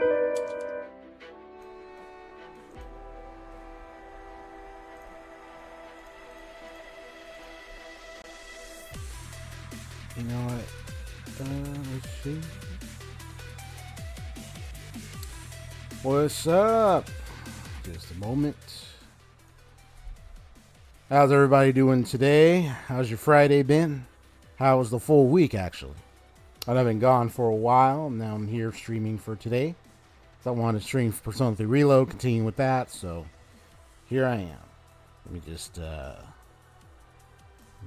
You know what? Let's see. What's up? Just a moment. How's everybody doing today? How's your Friday been? How was the full week, actually? I've been gone for a while. Now I'm here streaming for today. So I wanted to stream for Persona 3 Reload, continue with that. So here I am. Let me just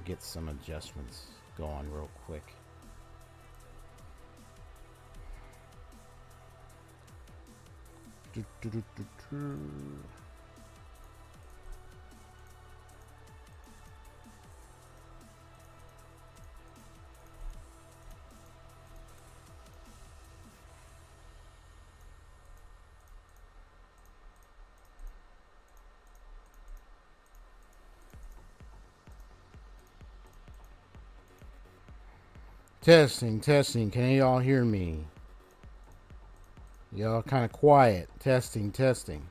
get some adjustments going real quick. Testing, testing. Can y'all hear me? Y'all kind of quiet. Testing, testing.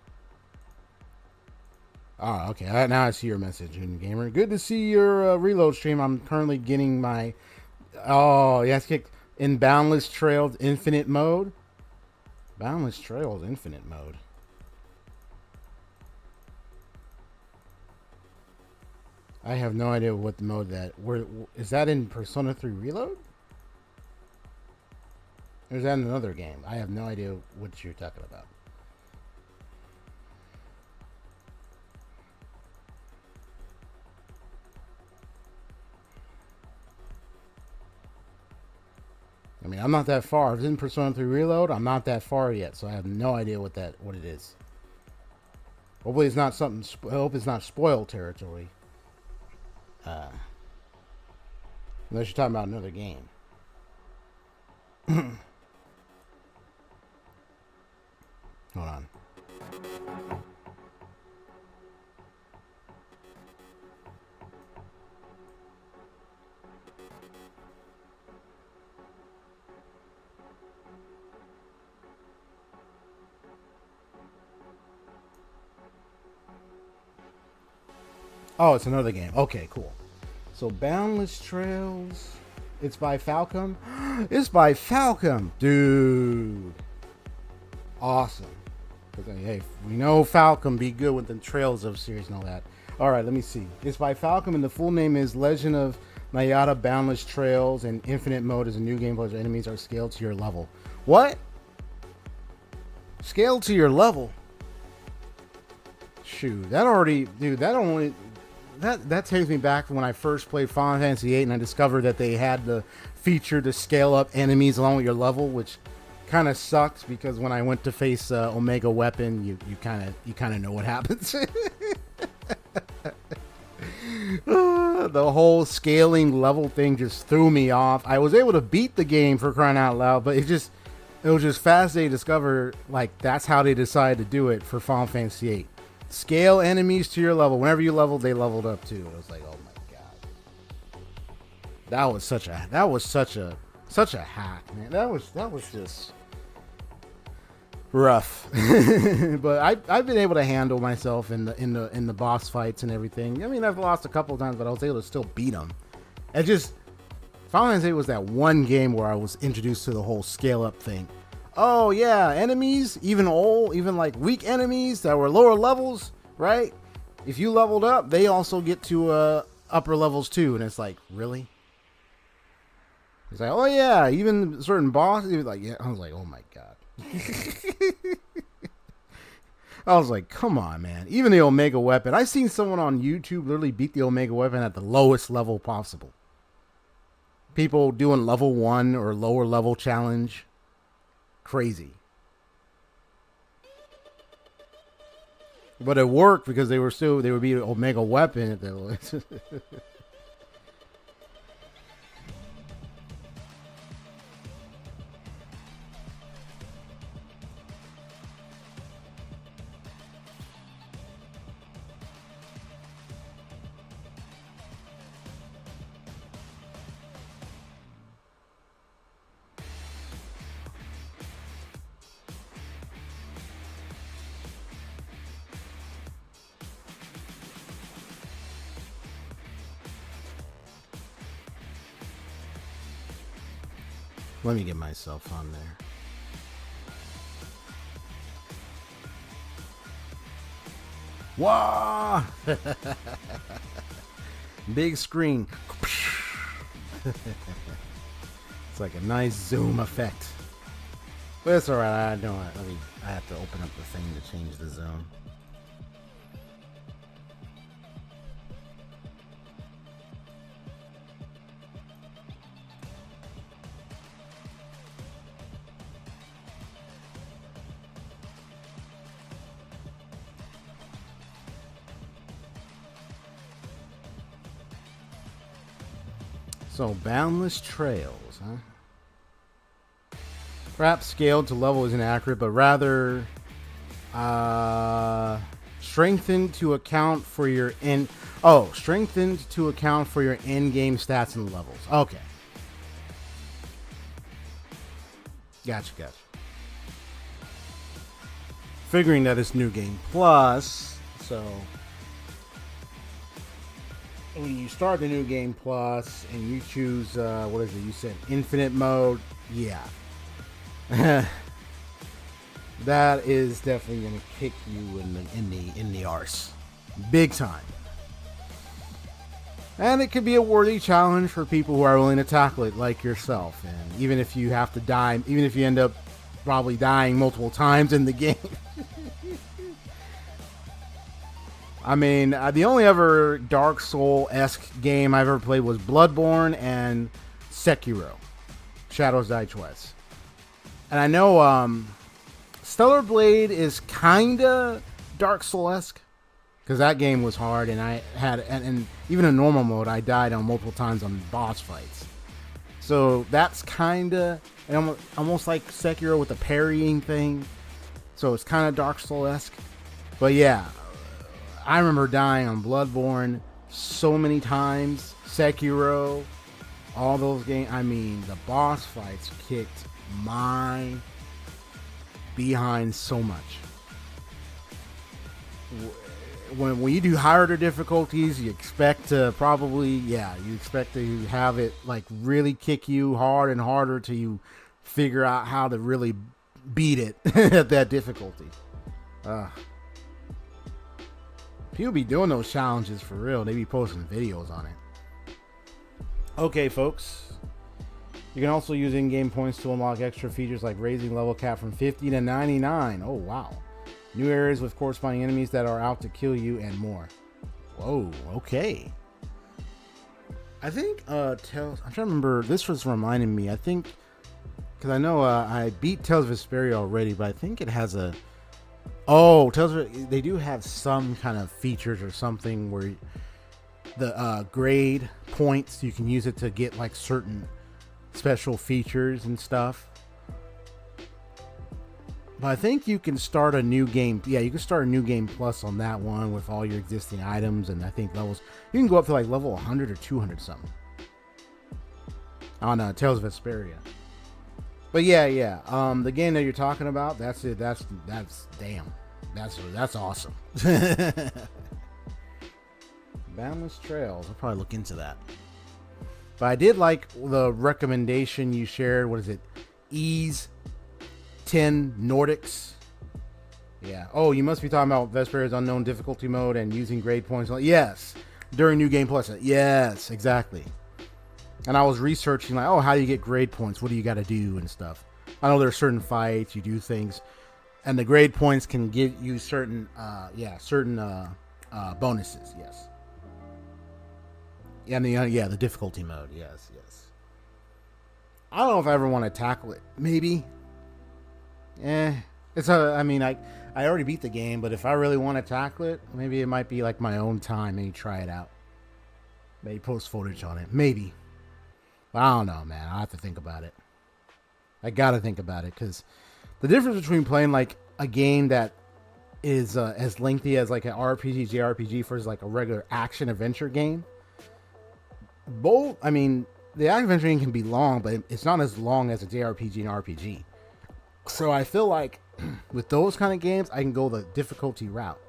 Oh, okay. Now I see your message, Gamer. Good to see your reload stream. I'm currently getting my... Oh, yes, in Boundless Trails Infinite mode. Boundless Trails Infinite mode. I have no idea what the mode that... Is that in Persona 3 Reload? Or is that in another game? I have no idea what you're talking about. I mean, I'm not that far. If it's in Persona 3 Reload, I'm not that far yet, so I have no idea what it is. Hopefully it's not something... I hope it's not spoiled territory. Unless you're talking about another game. Hold on. Oh, it's another game. Okay, cool. So Boundless Trails, it's by Falcom. It's by Falcom, dude. Awesome. Hey, we know Falcom be good with the Trails of series and all that. All right, let me see. It's by Falcom, and the full name is Legend of Nayada Boundless Trails, and Infinite Mode is a new game where enemies are scaled to your level. What? Scaled to your level? Shoot, that already, dude. That takes me back to when I first played Final Fantasy VIII, and I discovered that they had the feature to scale up enemies along with your level, which kind of sucks because when I went to face Omega Weapon, you kind of know what happens. The whole scaling level thing just threw me off. I was able to beat the game, for crying out loud, but it was just fascinating to discover like that's how they decided to do it for Final Fantasy VIII. Scale enemies to your level. Whenever you leveled, they leveled up too. It was like, oh my god, that was such a hack, man. That was just rough. But I've been able to handle myself in the boss fights and everything. I mean, I've lost a couple of times, but I was able to still beat them. It just Final Fantasy VIII was that one game where I was introduced to the whole scale up thing. Oh yeah, enemies, even like weak enemies that were lower levels, right? If you leveled up, they also get to upper levels too, and it's like, really? It's like, oh yeah, even certain bosses, like, yeah. I was like, oh my god. I was like, come on, man. Even the Omega Weapon. I seen someone on YouTube literally beat the Omega Weapon at the lowest level possible. People doing level 1 or lower level challenge. Crazy. But it worked because they would be Omega Weapon at the Let me get myself on there. Wow! Big screen. It's like a nice zoom effect. But it's alright, I know it. I have to open up the thing to change the zoom. So, boundless trails, huh? Perhaps scaled to level is inaccurate, but rather strengthened to account for your strengthened to account for your in-game stats and levels. Okay. Gotcha. Figuring that it's New Game Plus, so when you start the New Game Plus and you choose, what is it? You said Infinite Mode. Yeah. That is definitely going to kick you in the arse. Big time. And it could be a worthy challenge for people who are willing to tackle it like yourself. And even if you have to die, even if you end up probably dying multiple times in the game. I mean, the only ever Dark Soul-esque game I've ever played was Bloodborne and Sekiro, Shadows Die Twice. And I know Stellar Blade is kinda Dark Soul-esque, because that game was hard, and I had, and even in normal mode, I died on multiple times on boss fights. So that's kinda, and almost like Sekiro with the parrying thing. So it's kind of Dark Soul-esque. But yeah, I remember dying on Bloodborne so many times. Sekiro, all those games. I mean, the boss fights kicked my behind so much. When you do harder difficulties, you expect to you expect to have it like really kick you hard and harder till you figure out how to really beat it at that difficulty. People be doing those challenges for real. They be posting videos on it. Okay, folks. You can also use in-game points to unlock extra features like raising level cap from 50 to 99. Oh, wow. New areas with corresponding enemies that are out to kill you and more. Whoa, okay. I think, I'm trying to remember, this was reminding me, I think, because I know I beat Tales of Vesperia already, but I think it has a, they do have some kind of features or something where the grade points, you can use it to get like certain special features and stuff. But I think you can start a new game. Yeah, you can start a new game plus on that one with all your existing items, and I think levels. You can go up to like level 100 or 200 something on Tales of Vesperia. But yeah. The game that you're talking about, that's it. That's damn. That's awesome. Boundless Trails. I'll probably look into that. But I did like the recommendation you shared. What is it? S.E.E.S 10 Nordics. Yeah. Oh, you must be talking about Vesperia's unknown difficulty mode and using grade points. Yes. During New Game Plus. Yes, exactly. And I was researching like, how do you get grade points? What do you got to do and stuff? I know there's certain fights, you do things, and the grade points can give you certain bonuses. Yes. And the difficulty mode. Yes. I don't know if I ever want to tackle it. Maybe. It's I already beat the game, but if I really want to tackle it, maybe it might be like my own time. Maybe try it out. Maybe post footage on it. Maybe. But I don't know, man. I'll have to think about it. I gotta think about it, because the difference between playing like a game that is as lengthy as like an RPG, JRPG versus like a regular action adventure game. Both, the action adventure game can be long, but it's not as long as a JRPG and RPG. So I feel like with those kind of games, I can go the difficulty route.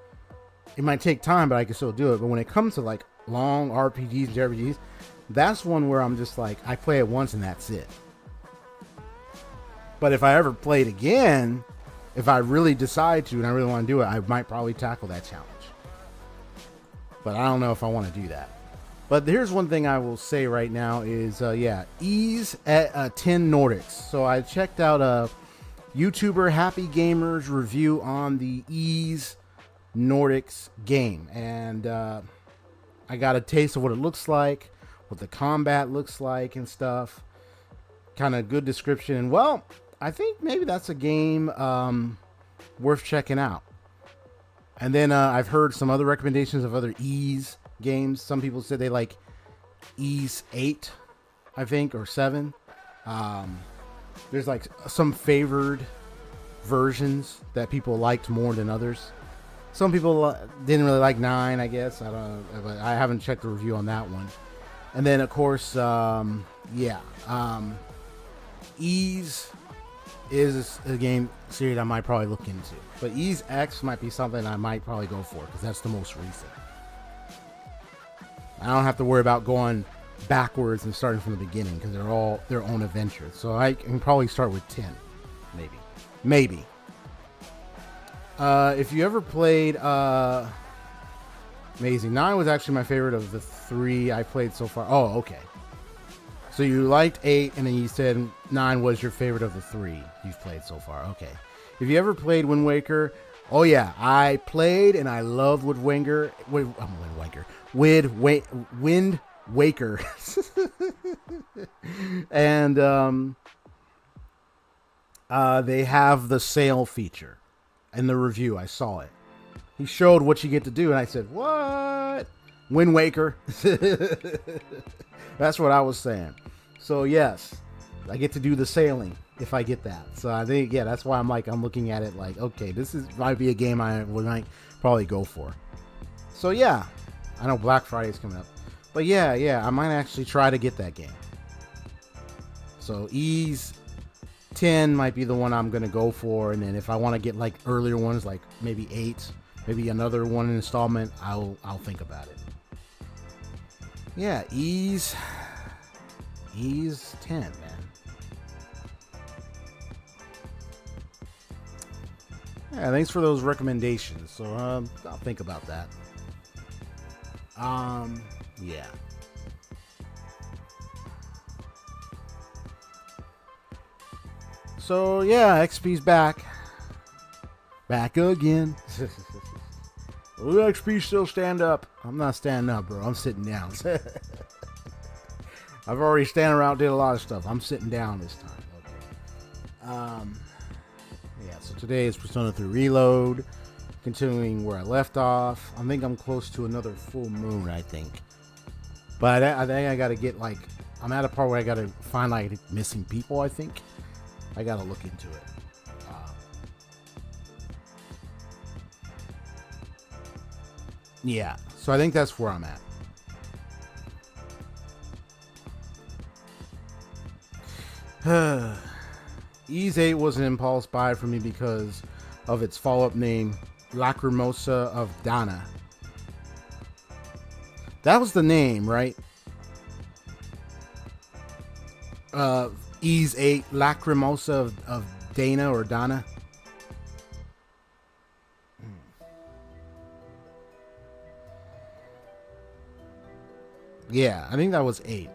It might take time, but I can still do it. But when it comes to like long RPGs and JRPGs, that's one where I'm just like, I play it once and that's it. But if I ever play it again, if I really decide to and I really want to do it, I might probably tackle that challenge. But I don't know if I want to do that. But here's one thing I will say right now is, S.E.E.S at 10 Nordics. So I checked out a YouTuber Happy Gamers review on the S.E.E.S Nordics game. And I got a taste of what it looks like, what the combat looks like and stuff. Kind of good description. And, well, I think maybe that's a game worth checking out. And then I've heard some other recommendations of other S.E.E.S games. Some people said they like S.E.E.S 8, I think, or 7. There's like some favored versions that people liked more than others. Some people didn't really like 9, I guess. I don't know, but I haven't checked the review on that one. And then, of course, S.E.E.S is a game series I might probably look into. But S.E.E.S X might be something I might probably go for because that's the most recent. I don't have to worry about going backwards and starting from the beginning because they're all their own adventures. So I can probably start with 10, maybe. If you ever played Amazing 9 was actually my favorite of the 3 I played so far. Oh, okay. So you liked 8, and then you said 9 was your favorite of the 3 you've played so far. Okay. If you ever played Wind Waker, oh yeah, I played and I loved Wind Waker. And they have the sail feature in the review. I saw it. He showed what you get to do, and I said, "What? Wind Waker?" That's what I was saying. So yes, I get to do the sailing if I get that. So I think, yeah, that's why I'm looking at it like, okay, this might be a game I might probably go for. So yeah, I know Black Friday is coming up, but yeah, I might actually try to get that game. So S.E.E.S 10 might be the one I'm gonna go for, and then if I want to get like earlier ones, like maybe 8, maybe another one installment, I'll think about it. Yeah, S.E.E.S 10, man. Yeah, thanks for those recommendations. So I'll think about that. Yeah. So yeah, XP's back again. Will XP still stand up? I'm not standing up, bro. I'm sitting down. I've already standing around, did a lot of stuff. I'm sitting down this time. Okay. Yeah. So today is Persona 3 Reload, continuing where I left off. I think I'm close to another full moon. I think, but I think I got to get like, I'm at a part where I got to find like missing people. I think I got to look into it. Yeah, so I think that's where I'm at. S.E.E.S 8 was an impulse buy for me because of its follow-up name, Lacrimosa of Dana. That was the name, right? S.E.E.S 8, Lacrimosa of Dana or Dana. Yeah, I think that was 8.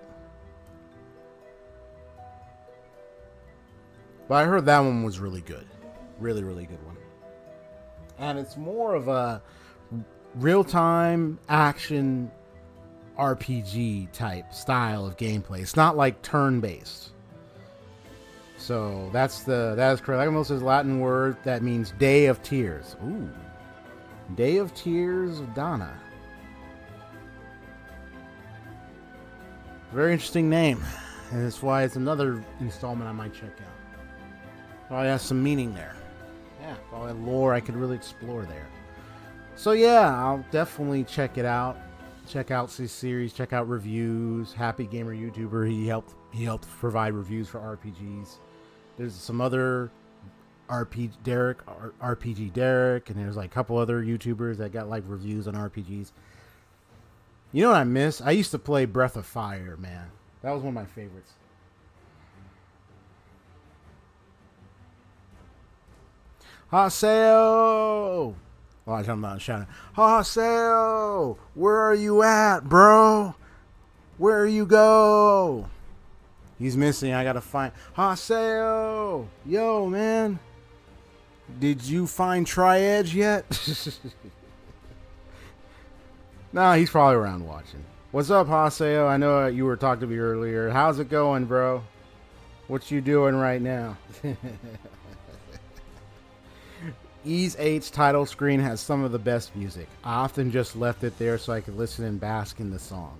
But I heard that one was really good. Really, really good one. And it's more of a real-time action RPG type style of gameplay. It's not like turn-based. So that is correct. Lacrimosa is a Latin word that means Day of Tears. Ooh. Day of Tears of Dana. Very interesting name. And that's why it's another installment I might check out. Probably has some meaning there. Yeah, probably lore I could really explore there. So yeah, I'll definitely check it out. Check out this series, check out reviews. Happy Gamer YouTuber, he helped provide reviews for RPGs. There's some other RPG Derek, and there's like a couple other YouTubers that got like reviews on RPGs. You know what I miss? I used to play Breath of Fire, man. That was one of my favorites. Haseo! Watch, I'm not shouting. Haseo! Where are you at, bro? Where you go? He's missing. I gotta find Haseo! Yo, man. Did you find Tri-Edge yet? Nah, he's probably around watching. What's up, Haseo? I know you were talking to me earlier. How's it going, bro? What you doing right now? S.E.E.S title screen has some of the best music. I often just left it there so I could listen and bask in the song.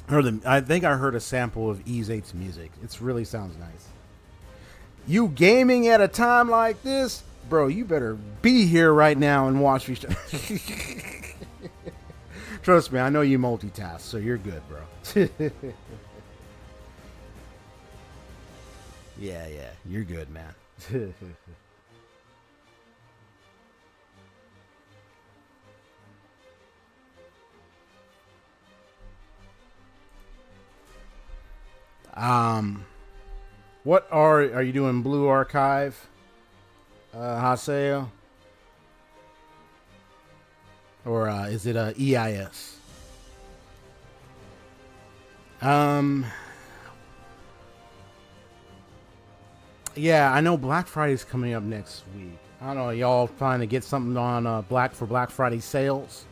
I think I heard a sample of S.E.E.S music. It really sounds nice. You gaming at a time like this? Bro, you better be here right now and watch me. Trust me, I know you multitask, so you're good, bro. Yeah, you're good, man. What are you doing? Blue Archive, Haseo, or is it E.I.S? Yeah, I know Black Friday's coming up next week. I don't know, y'all trying to get something on Black Friday sales?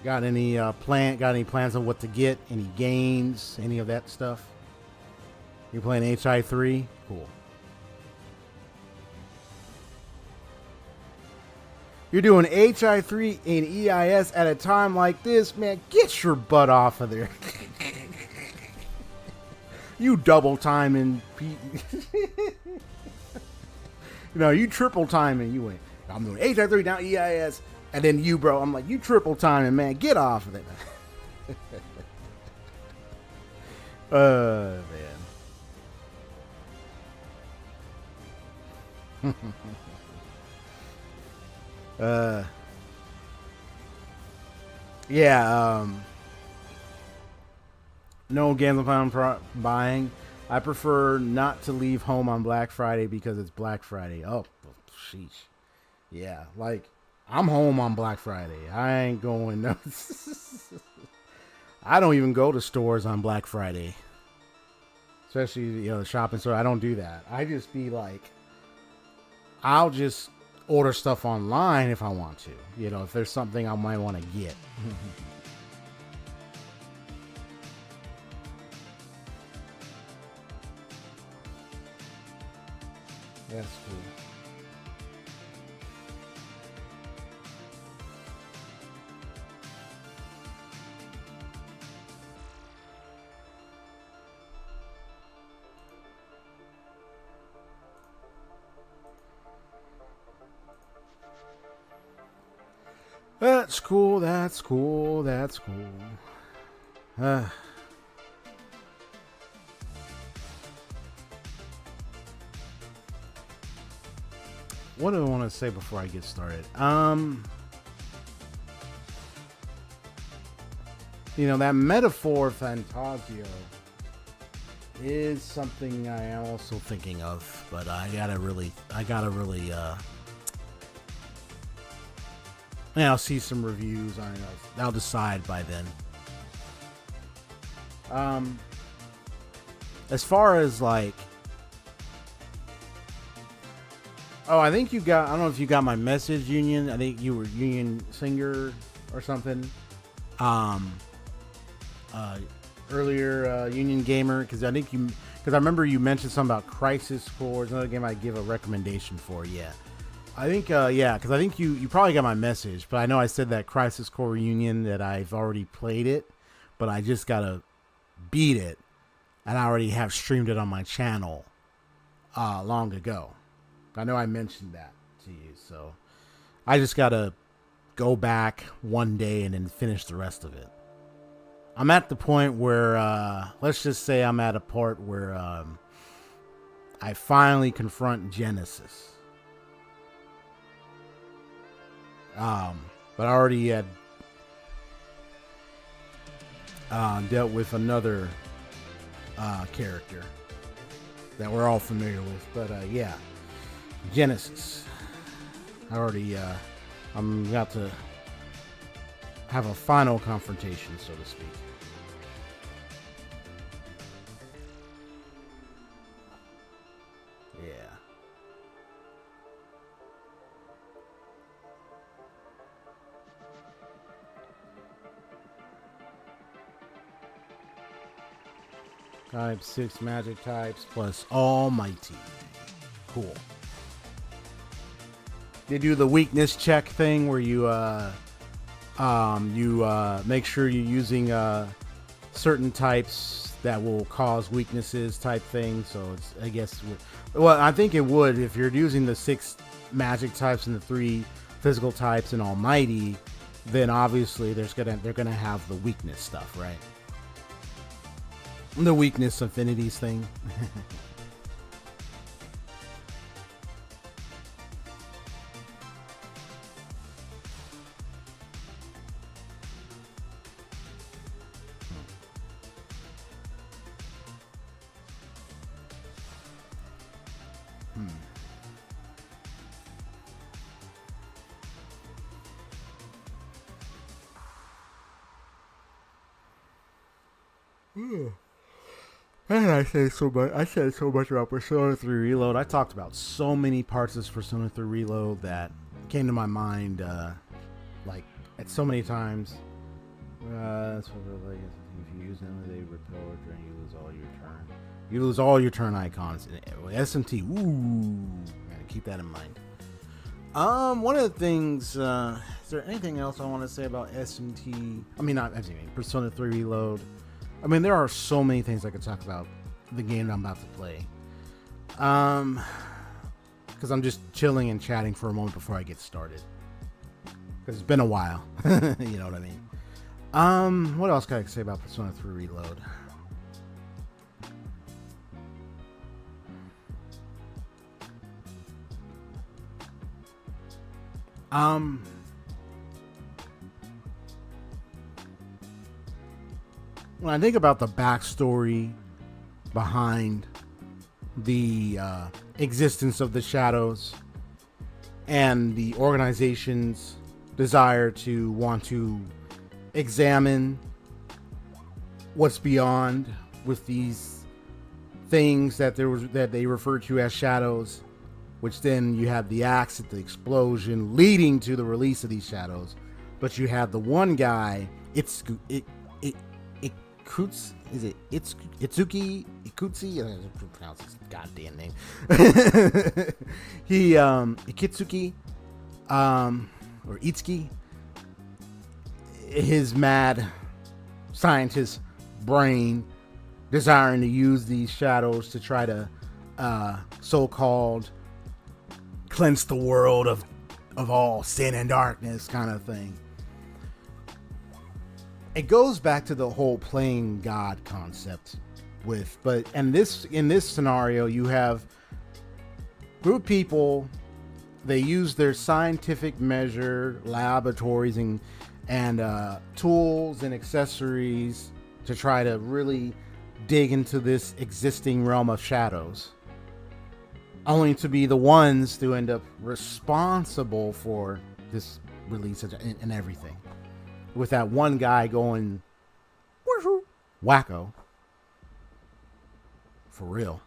Got any plans on what to get? Any games? Any of that stuff? You playing HI3? Cool. You're doing HI3 and E.I.S at a time like this, man. Get your butt off of there. You double timing, no, you triple timing. You went, I'm doing HI3 down E.I.S, and then you, bro. I'm like, you triple timing, man. Get off of it. Man. Yeah. No games I'm buying. I prefer not to leave home on Black Friday because it's Black Friday. Oh, sheesh. Yeah, like, I'm home on Black Friday. I ain't going. No. I don't even go to stores on Black Friday. Especially, the shopping store. I don't do that. I just be like, I'll just order stuff online if I want to. If there's something I might want to get. That's cool. That's cool. That's cool. That's cool. What do I want to say before I get started? That metaphor Fantasio is something I am also thinking of, but I gotta really I'll see some reviews on it. I'll decide by then. As far as like, I think you got, I don't know if you got my message, Union. I think you were Union Singer or something. Earlier, Union Gamer, because I remember you mentioned something about Crisis Core. It's another game I'd give a recommendation for. Yeah. I think, because I think you probably got my message, but I know I said that Crisis Core Reunion that I've already played it, but I just gotta beat it, and I already have streamed it on my channel long ago. I know I mentioned that to you, so I just gotta go back one day and then finish the rest of it. I'm at the point where, let's just say I'm at a part where I finally confront Genesis. But I already had dealt with another character. that we're all familiar with. But yeah, Genesis. I'm about to have a final confrontation, so to speak. Yeah. Type 6 magic types plus Almighty. Cool. They do the weakness check thing where you make sure you're using certain types that will cause weaknesses type thing. So it's, I guess, well, I think it would if you're using the 6 magic types and the 3 physical types and Almighty, then obviously they're gonna have the weakness stuff, right? The weakness affinities thing. Man, I said so much about Persona 3 Reload. I talked about so many parts of Persona 3 Reload that came to my mind, like at so many times. That's what like if you use them, they repel or drain. You lose all your turn. You lose all your turn icons. SMT. Ooh, gotta keep that in mind. One of the things. Is there anything else I want to say about SMT? I mean, not SMT. Persona 3 Reload. I mean, there are so many things I could talk about the game I'm about to play. Because I'm just chilling and chatting for a moment before I get started. Because it's been a while. You know what I mean? What else can I say about Persona 3 Reload? When I think about the backstory behind the existence of the Shadows and the organization's desire to want to examine what's beyond with these things that they refer to as shadows, which then you have the accident, the explosion leading to the release of these shadows, but you have the one guy, Itsuki? Ikutsi? I don't know pronounce his goddamn name. Ikitsuki, or Itsuki, his mad scientist brain desiring to use these shadows to try to so-called cleanse the world of all sin and darkness kind of thing. It goes back to the whole playing God concept in this scenario, you have group of people, they use their scientific measure, laboratories and tools and accessories to try to really dig into this existing realm of shadows, only to be the ones to end up responsible for this release and everything. With that one guy going wacko. For real.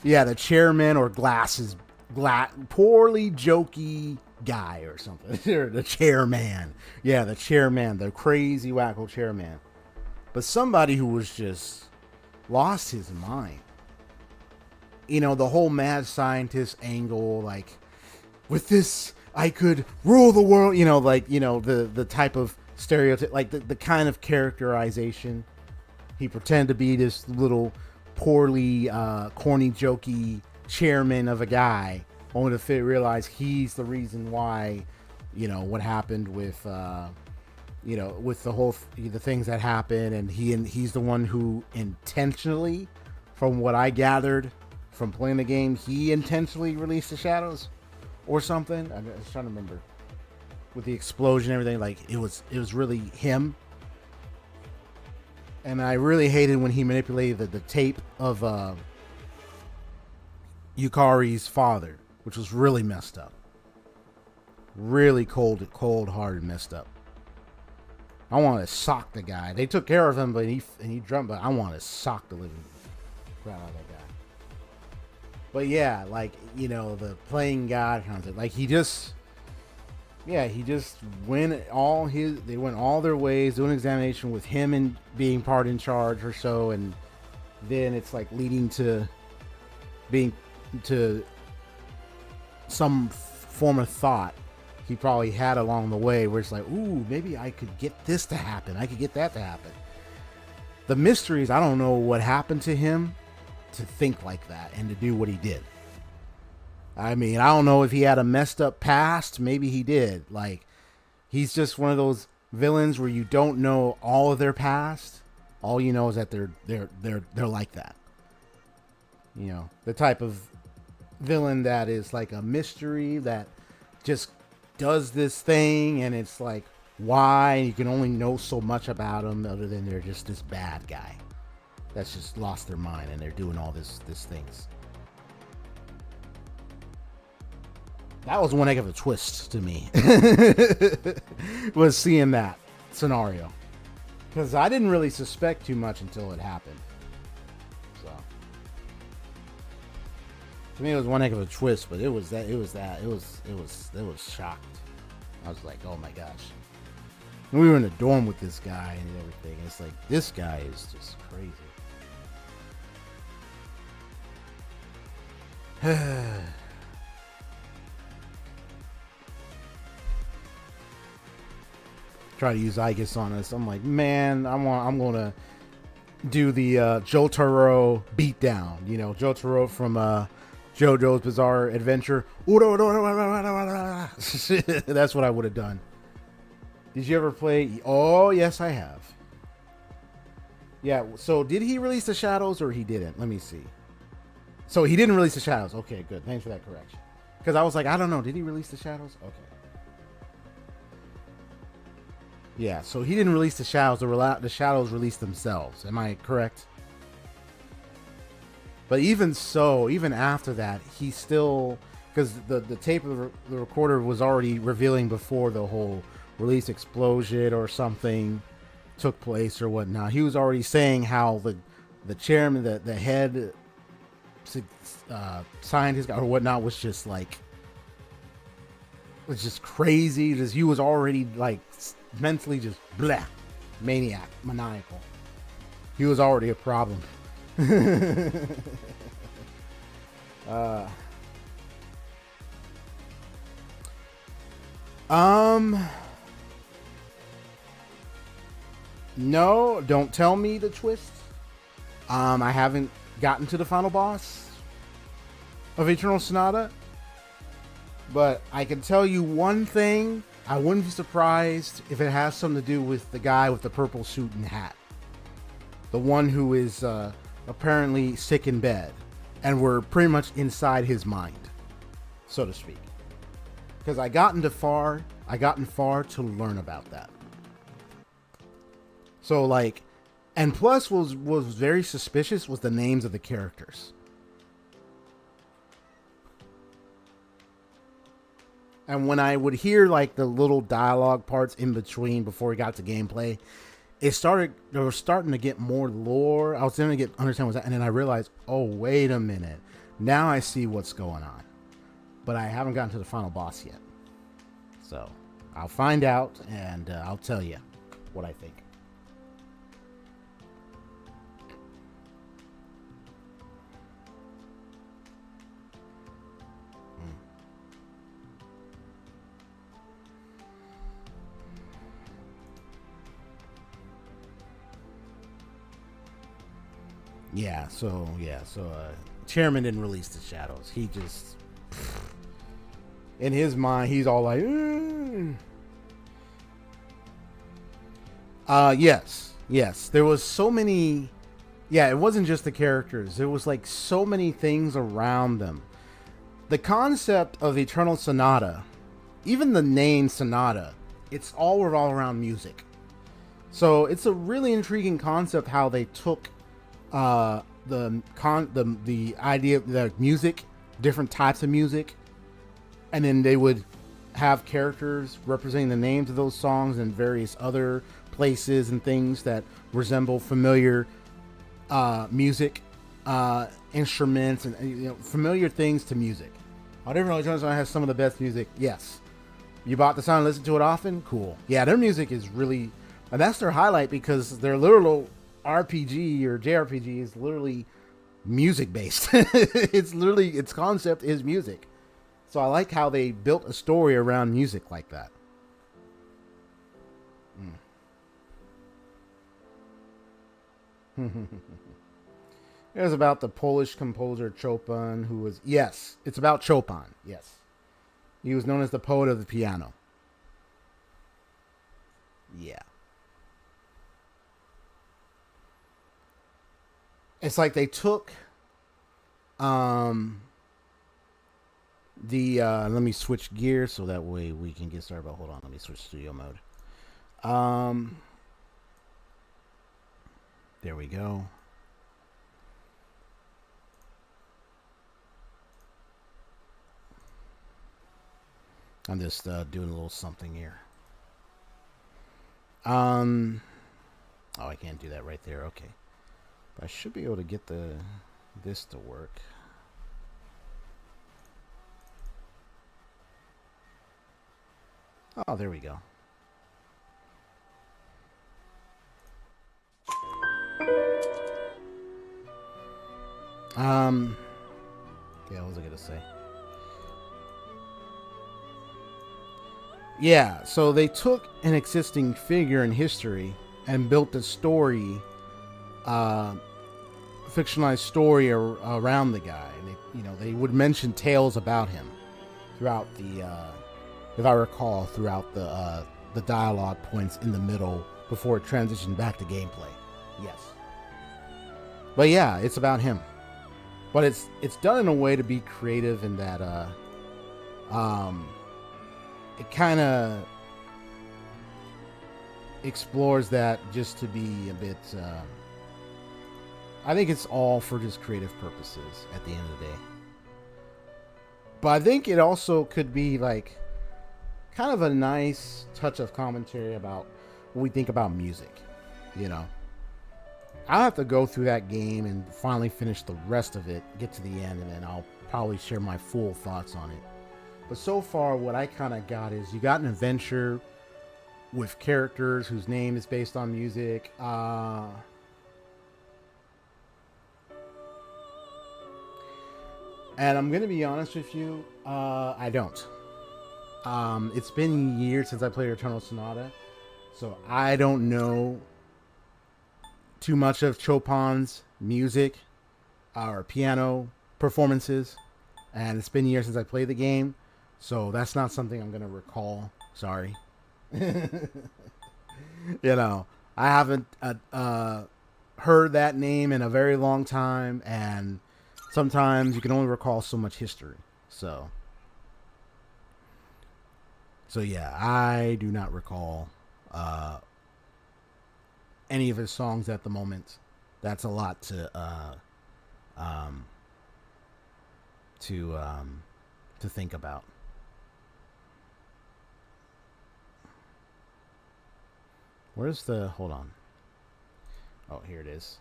Yeah, the chairman or poorly jokey guy or something. The chairman. Yeah, the chairman. The crazy wacko chairman. But somebody who was just lost his mind. You know, the whole mad scientist angle, like, with this, I could rule the world, you know, like, you know, the type of stereotype, like the kind of characterization. He pretended to be this little poorly, corny, jokey chairman of a guy, only to realize he's the reason why, you know, what happened with, you know, with the things that happened, and he's the one who intentionally, from what I gathered from playing the game, he intentionally released the shadows. Or something. I was trying to remember. With the explosion and everything, like it was really him. And I really hated when he manipulated the tape of Yukari's father, which was really messed up. Really cold hearted, messed up. I want to sock the guy. They took care of him, but he jumped. But I want to sock the living crap out of that guy. But yeah, like, you know, the playing God concept. Like, he just went they went all their ways, doing an examination with him and being part in charge or so, and then it's like leading to being to some form of thought he probably had along the way where it's like, ooh, maybe I could get this to happen. I could get that to happen. The mysteries, I don't know what happened to him to think like that and to do what he did. I mean, I don't know if he had a messed up past. Maybe he did. Like, he's just one of those villains where you don't know all of their past. All you know is that they're like that. You know, the type of villain that is like a mystery that just does this thing, and it's like, why? You can only know so much about them other than they're just this bad guy that's just lost their mind and they're doing all this things. That was one heck of a twist to me. Was seeing that scenario, because I didn't really suspect too much until it happened. So to me, it was one heck of a twist. But it was shocked. I was like, oh my gosh. And we were in the dorm with this guy and everything. It's like, this guy is just crazy. Try to use Aegis on us. I'm like, man, I'm gonna do the Jotaro beatdown. You know, Jotaro from JoJo's Bizarre Adventure. That's what I would have done. Did you ever play? Oh, yes, I have. Yeah. So did he release the Shadows or he didn't? Let me see. So he didn't release the Shadows. Okay, good. Thanks for that correction. Because I was like, I don't know. Did he release the Shadows? Okay. Yeah, so he didn't release the Shadows. The Shadows released themselves. Am I correct? But even so, even after that, he still... Because the tape of the recorder was already revealing before the whole release explosion or something took place or whatnot. He was already saying how the chairman, the head scientist or whatnot was just like... was just crazy. He was already like... mentally just blah, maniacal. He was already a problem. No, don't tell me the twist. I haven't gotten to the final boss of Eternal Sonata, but I can tell you one thing. I wouldn't be surprised if it has something to do with the guy with the purple suit and hat. The one who is apparently sick in bed. And we're pretty much inside his mind, so to speak. Because I gotten far to learn about that. So like, and plus was very suspicious was the names of the characters. And when I would hear like the little dialogue parts in between before we got to gameplay, they were starting to get more lore. I was starting to understand what's that, and then I realized, oh, wait a minute. Now I see what's going on. But I haven't gotten to the final boss yet. So I'll find out and I'll tell you what I think. So Chairman didn't release the Shadows. He just, in his mind, he's all like, yes. There was so many. Yeah, it wasn't just the characters. There was like so many things around them. The concept of Eternal Sonata, even the name Sonata, it's all around music. So it's a really intriguing concept how they took the idea of the music, different types of music, and then they would have characters representing the names of those songs and various other places and things that resemble familiar music, instruments, and familiar things to music. Different Electronic has some of the best music. Yes. You bought the song and listened to it often? Cool. Yeah, their music is really... And that's their highlight because their literal RPG or JRPG is literally music-based. It's literally... Its concept is music. So I like how they built a story around music like that. It was about the Polish composer Chopin, who was... Yes, it's about Chopin. Yes. He was known as the poet of the piano. Yeah. It's like they took let me switch gears so that way we can get started. But hold on, let me switch studio mode. There we go. I'm just doing a little something here. Oh, I can't do that right there. Okay, but I should be able to get this to work. Oh, there we go. Yeah, what was I gonna say? Yeah, so they took an existing figure in history and built a story, fictionalized story around the guy. And they would mention tales about him throughout the, if I recall, throughout the dialogue points in the middle before it transitioned back to gameplay. Yes, but yeah, it's about him. But it's done in a way to be creative in that it kind of explores that just to be a bit... I think it's all for just creative purposes at the end of the day. But I think it also could be like kind of a nice touch of commentary about what we think about music. I'll have to go through that game and finally finish the rest of it, get to the end, and then I'll probably share my full thoughts on it. But so far, what I kind of got is you got an adventure with characters whose name is based on music. And I'm going to be honest with you, I don't. It's been years since I played Eternal Sonata, so I don't know too much of Chopin's music or piano performances. And it's been years since I played the game. So that's not something I'm going to recall. Sorry. I haven't heard that name in a very long time. And sometimes you can only recall so much history. So yeah, I do not recall any of his songs at the moment. That's a lot to think about. Where's the... Hold on. Oh, here it is.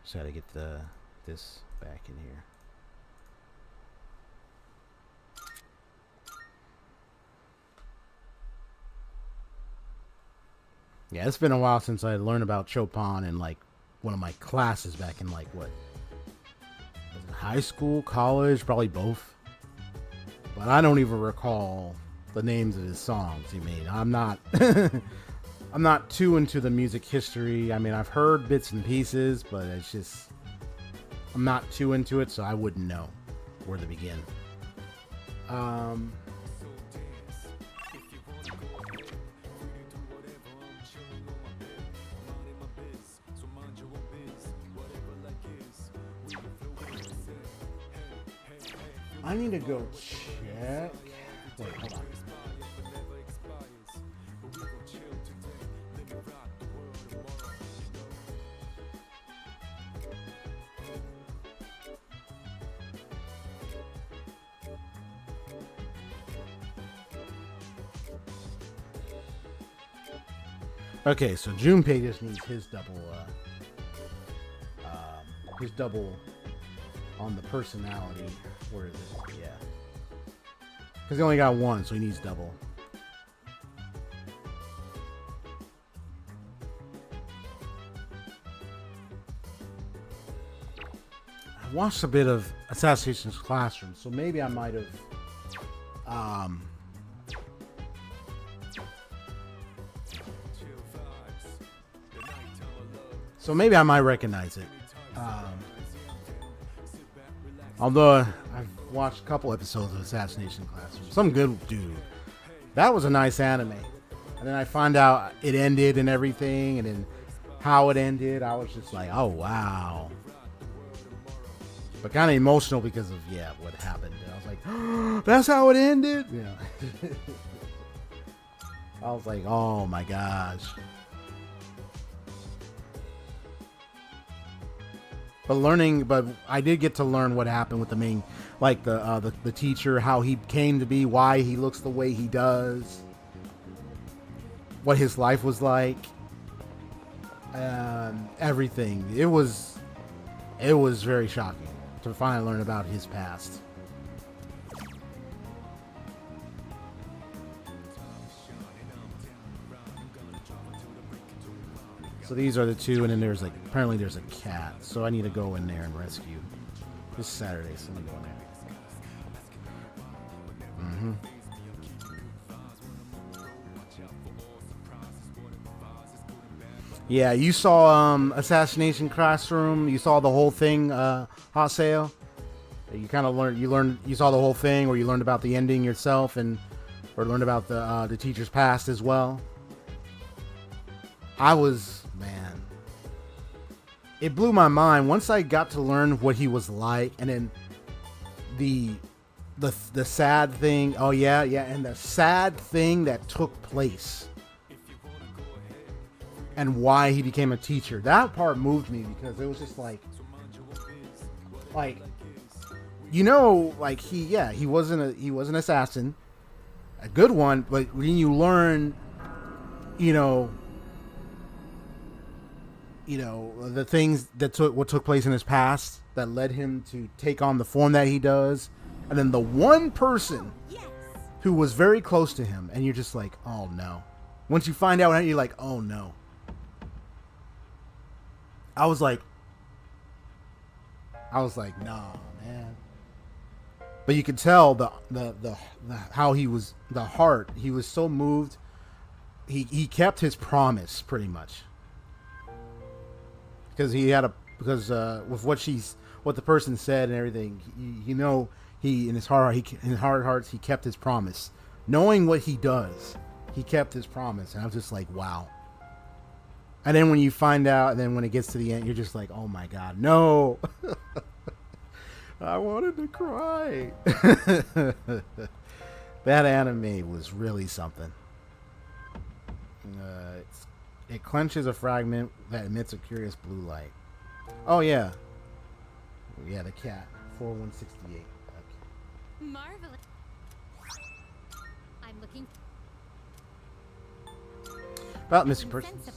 Just gotta get this back in here. Yeah, it's been a while since I learned about Chopin in like one of my classes back in like what? High school, college, probably both. But I don't even recall the names of his songs. I'm not I'm not too into the music history. I mean, I've heard bits and pieces, but it's just I'm not too into it, so I wouldn't know where to begin. I need to go check. Wait, hold on. Okay, so Junpei just needs his double on the personality. Where is it? Yeah. Because he only got one, so he needs double. I watched a bit of Assassin's Classroom, so maybe I might have so maybe I might recognize it. Although I've watched a couple episodes of Assassination Classroom. Some good dude. That was a nice anime. And then I find out it ended and everything, and then how it ended. I was just like, oh, wow. But kind of emotional because of, what happened. And I was like, oh, that's how it ended? Yeah. I was like, oh, my gosh. But I did get to learn what happened with the main, like the teacher, how he came to be, why he looks the way he does, what his life was like, everything. It was very shocking to finally learn about his past. So these are the two, and then there's apparently there's a cat. So I need to go in there and rescue. This is Saturday, so let me go in there. Yeah, you saw Assassination Classroom. You saw the whole thing, Hot Sale. You kind of you saw the whole thing, or you learned about the ending yourself, or learned about the teacher's past as well. Man, it blew my mind once I got to learn what he was like, and then the sad thing. Oh yeah, and the sad thing that took place, and why he became a teacher. That part moved me because it was just like he wasn't an assassin, a good one, but when you learn, the things what took place in his past that led him to take on the form that he does, and then the one person who was very close to him, and you're just like, oh no. Once you find out, you're like, oh no. I was like, nah, man. But you could tell the how he was, the heart. He was so moved. He kept his promise pretty much. Because with what the person said and everything, he in his heart of hearts he kept his promise. Knowing what he does, he kept his promise, and I was just like, wow. And then when you find out, and then when it gets to the end, you're just like, oh my god, no. I wanted to cry. That anime was really something. It clenches a fragment that emits a curious blue light. Oh, yeah. Yeah, the cat. 4168. Okay. Marvelous. I'm looking. About missing persons.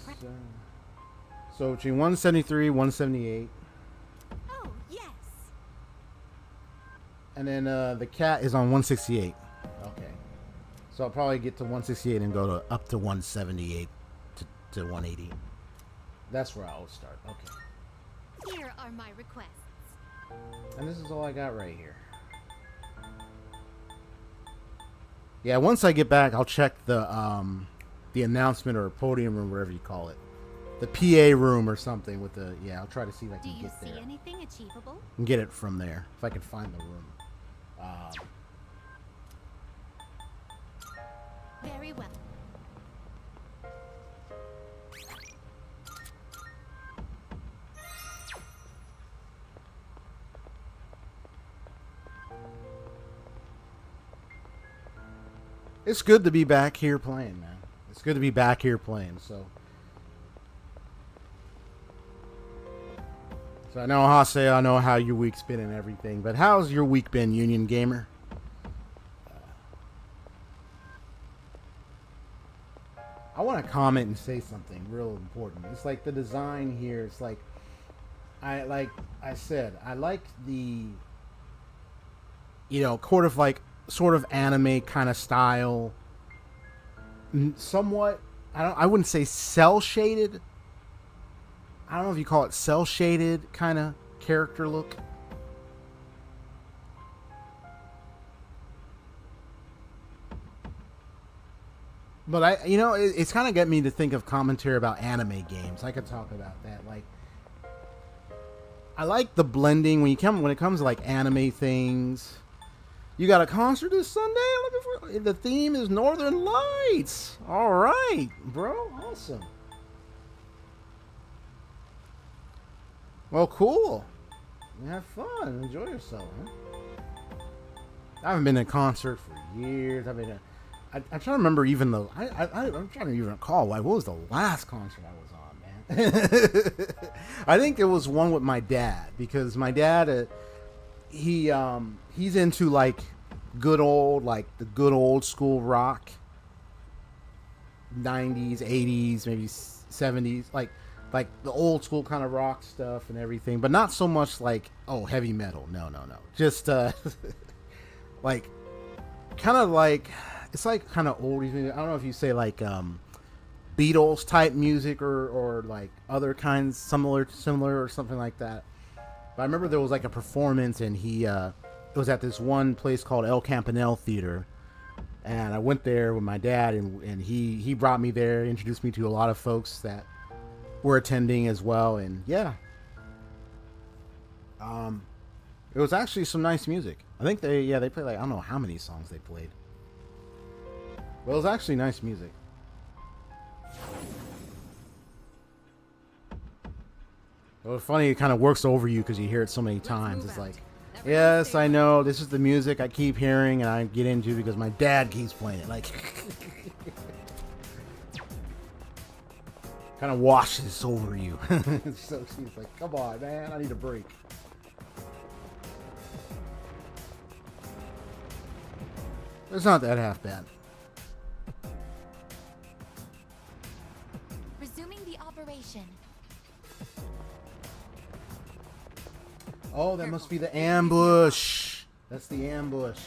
So between 173, 178. Oh, yes. And then the cat is on 168. Okay. So I'll probably get to 168 and go to up to 178 to 180. That's where I'll start. Okay. Here are my requests. And this is all I got right here. Yeah, once I get back, I'll check the announcement or podium room, whatever you call it. The PA room or something with the, I'll try to see if I can get there. Do you see anything achievable? And get it from there, if I can find the room. Very well. It's good to be back here playing, man. It's good to be back here playing, so I know, Hase, I know how your week's been and everything, but how's your week been, Union Gamer? I want to comment and say something real important. It's like the design here. It's like I said, I like the, you know, sort of anime kind of style. Somewhat, I wouldn't say cell shaded. I don't know if you call it cell shaded kind of character look. But it's kind of got me to think of commentary about anime games. I could talk about that. Like, I like the blending when it comes to like anime things. You got a concert this Sunday? The theme is Northern Lights. All right, bro. Awesome. Well, cool. Have fun. Enjoy yourself, man. I haven't been to a concert for years. I'm trying to remember even though I'm trying to even recall what was the last concert I was on, man. I think it was one with my dad, because my dad he's into like the good old school rock, 90s, 80s, maybe 70s, like the old school kind of rock stuff and everything, but not so much like heavy metal. No. Just like kind of like, it's like kind of oldies. I don't know if you say like Beatles type music or like other kinds similar or something like that. But I remember there was like a performance, and it was at this one place called El Campanile Theater, and I went there with my dad, and he brought me there, introduced me to a lot of folks that were attending as well, and yeah, it was actually some nice music. I think they played like, I don't know how many songs they played. Well, it was actually nice music. It was funny, it kind of works over you because you hear it so many times. It's like, yes, I know, this is the music I keep hearing and I get into because my dad keeps playing it. Like, kind of washes over you. So she's like, come on, man, I need a break. It's not that half bad. Resuming the operation. Oh, that must be the ambush. That's the ambush.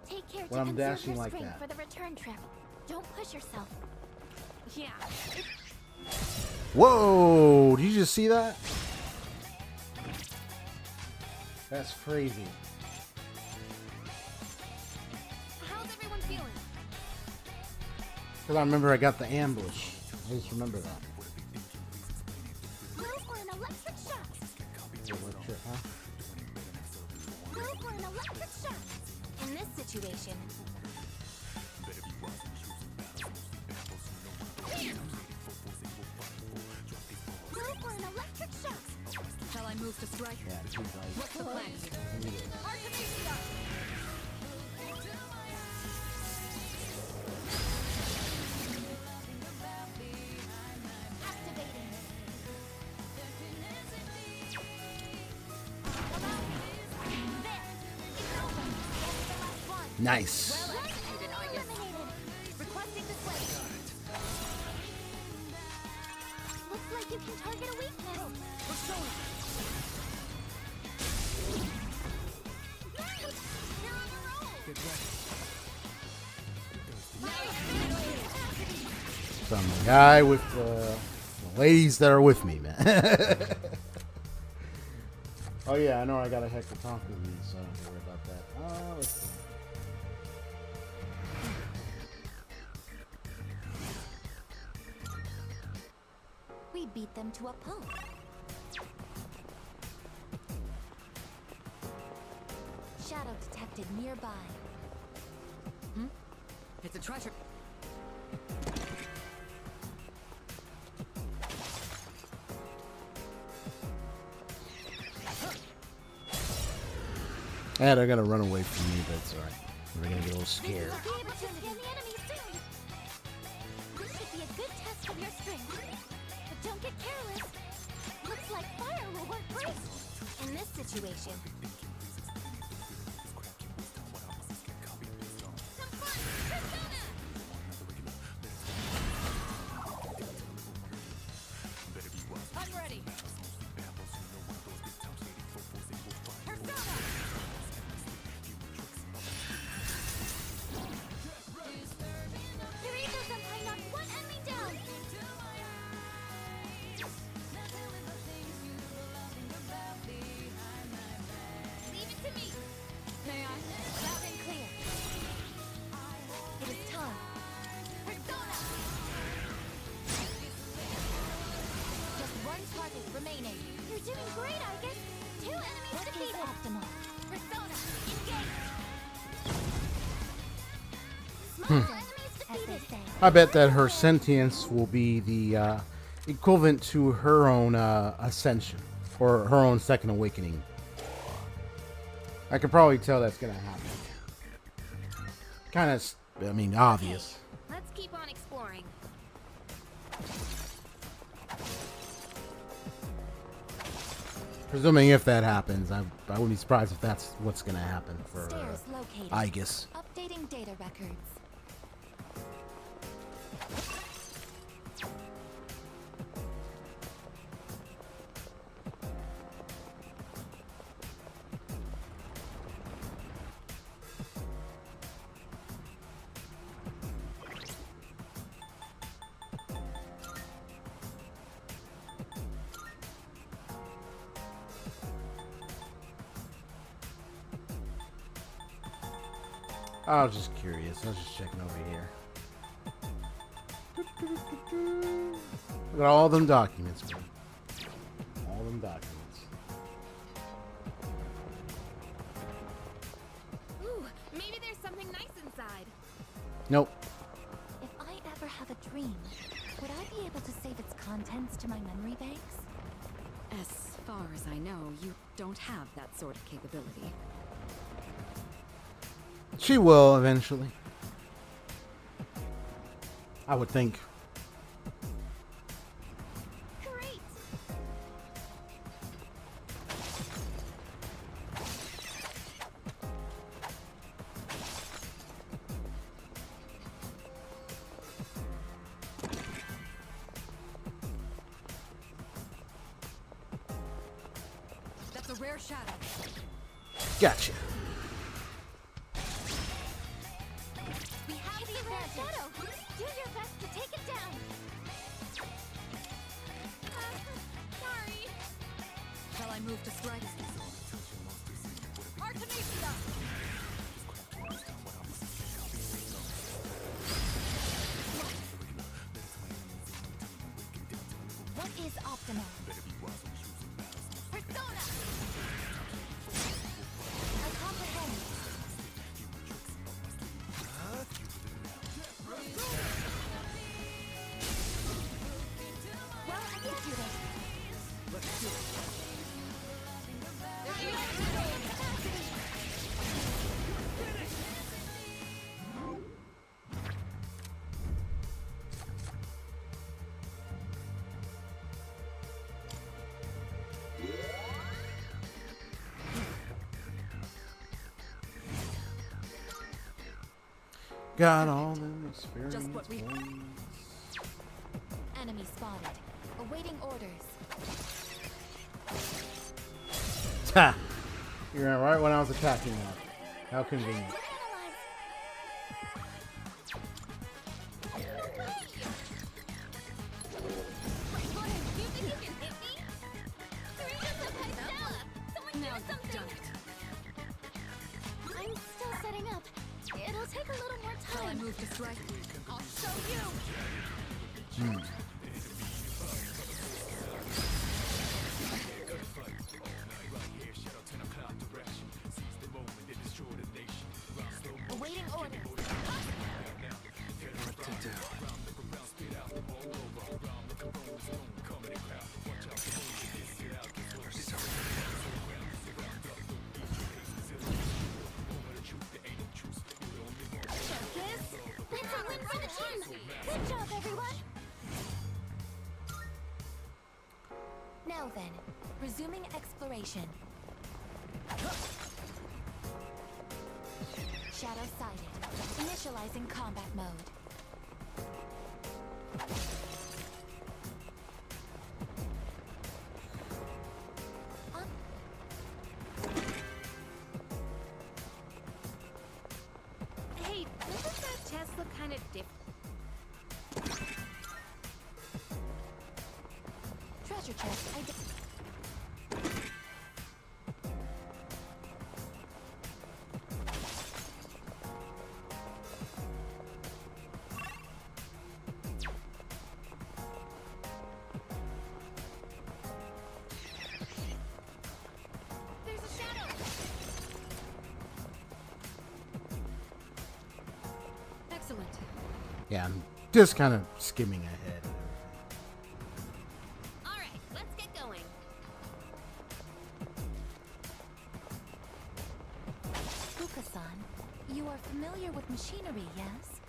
Take care When to I'm conserve dashing your like strength that. for the return trip. Don't push yourself. Yeah. Whoa! Did you just see that? That's crazy. How's everyone feeling? Because I remember I got the ambush. I just remember that. Go for an electric shock. Electric, huh? Go for an electric shock. In this situation. Go for an electric shock. Shall I move to strike? Yeah, this is like... What's the plan here? Artemisia. Activating. Nice. Requesting display. Looks like you can target a weakness. You're on a roll. So I'm the guy with the ladies that are with me, man. Oh yeah, I know I got a heck to talk with you, so don't worry about that. Let's see. We beat them to a pulp. Shadow detected nearby. It's a treasure. Yeah, they're gonna run away from me, but it's alright. They're gonna get a little scared. We'll be able to scan the enemy soon. This should be a good test of your strength. But don't get careless. Looks like fire will work great. In this situation. ready. Eureka Senpai knocked one enemy down. Leave it to me. May I? Loud and clear. It is time. Persona. Just one target remaining. You're doing great, Argus. 2 enemies defeated. What is optimal? Persona, engage. Small enemies defeated. I bet that her sentience will be the equivalent to her own ascension or her own second awakening. I could probably tell that's gonna happen. Kind of, I mean, obvious. Let's keep on exploring. Presuming if that happens, I wouldn't be surprised if that's what's gonna happen for Stairs located. I guess. Updating data records. I was just curious. I was just checking over here. Look at all them documents, man. All them documents. Ooh, maybe there's something nice inside. Nope. If I ever have a dream, would I be able to save its contents to my memory banks? As far as I know, you don't have that sort of capability. She will eventually. I would think. Great! That's a rare shadow. Gotcha. We have the advantage. Shadow, do your best to take it down. Sorry. Shall I move to strike? Artemisia! What is optimal? Persona! I comprehend. Well executed. Got all them experience Just what we- points. Enemy spotted. Awaiting orders. Ha! You're right when I was attacking them. How convenient. Now you've done it. I'm still setting up. It'll take a little more Shall I time. move to strike? I'll show you. Awaiting orders. That's a win for the team. Good job, everyone. Now then, resuming exploration. Shadow sighted. Initializing combat mode. treasure chest. There's a shadow. Excellent. Yeah, I'm just kind of skimming ahead. All right, let's get going. Fuka-san, you are familiar with machinery, yes?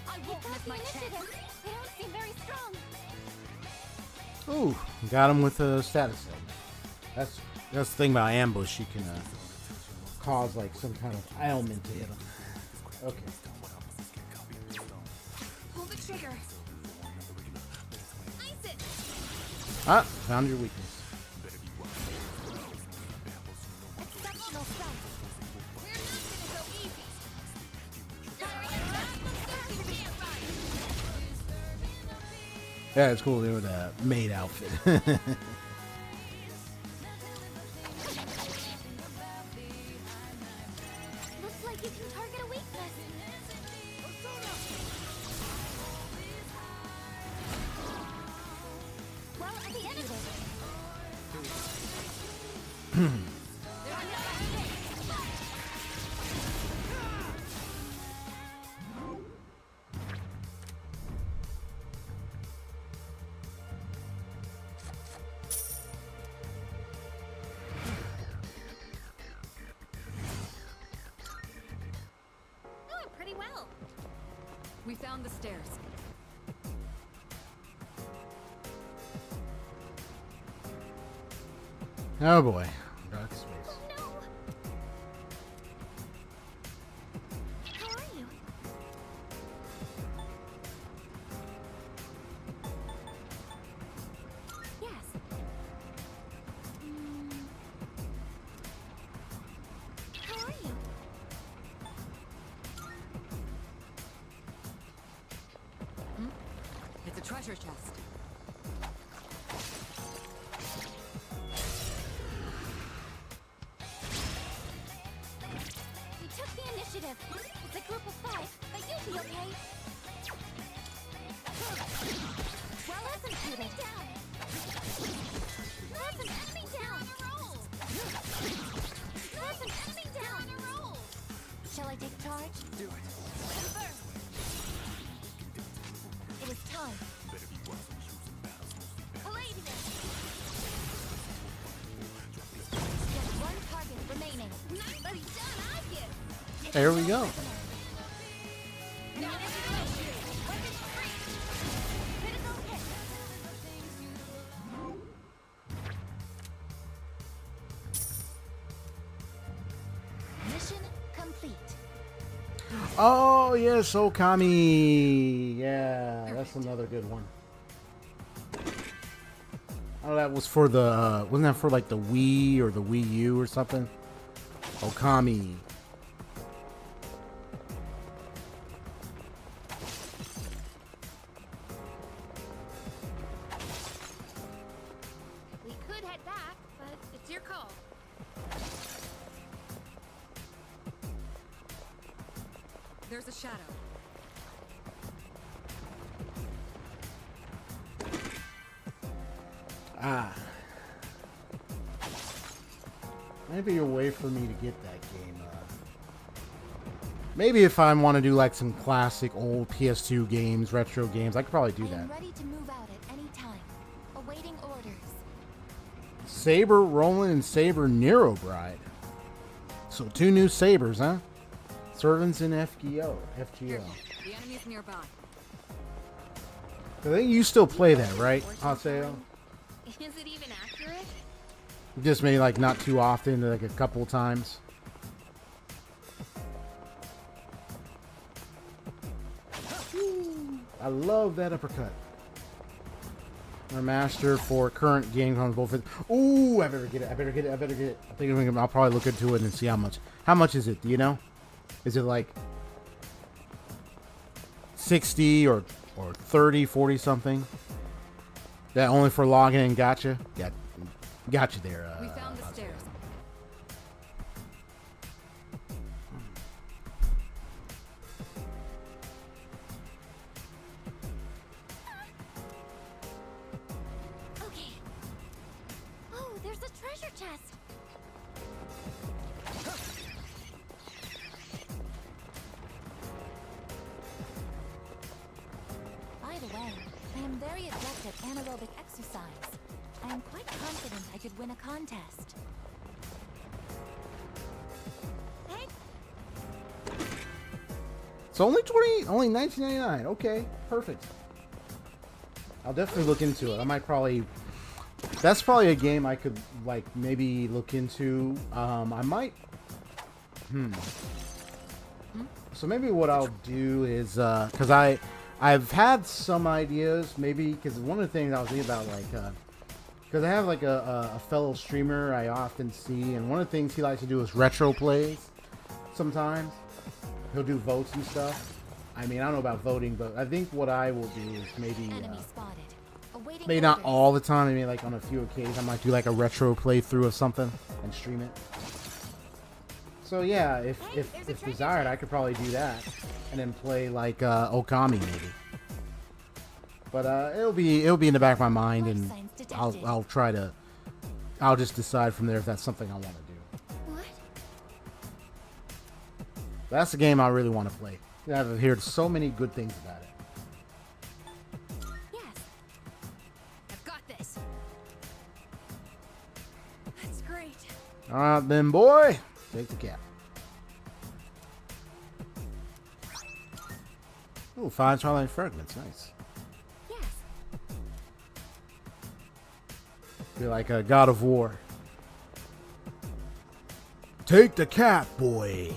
I won't miss my chance. They don't seem very strong. Ooh, got him with a status segment. That's the thing about ambush. You can cause like some kind of ailment to hit him. Okay. Pull the trigger. Ice it. Ah, found your weakness. Exceptional strength. We're not gonna go easy. Yeah, it's cool. They were the maid outfit. Looks like you can target a weakness. Well, at the end of doing pretty well. We found the stairs. Oh boy, dark space. No. How are you? Yes. How are you? It's a treasure chest. We took the initiative. It's a group of 5, but you'll be okay. Well executed. That's an enemy down. That's an enemy down. Shall I take charge? Do it. Confirm. It is time. Palladium. Just one target remaining. Nicely done, I get. There we go. Mission complete. Oh yes, Okami. Yeah, that's another good one. Oh, that was for the wasn't that for like the Wii or the Wii U or something? Okami. We could head back, but it's your call. There's a shadow. Ah. Maybe a way for me to get that game. Maybe if I want to do like some classic old PS2 games, retro games, I could probably do I am that. ready to move out at any time. Awaiting orders. Saber Roland and Saber Nero Bride. So 2 new Sabers, huh? Servants in FGO. The enemy's nearby. I think you still play that, right, Haseo? Is it even accurate? Just maybe like not too often, like a couple times. I love that uppercut. My master for current game console. Ooh, I better get it. I better get it. I better get it. I think I'll probably look into it and see how much. How much is it? Do you know? Is it like 60 or 30, 40 something. That only for logging in. Gotcha. Got you there. We found the stairs. Okay. Oh, there's a treasure chest. By the way, I am very adept at anaerobic exercise. I am quite confident I could win a contest. Hey, It's only $19.99. Okay, perfect. I'll definitely look into it. I might probably. That's probably a game I could like maybe look into. I might. So maybe what I'll do is because I've had some ideas maybe because one of the things I was thinking about like because I have like a fellow streamer I often see, and one of the things he likes to do is retro plays. Sometimes he'll do votes and stuff. I mean, I don't know about voting, but I think what I will do is maybe enemy spotted. Awaiting maybe not orders. all the time. Maybe like on a few occasions, I might do like a retro playthrough of something and stream it. So yeah, Hey, there's a if treasure desired, I could probably do that and then play like Okami maybe. But it'll be in the back of my mind, and Life signs detected. I'll just decide from there if that's something I want to do. What? That's a game I really want to play. I've heard so many good things about it. Yes. I've got this. That's great. All right, then, boy, take the cap. Ooh, 5 Twilight fragments, nice. Yes. Be like a God of War. Take the cap, boy.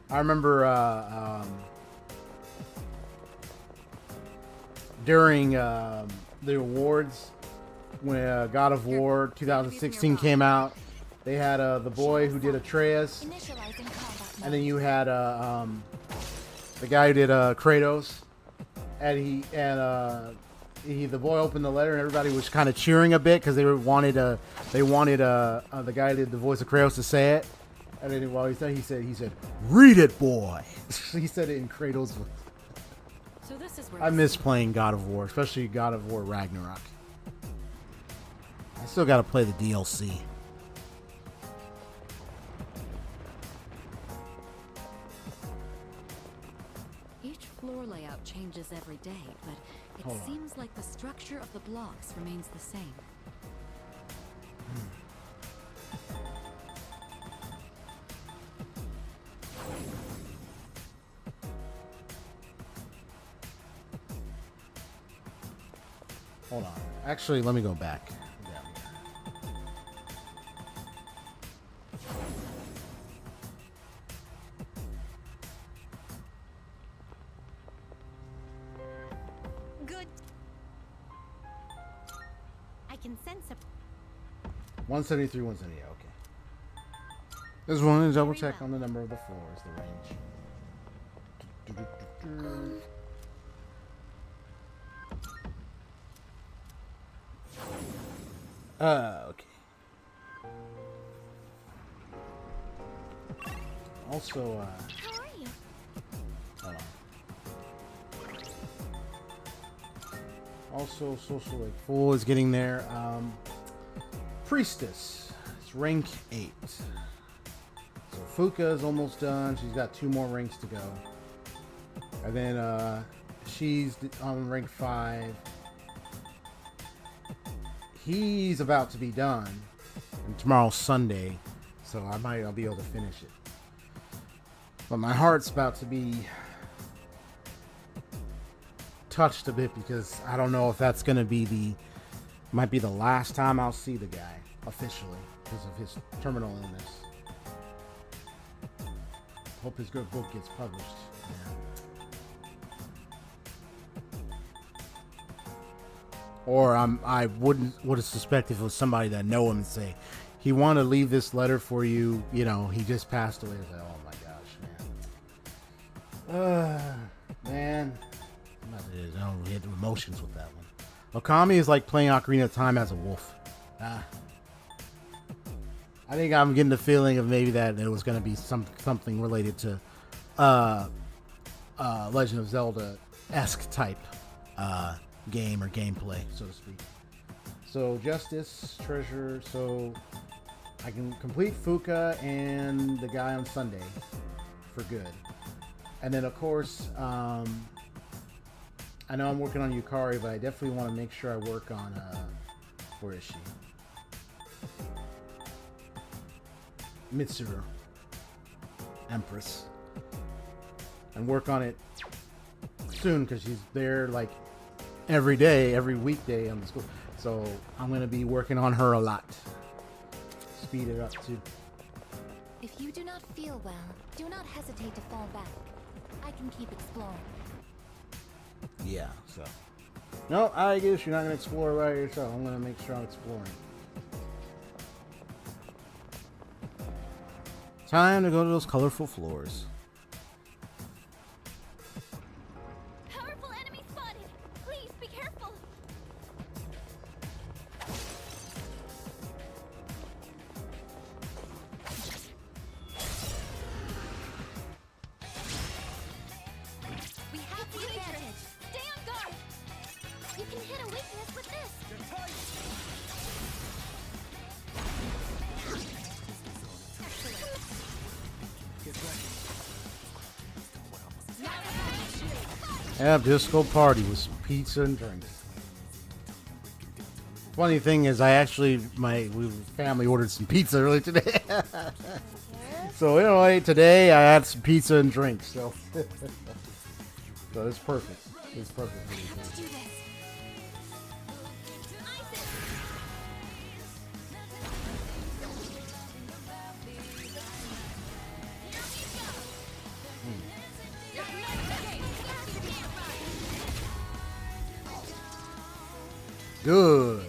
I remember during the awards when God of War 2016 came out, they had the boy who did Atreus, Initializing combat and then you had the guy who did Kratos, and the boy opened the letter and everybody was kind of cheering a bit because they wanted the guy who did the voice of Kratos to say it. And then while he said, "Read it, boy." He said it in Kratos' voice. So this is where I miss playing God of War, especially God of War Ragnarok. I still got to play the DLC. Each floor layout changes every day, but it Hold on. seems like the structure of the blocks remains the same. Hold on. Actually, let me go back. Good. I can sense a 173, 178. Okay. This one is double check on the number of the floors, the range. Okay. Also, How are you? hold on. Also, Social Lake Full is getting there. Priestess. It's rank 8. So Fuka is almost done. She's got 2 more ranks to go. And then she's on rank 5. He's about to be done. And tomorrow's Sunday. So I'll be able to finish it. But my heart's about to be touched a bit because I don't know if that's going to be might be the last time I'll see the guy officially because of his terminal illness. Hope his good book gets published. Or I would have suspected if it was somebody that know him and say, he wanted to leave this letter for you. You know, he just passed away. It's like, oh my gosh, man. I don't really have emotions with that one. Okami is like playing Ocarina of Time as a wolf. I think I'm getting the feeling of maybe that it was going to be something related to Legend of Zelda-esque type game or gameplay, so to speak. So Justice, Treasure, so I can complete Fuka and the guy on Sunday for good. And then, of course, I know I'm working on Yukari, but I definitely want to make sure I work on, where is she? Mitsuru. Empress. And work on it soon, because she's there, like, every day, every weekday on the school. So I'm going to be working on her a lot. Speed it up, too. If you do not feel well, do not hesitate to fall back. I can keep exploring. Yeah, so. No, I guess you're not going to explore by yourself. I'm going to make sure I'm exploring. Time to go to those colorful floors. Powerful enemy spotted! Please be careful! We have the advantage! Stay on guard! You can hit a weakness with this! Yeah, disco party with some pizza and drinks. Funny thing is, my family ordered some pizza earlier today. So anyway, today I had some pizza and drinks. So, so it's perfect. It's perfect. Let's do this! Good.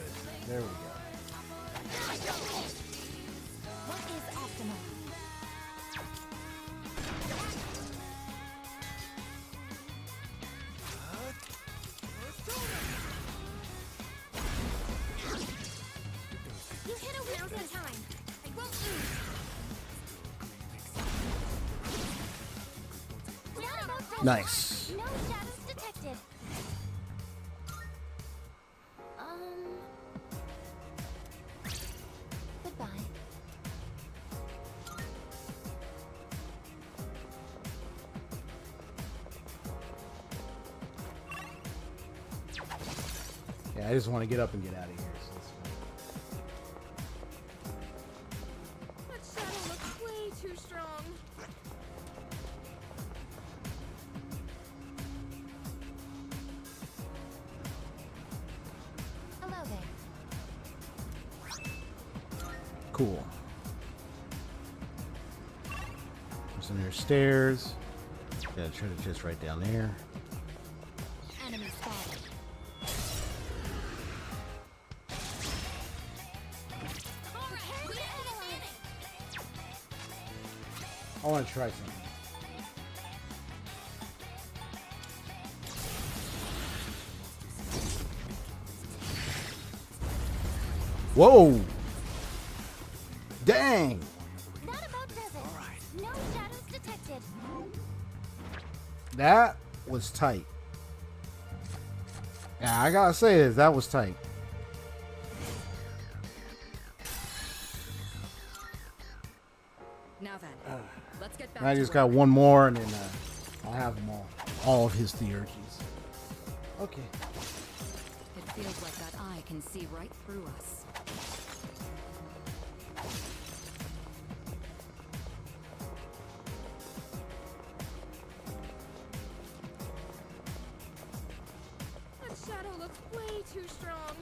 There we go. What is optimal? You hit a weakness time. I won't lose. Nice. No shadows detected. Goodbye. Yeah, I just want to get up and get out of here. So that's fine. That shadow looks way too strong. Hello there. Cool. There's some stairs. Gotta try to just right down there. Enemy spotted. I want to try something. Whoa! Dang! That about does it. No shadows detected. That was tight. Yeah, I gotta say this. That was tight. Now then, let's get back I to just work. got one more, and then I'll have them all of his theurgies. Okay. It feels like that eye can see right through us. That shadow looks way too strong.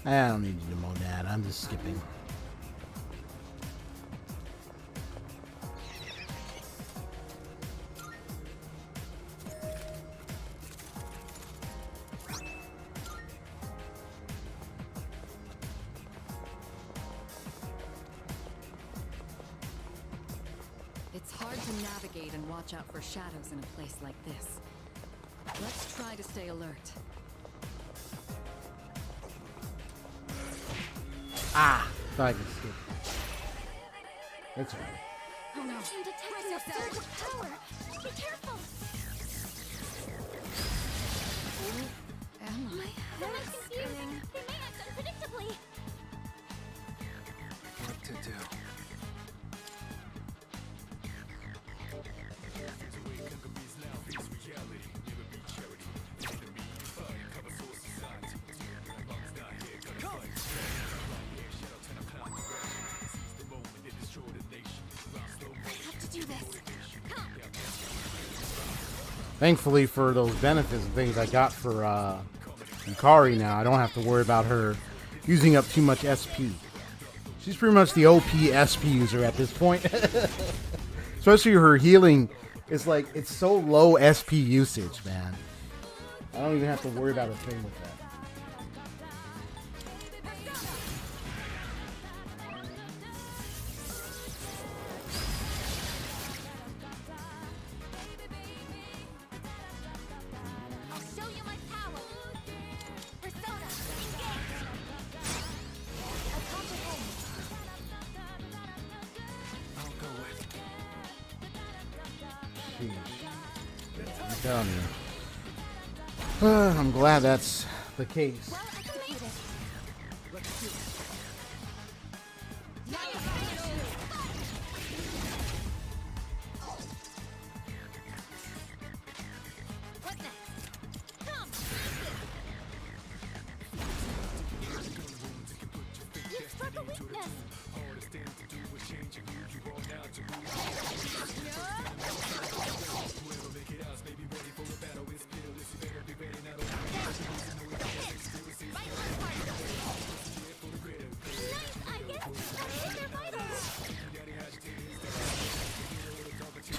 I don't need you to mow that. I'm just skipping. hard to navigate and watch out for shadows in a place like this. Let's try to stay alert. Ah, thought I could skip. That's right. Oh no. I'm detecting a surge of power. Be careful. Am I? Someone's confused. They may act unpredictably. What to do? I have to do this. Come. Thankfully for those benefits and things I got for Yukari now, I don't have to worry about her using up too much SP. She's pretty much the OP SP user at this point. Especially her healing is like, it's so low SP usage, man. I don't even have to worry about a thing with that. I'll show you my power. Persona, engage. I comprehend. I'll go with. Sheesh. I'm telling you. I'm glad that's the case. Well executed. What next? Come. You struck a weakness.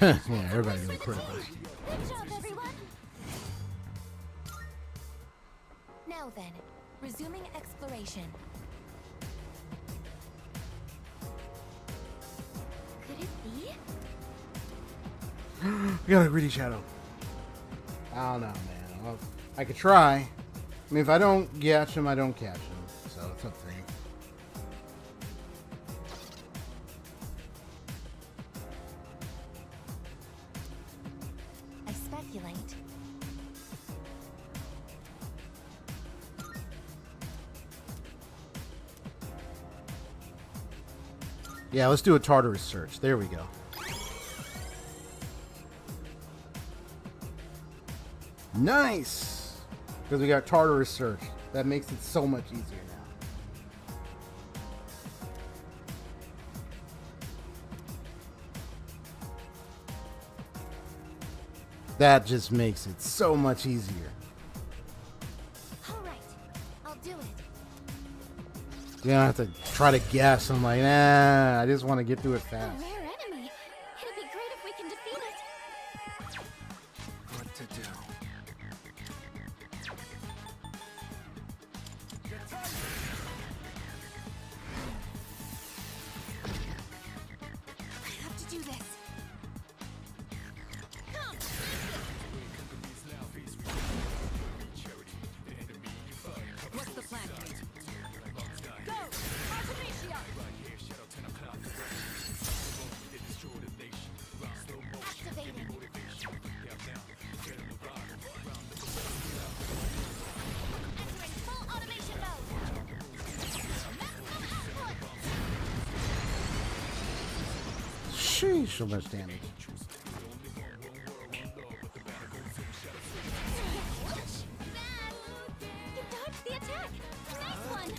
Yeah, everybody doing critical. Good job, everyone. Now then, resuming exploration. Could it be? We got a greedy shadow. I don't know, man. I could try. I mean, if I don't catch him, I don't catch him. So it's up to me. I speculate. Yeah, let's do a Tartarus search. There we go. Nice! Because we got Tartarus search. That makes it so much easier now. That just makes it so much easier. All right, I'll do it. You don't have to try to guess. I'm like, nah, I just want to get through it A fast. rare enemy. It'd be great if we can defeat it. What to do? I have to do this. Come. What's the plan? Go. Artemisia. Activating. Entering full automation mode. Maximum output. Sheesh, so much damage. Bad. You dodged the attack. Nice one.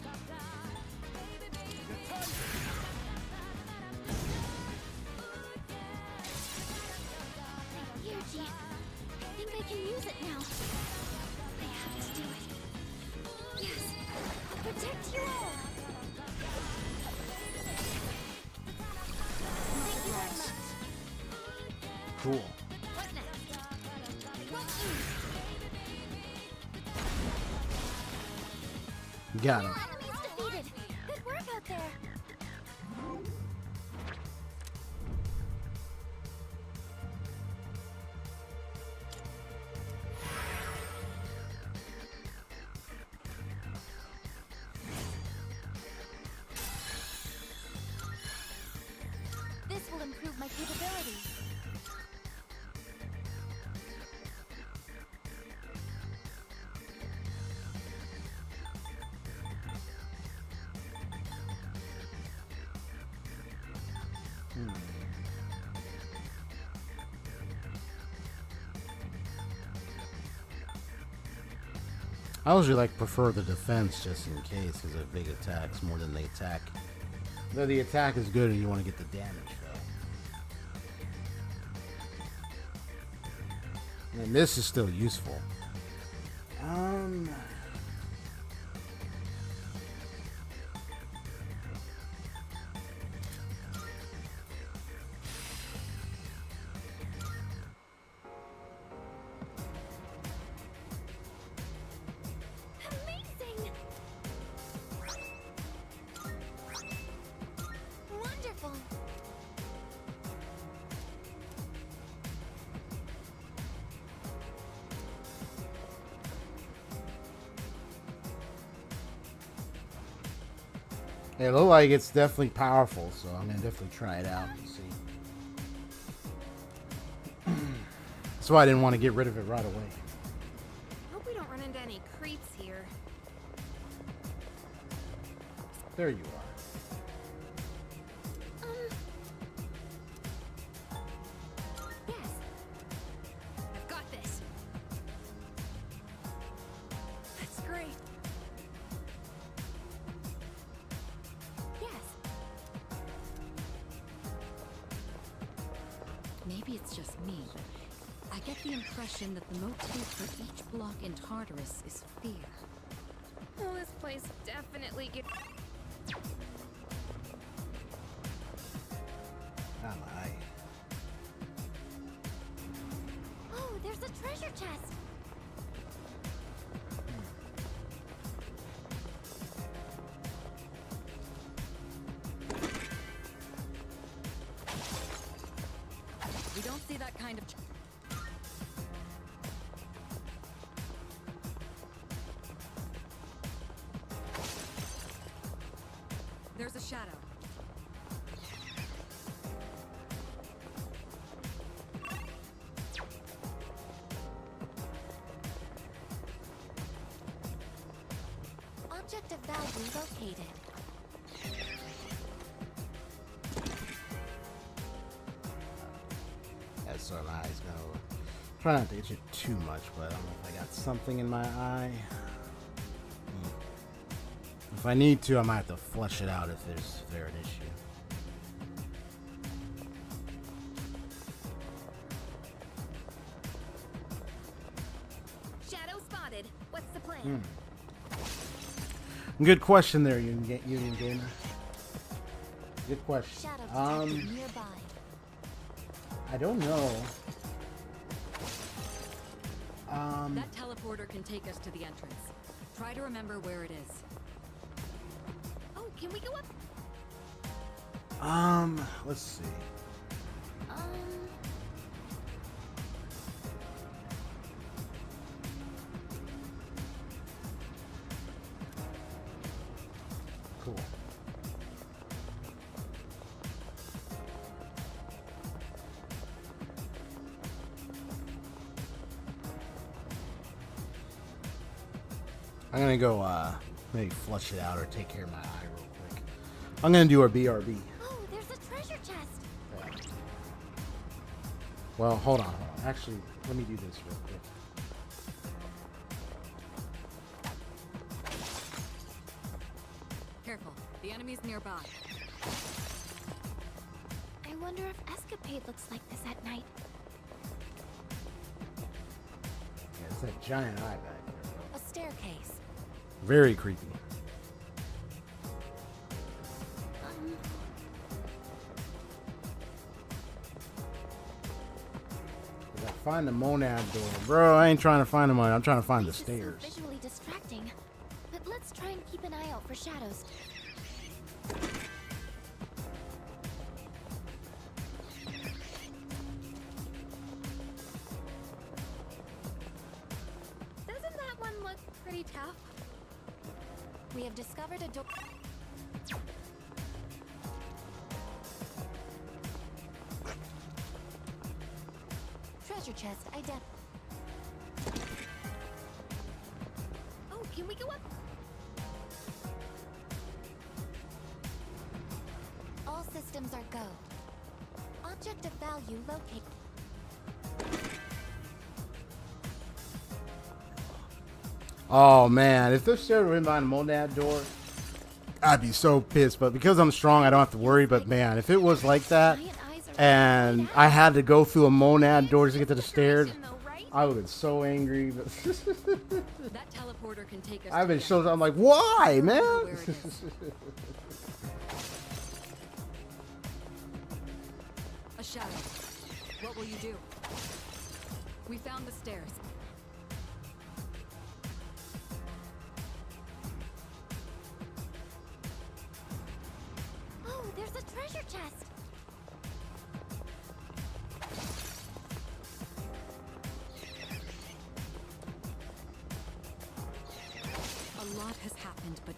Yuji, I think I can use it now. I have to do it. Yes, I'll protect you all. Thank you very much. Cool. What next? Got him. All enemies defeated. Good work out there. I usually like prefer the defense just in case, because they're big attacks more than the attack. Though the attack is good and you want to get the damage though. And this is still useful. Amazing! Wonderful! It looks like it's definitely powerful, so I'm gonna definitely try it out and see. That's why I didn't want to get rid of it right away. Hope we don't run into any creeps here. There you are. Yes. I've got this. That's great. Yes. Maybe it's just me, but I get the impression that the motif for each block in Tartarus is fear. Well, this place definitely gets. Aye. Oh, there's a treasure chest! We don't see that kind of. There's a shadow. Object of value located. That's sort of my eyes gonna try not to itch it too much, but I don't know if I got something in my eye. If I need to, I might have to flush it out if there's an issue. Shadow spotted. What's the plan? Good question there, Union Gamer. Good question. Shadow detected nearby. I don't know. That teleporter can take us to the entrance. Try to remember where it is. Oh, can we go up? Let's see. Cool. I'm gonna go maybe flush it out or take care of my eye real quick. I'm gonna do our BRB. Oh, there's a treasure chest! Well, hold on. Actually, let me do this real quick. Careful, the enemy's nearby. I wonder if Escapade looks like this at night. Yeah, it's that giant eye back there. A staircase. Very creepy. If I find the monad door, bro. I ain't trying to find the monad. I'm trying to find the This is stairs. so visually distracting. But let's try and keep an eye out for shadows. Doesn't that one look pretty tough? We have discovered a door. Treasure chest identified. Oh, can we go up? All systems are go. Object of value located. Oh man, if this showed in behind a monad door, I'd be so pissed. But because I'm strong, I don't have to worry. But man, if it was like that, Giant eyes are and I had to go through a monad door to get to the stairs, Though, right? I would have been so angry. But That teleporter can take us. I've to been the so. end. I'm like, why, I don't know man? where it is. A shadow. What will you do? We found the stairs. Oh, there's a treasure chest. A lot has happened, but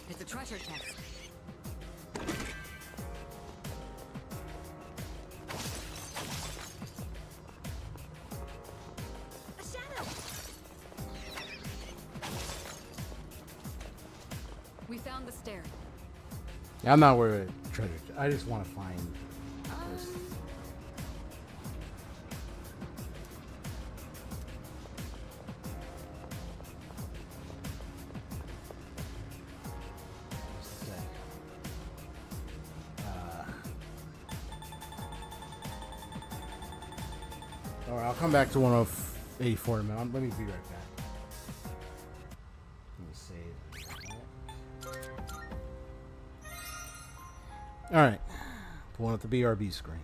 it's a treasure chest. A shadow. We found the stair. Yeah, I'm not worried about treasure. I just want to find this. Just a sec. All right, I'll come back to 184 in a minute. Let me be right back. Let me save. All right, pulling up the BRB screen.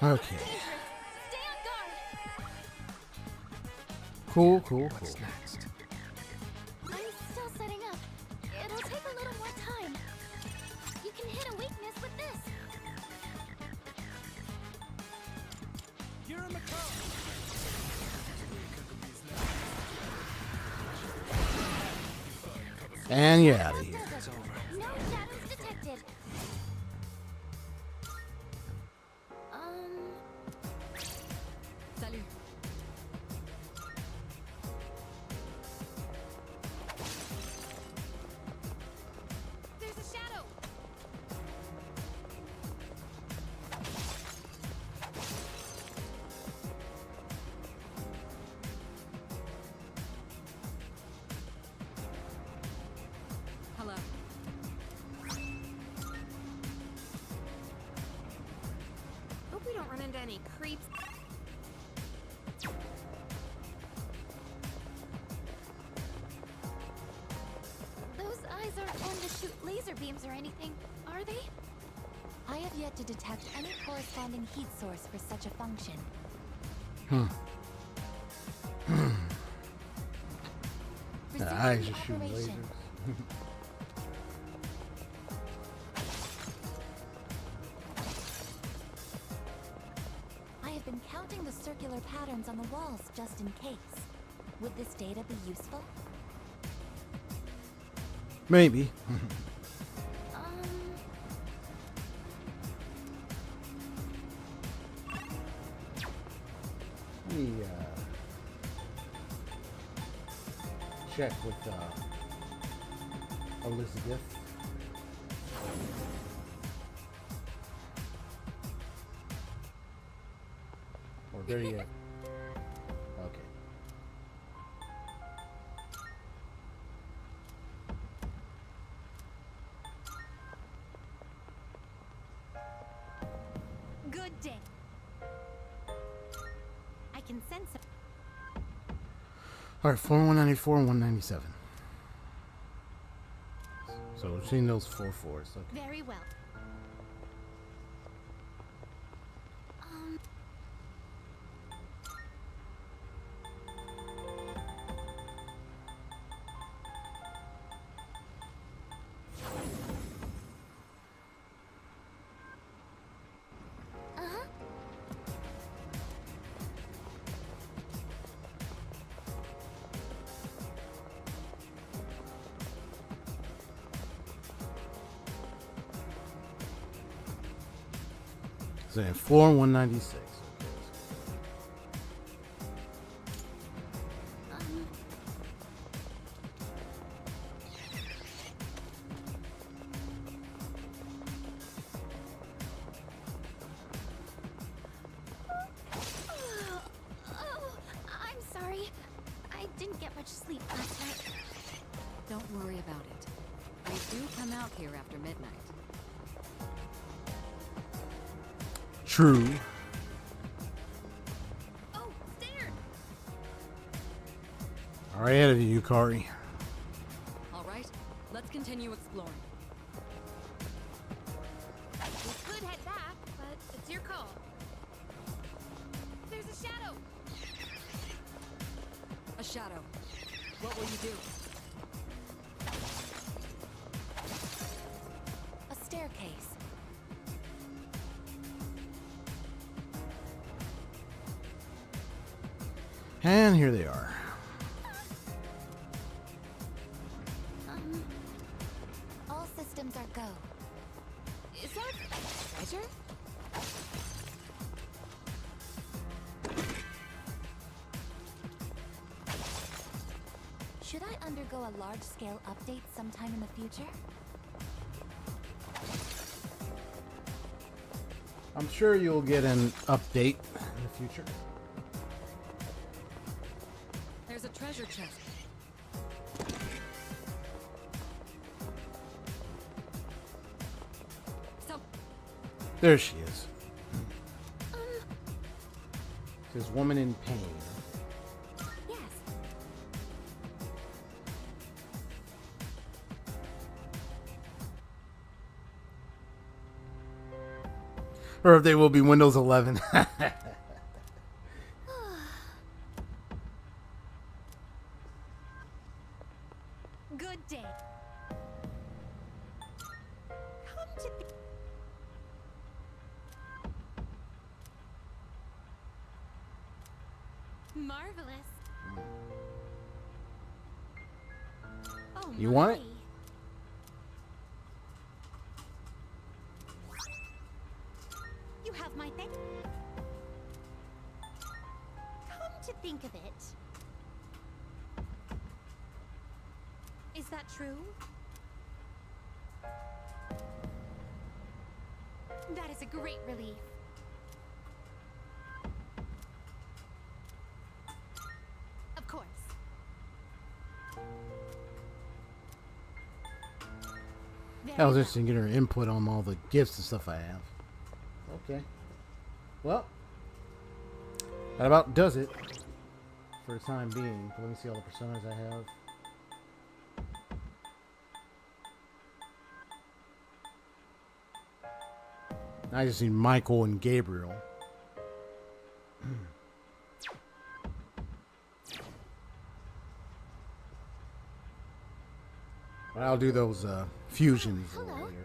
Okay. Stay on guard. Cool, cool, cool. What's next? I'm still setting up. It'll take a little more time. You can hit a weakness with this. You're in the car. And you're out of here. It's over. No shadows detected. Salut. There's a shadow. Hello. Hope we don't run into any creeps. Those eyes aren't going to shoot laser beams or anything, are they? I have yet to detect any corresponding heat source for such a function. The Resuming eyes just shoot operation. lasers. I have been counting the circular patterns on the walls just in case. Would this data be useful? Maybe. Let me check with Elizabeth. Or there yet. Okay. Good day. I can sense it. All right, 4194 and 197. So we've seen those 4 fours. Okay. Very well. Uh-huh. Saying 4 and 196. Oh, I'm sorry. I didn't get much sleep last night. Don't worry about it. We do come out here after midnight. True. Oh, stairs. All right, ahead of you, Yukari. All right, let's continue exploring. We could head back, but it's your call. There's a shadow. A shadow. What will you do? A staircase. And here they are. All systems are go. Is that treasure? Should I undergo a large-scale update sometime in the future? I'm sure you'll get an update in the future. There's a treasure chest. So, There she is. Says woman in pain. Yes. or if they will be Windows 11. Good day. Come to think. Marvelous. Oh, You want it? my. You have my thing. Come to think of it. Is that true? That is a great relief. Of course. That was Very well. interesting getting her input on all the gifts and stuff I have. Okay. Well, that about does it for the time being. Let me see all the personas I have. I just need Michael and Gabriel. But I'll do those fusions a little Hello. later.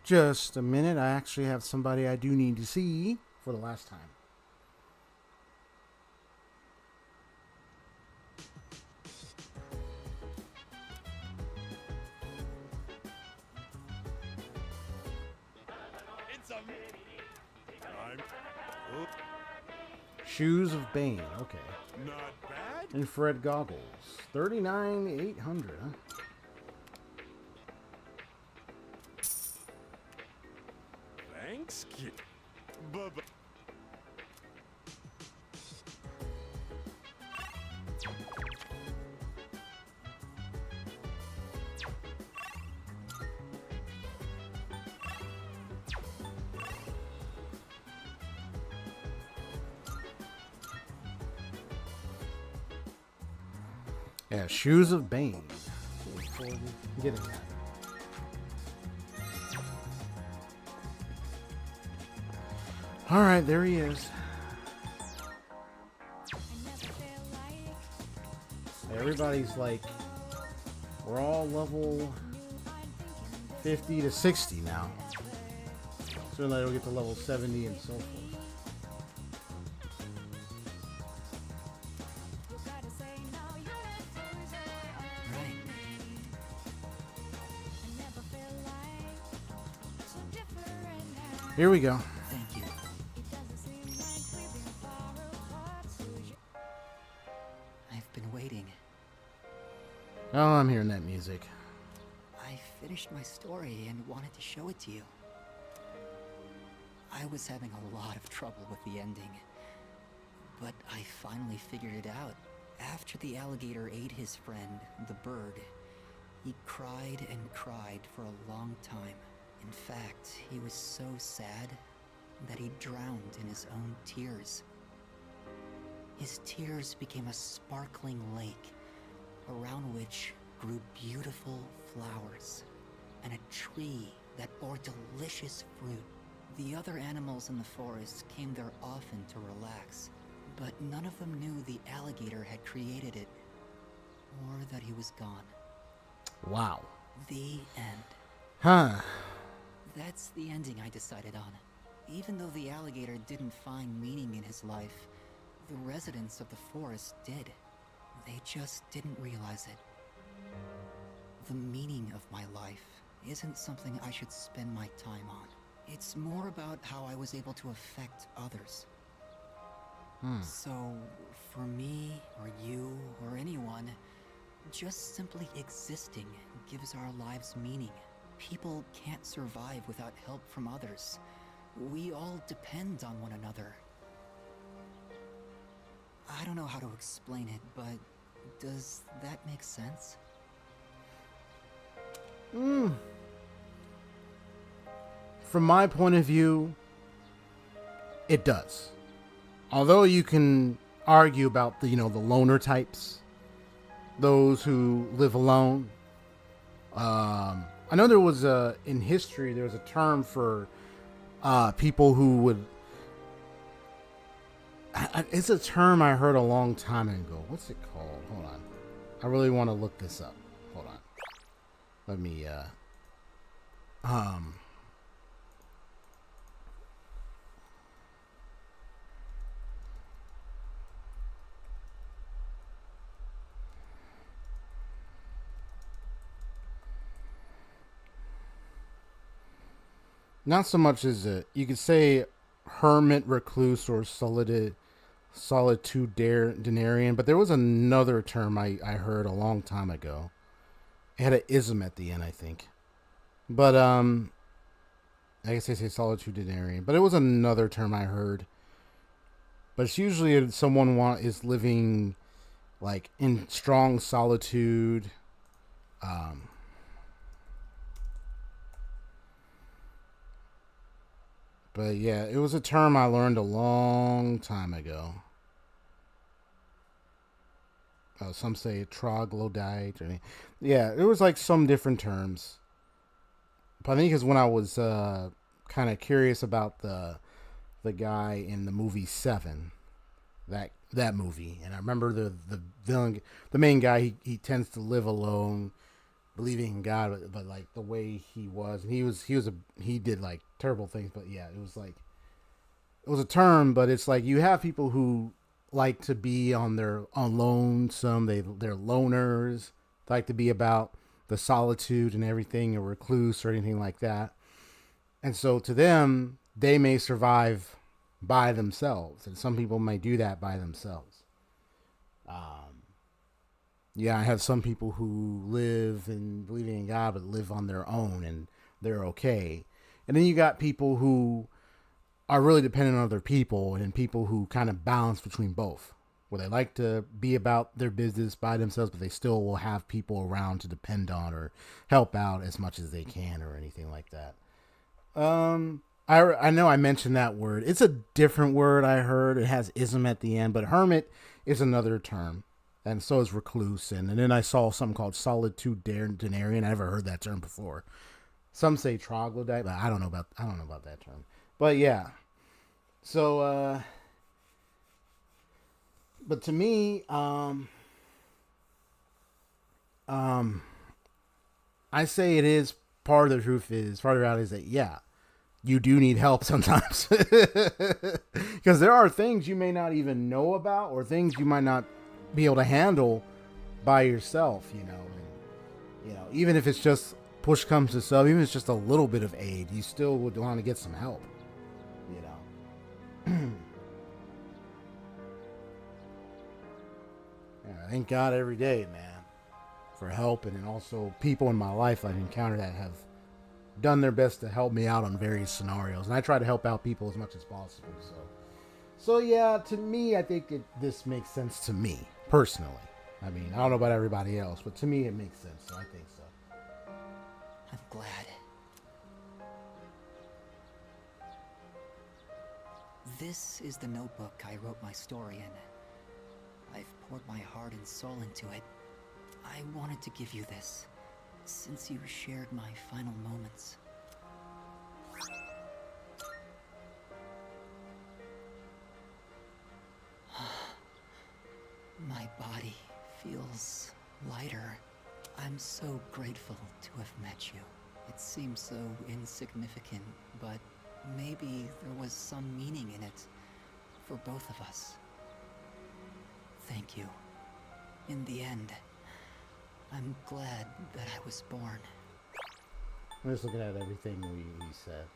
Just a minute. I actually have somebody I do need to see for the last time. It's a I'm Shoes of Bane. Okay. not bad. Infrared goggles. 39,800. Huh? Thanks, kid. Bye-bye. Yeah, Shoes of Bane. Look forward to getting that. All right, there he is. Everybody's like, we're all level 50 to 60 now. Soon they'll get to level 70 and so forth. Here we go. Thank you. I've been waiting. Oh, I'm hearing that music. I finished my story and wanted to show it to you. I was having a lot of trouble with the ending, but I finally figured it out. After the alligator ate his friend, the bird, he cried and cried for a long time. In fact, he was so sad that he drowned in his own tears. His tears became a sparkling lake, around which grew beautiful flowers, and a tree that bore delicious fruit. The other animals in the forest came there often to relax, but none of them knew the alligator had created it, or that he was gone. Wow. The end. Huh. That's the ending I decided on. Even though the alligator didn't find meaning in his life, the residents of the forest did. They just didn't realize it. The meaning of my life isn't something I should spend my time on. It's more about how I was able to affect others. So, for me, or you, or anyone, just simply existing gives our lives meaning. People can't survive without help from others. We all depend on one another. I don't know how to explain it, but does that make sense? From my point of view, it does. Although you can argue about the the loner types, those who live alone. I know there was in history there was a term for people who would. It's a term I heard a long time ago. What's it called? Hold on. I really want to look this up. Hold on. Let me. Not so much as you could say hermit, recluse, or solitudinarian, but there was another term I heard a long time ago. It had an ism at the end, I think. But I guess they say solitudinarian, but it was another term I heard. But it's usually someone is living like in strong solitude. But yeah, it was a term I learned a long time ago. Some say troglodyte. Yeah, it was like some different terms. But I think it's when I was kind of curious about the guy in the movie Seven, that movie, and I remember the villain, the main guy. He tends to live alone, believing in God, but like the way he was, and he did like terrible things. But yeah, it was a term, but it's like you have people who like to be on lonesome. They're loners. They like to be about the solitude and everything, a recluse or anything like that. And so to them, they may survive by themselves, and some people may do that by themselves. Yeah, I have some people who live and believing in God, but live on their own, and they're okay. And then you got people who are really dependent on other people, and people who kind of balance between both, where they like to be about their business by themselves, but they still will have people around to depend on or help out as much as they can or anything like that. I know I mentioned that word. It's a different word I heard. It has ism at the end, but hermit is another term. And so is recluse. And then I saw something called solitudinarian. I never heard that term before. Some say troglodyte, but I don't know about that term. But yeah. So but to me, I say it is part of the truth is part of the reality is that yeah, you do need help sometimes. Because there are things you may not even know about, or things you might not be able to handle by yourself, and, even if it's just push comes to shove, even if it's just a little bit of aid, you still would want to get some help, Yeah, thank God every day, man, for help, and also people in my life I've encountered that have done their best to help me out on various scenarios, and I try to help out people as much as possible. So yeah, to me, I think this makes sense to me personally. I mean, I don't know about everybody else, but to me, it makes sense. So I think so. I'm glad. This is the notebook I wrote my story in. I've poured my heart and soul into it. I wanted to give you this, since you shared my final moments. My body feels lighter. I'm so grateful to have met you. It seems so insignificant, but maybe there was some meaning in it for both of us. Thank you. In the end, I'm glad that I was born. I'm just looking at everything we said.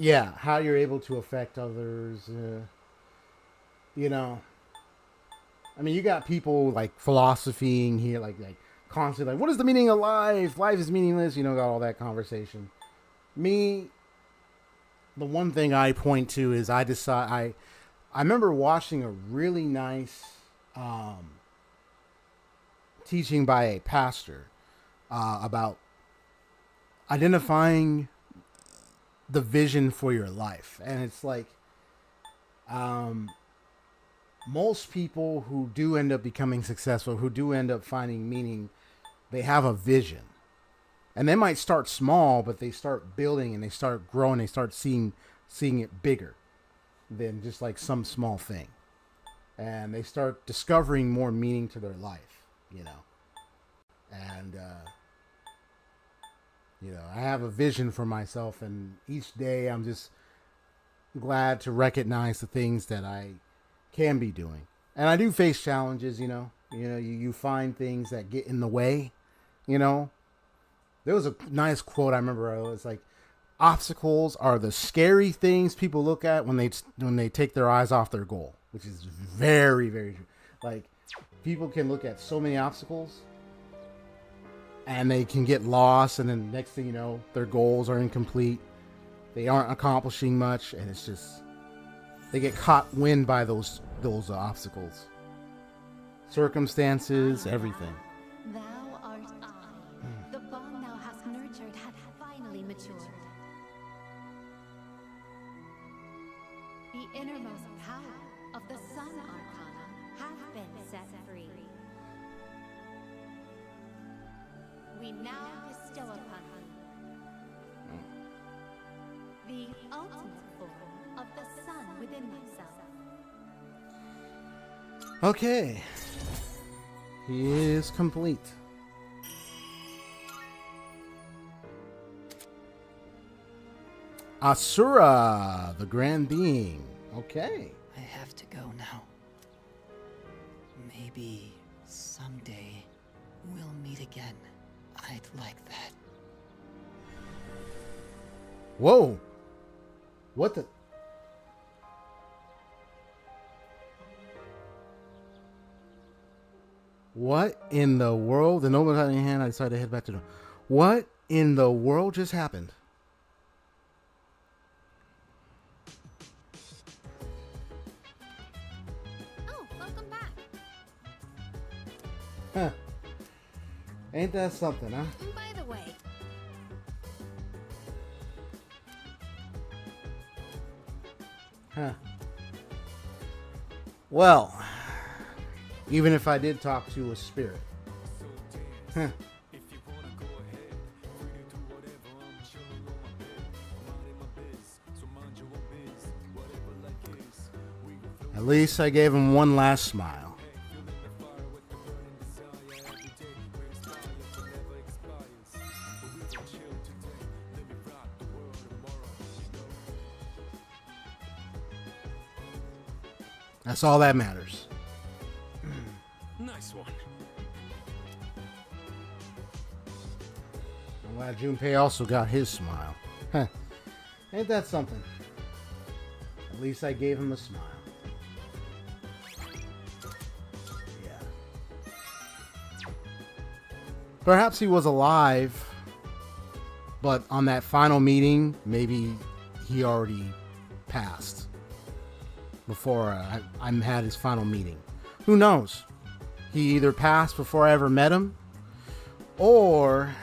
Yeah, how you're able to affect others. I mean, you got people like philosophying here, like constantly like, what is the meaning of life? Life is meaningless. Got all that conversation. Me, the one thing I point to is I remember watching a really nice teaching by a pastor about identifying the vision for your life. And it's like most people who do end up becoming successful, who do end up finding meaning, they have a vision. And they might start small, but they start building and they start growing. They start seeing it bigger than just like some small thing. And they start discovering more meaning to their life, you know. And, you know, I have a vision for myself, and each day I'm just glad to recognize the things that I can be doing. And I do face challenges, you know. You find things that get in the way, you know. There was a nice quote I remember. It was like, obstacles are the scary things people look at when they take their eyes off their goal, which is very, very true. Like, people can look at so many obstacles and they can get lost, and then next thing you know, their goals are incomplete. They aren't accomplishing much, and it's just, they get caught wind by those obstacles. Circumstances, everything. Thou art I. The bond thou hast nurtured hath finally matured. The innermost power of the Sun Arcana hath been set free. We now bestow upon thee the ultimate form of the sun within thyself. Okay. He is complete. Asura, the Grand Being. Okay. I have to go now. Maybe someday we'll meet again. I'd like that. Whoa. What the? What in the world? The notebook out in your hand, I decided to head back to the... What in the world just happened? Oh, welcome back. Huh. Ain't that something, huh? By the way, Huh. Well, even if I did talk to a spirit. Huh. At least I gave him one last smile. That's all that matters. Nice one. I'm glad Junpei also got his smile. Huh. Ain't that something? At least I gave him a smile. Yeah. Perhaps he was alive, but on that final meeting, maybe he already passed before I had his final meeting. Who knows? He either passed before I ever met him, or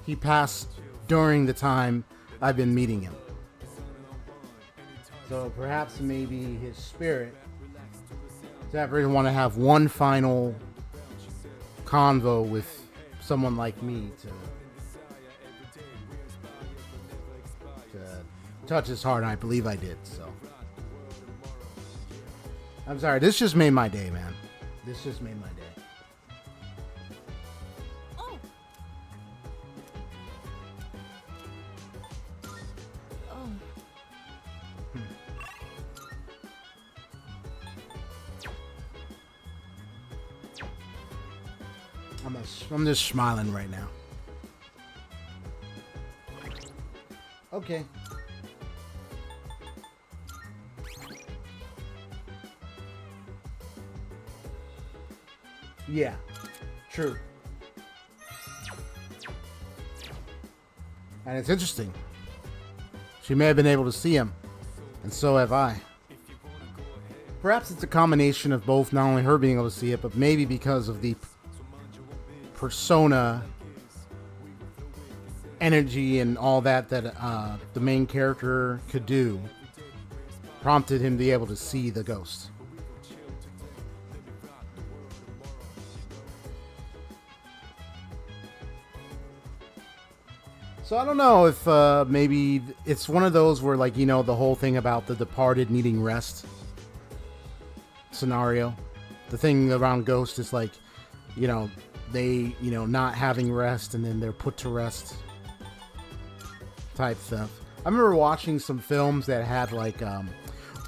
he passed during the time I've been meeting him. So perhaps maybe his spirit didn't want to have one final convo with someone like me to touch his heart, and I believe I did. So I'm sorry. This just made my day, man. This just made my day. oh, oh, I'm just smiling right now. Okay. Yeah, true. And it's interesting. She may have been able to see him, and so have I. Perhaps it's a combination of both, not only her being able to see it, but maybe because of the persona, energy, and all that the main character could do, prompted him to be able to see the ghost. So I don't know if maybe it's one of those where, like, you know, the whole thing about the departed needing rest scenario. The thing around Ghost is like, you know, they, you know, not having rest and then they're put to rest type stuff. I remember watching some films that had like,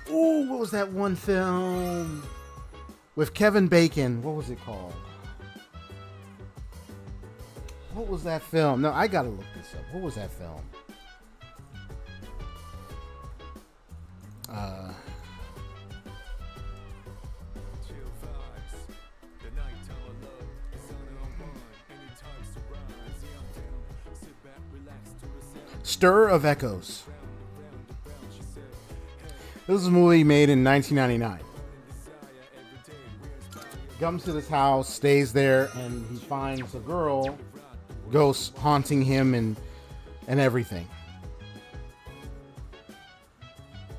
what was that one film with Kevin Bacon? What was it called? What was that film? No, I gotta look this up. What was that film? Stir of Echoes. This is a movie made in 1999. Comes to this house, stays there, and he finds a girl, ghosts haunting him and everything.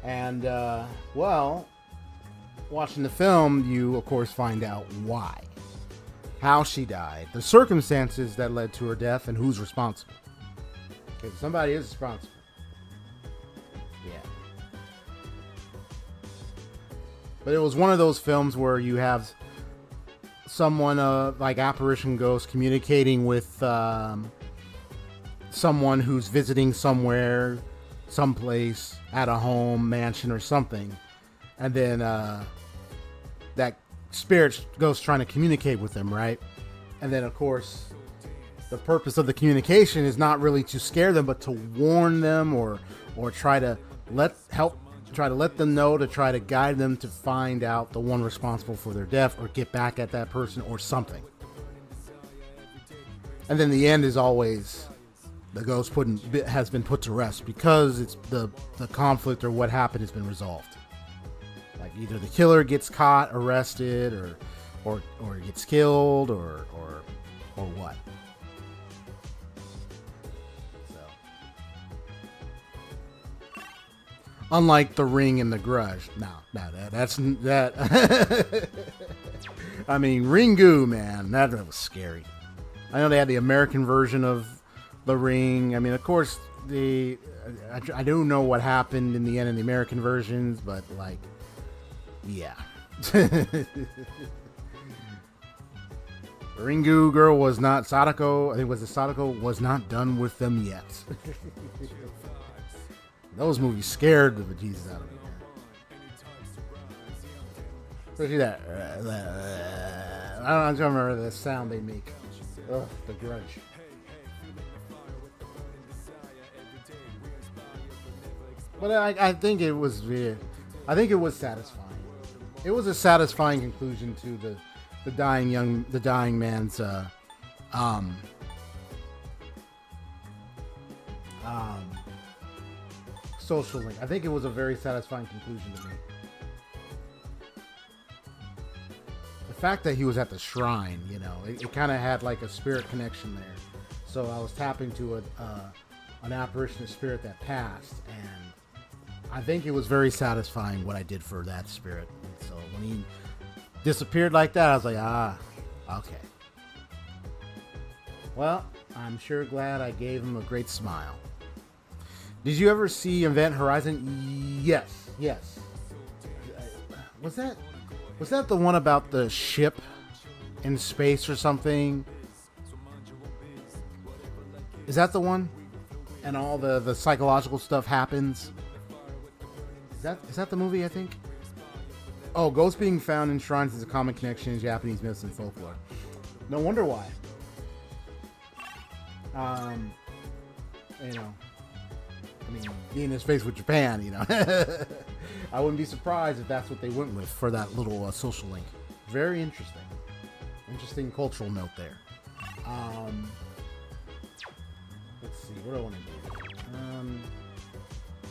And, well, watching the film, you, of course, find out why. How she died. The circumstances that led to her death and who's responsible. Okay, somebody is responsible. Yeah. But it was one of those films where you have someone, like apparition ghost, communicating with someone who's visiting somewhere, someplace, at a home, mansion, or something. And then that spirit ghost trying to communicate with them, right? And then, of course, the purpose of the communication is not really to scare them, but to warn them or try to let them know, to try to guide them to find out the one responsible for their death or get back at that person or something. And then the end is always the ghost has been put to rest because it's the conflict or what happened has been resolved. Like either the killer gets caught, arrested, or gets killed, or what. Unlike The Ring and The Grudge. No, that's that. I mean, Ringu, man, that was scary. I know they had the American version of The Ring. I mean, of course, I don't know what happened in the end in the American versions, but like, yeah. The Ringu girl was not Sadako. I think it was Sadako was not done with them yet. Those movies scared the bejesus out of me. Especially that. I don't remember the sound they make. Ugh, The Grudge. But I think it was weird. I think it was satisfying. It was a satisfying conclusion to the dying man's social link. I think it was a very satisfying conclusion to me. The fact that he was at the shrine, you know, it kind of had like a spirit connection there. So I was tapping to an apparition of spirit that passed, and I think it was very satisfying what I did for that spirit. And so when he disappeared like that, I was like, okay. Well, I'm sure glad I gave him a great smile. Did you ever see Event Horizon? Yes. Was that the one about the ship in space or something? Is that the one? And all the psychological stuff happens? Is that the movie, I think? Oh, ghosts being found in shrines is a common connection in Japanese myths and folklore. No wonder why. You know, I mean, being in space with Japan, you know. I wouldn't be surprised if that's what they went with for that little social link. Very interesting. Interesting cultural note there. Let's see, what do I want to do?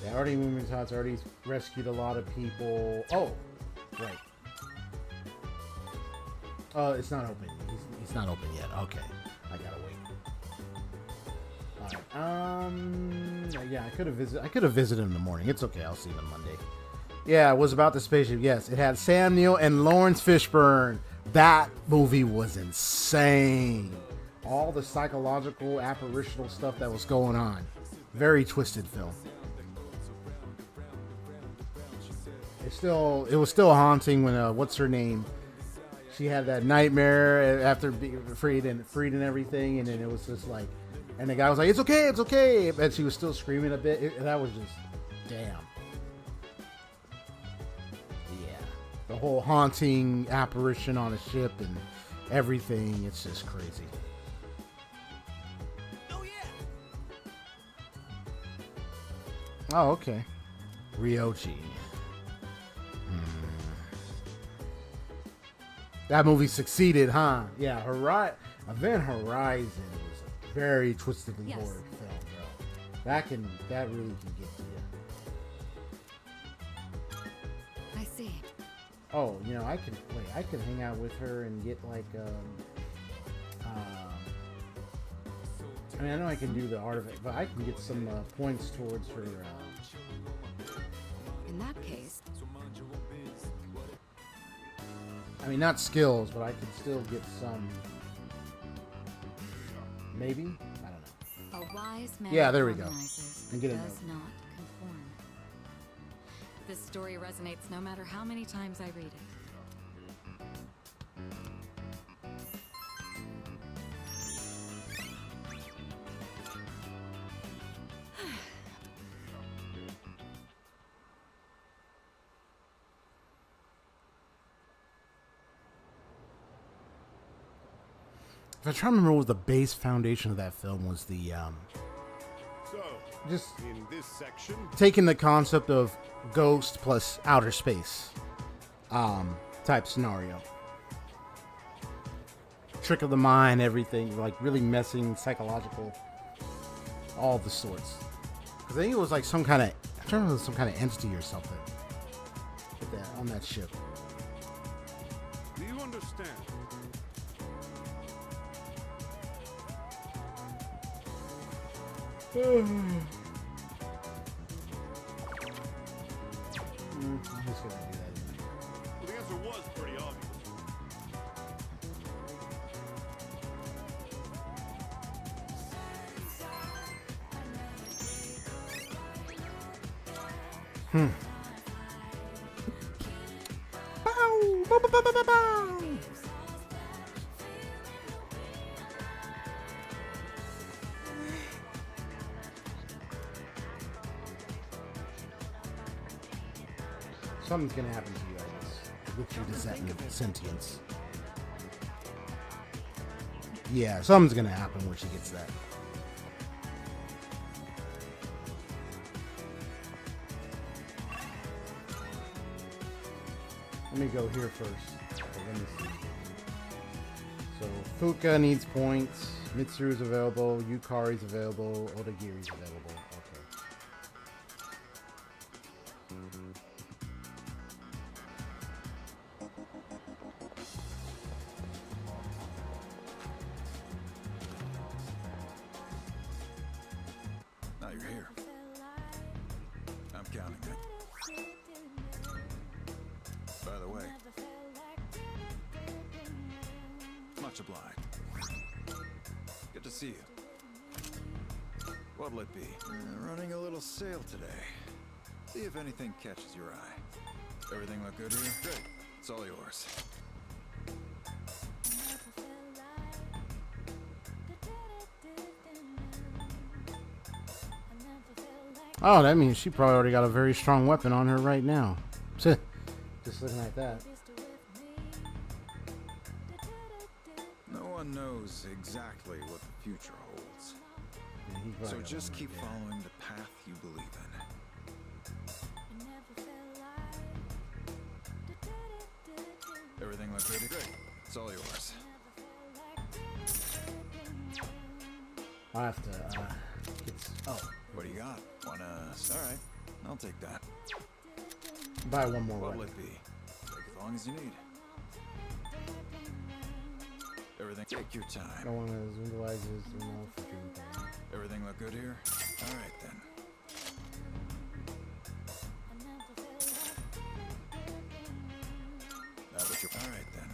They already moving tots, already rescued a lot of people. Oh, right. Oh, it's not open. He's not open yet. Okay, I gotta wait. All right. Yeah, I could have visited him in the morning. It's okay. I'll see him on Monday. Yeah, it was about the spaceship. Yes, it had Sam Neill and Lawrence Fishburne. That movie was insane. All the psychological, apparitional stuff that was going on. Very twisted film. It was still haunting when what's her name? She had that nightmare after being freed and everything, and then it was just like, and the guy was like, "It's okay, it's okay," and she was still screaming a bit. That was just, damn. Yeah, the whole haunting apparition on a ship and everything. It's just crazy. Oh yeah. Oh, okay. Ryochi. That movie succeeded, huh? Yeah, Event Horizon was a very twistedly Yes. horror film, bro. That really can get to you. I see. Oh, I could hang out with her and get like I mean, I know I can do the art of it, but I can get some points towards her. In that case, I mean, not skills, but I can still get some. Maybe? I don't know. a wise man Yeah, there we go. harmonizes, And but get a does note. not conform. This story resonates no matter how many times I read it. If I try to remember what the base foundation of that film was, the So, just in this section, taking the concept of ghost plus outer space type scenario. Trick of the mind, everything, like really messing, psychological, all the sorts. Because I think it was like some kind of, I'm trying to remember, some kind of entity or something with that, on that ship. do you understand? I'm just gonna do that. Well, the answer was pretty obvious. Bow, bow, bow, bow, bow, bow, bow. Something's gonna happen to you, I guess, with your sentience. Yeah, something's gonna happen when she gets that. Let me go here first. Okay, let me see. So Fuka needs points. Mitsuru's available. Yukari's available. Odagiri's available. Okay. Now you're here. I'm counting it. By the way, much obliged. Good to see you. What'll it be? Running a little sale today. See if anything catches your eye. Everything look good here? Good. It's all yours. Oh, that means she probably already got a very strong weapon on her right now. Just looking at that. No one knows exactly what the future holds. Yeah, he probably So got just one keep right there. following the path you believe in. Everything look good? Great. It's all yours. I'll have to. Oh, What do you got? Wanna... Alright. I'll take that. Buy one more What'll weapon. it be? Take as long as you need. Everything. Take your time. No one has visualizes enough for dream. Everything look good here? Alright then. That what you alright then.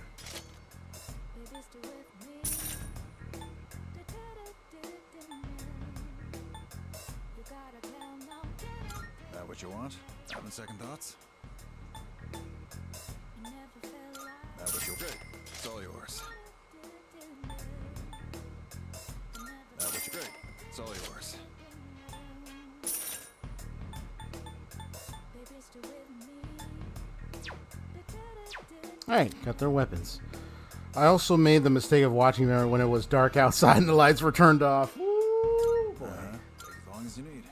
That what you want? Having second thoughts? That what you great. It's all yours. That what you great. It's all yours. Alright, got their weapons. I also made the mistake of watching them when it was dark outside and the lights were turned off. Woo, boy. Take as long as you need.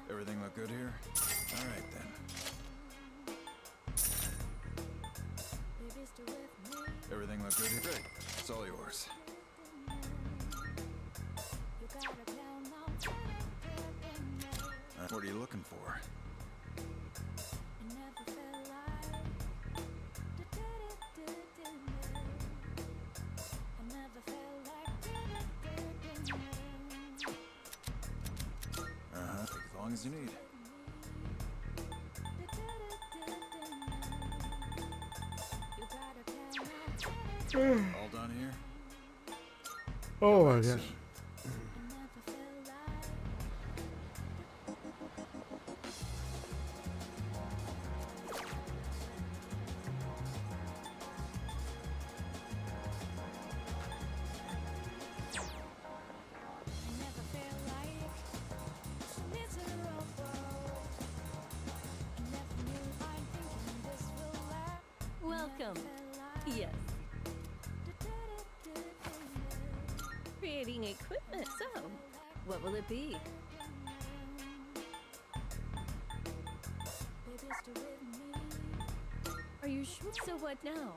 Everything look good here? Alright then. Everything look good here? Great. It's all yours. What are you looking for? Take as long as you need. All done here? Oh my gosh. Welcome. Yes. Creating equipment. So, what will it be? Are you sure? So what now?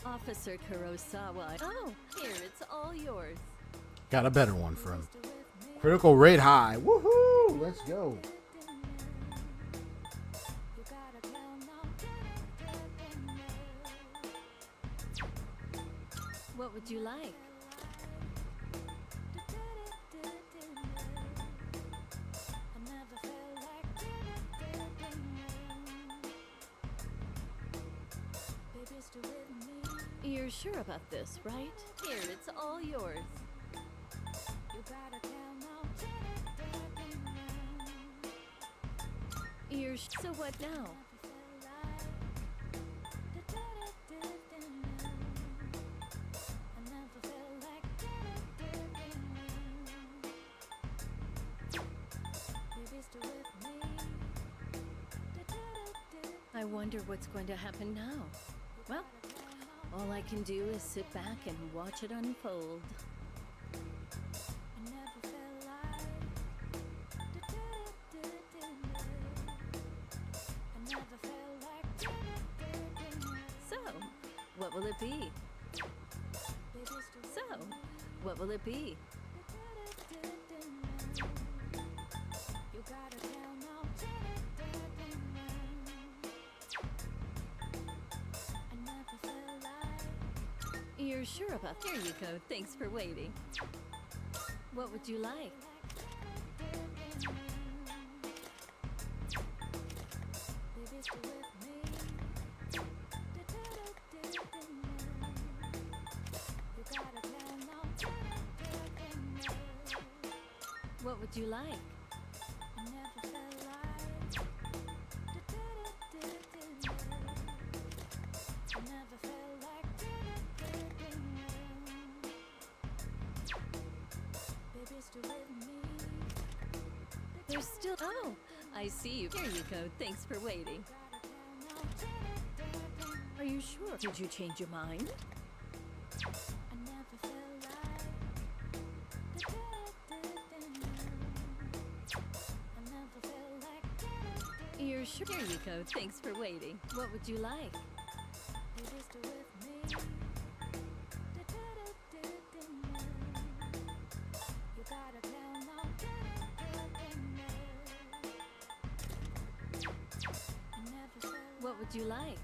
Officer Kurosawa. Oh, here, it's all yours. Got a better one for him. Critical rate high. Woohoo! Let's go. What would you like? You're sure about this, right? Here, it's all yours. So what now? I wonder what's going to happen now. Well, all I can do is sit back and watch it unfold. So, what will it be? So, what will it be? You're sure about that? Here you go. Thanks for waiting. What would you like? What would you like? There's still... Oh, I see you. Here you go. Thanks for waiting. Are you sure? Did you change your mind? You're sure? Here you go. Thanks for waiting. What would you like? What would you like?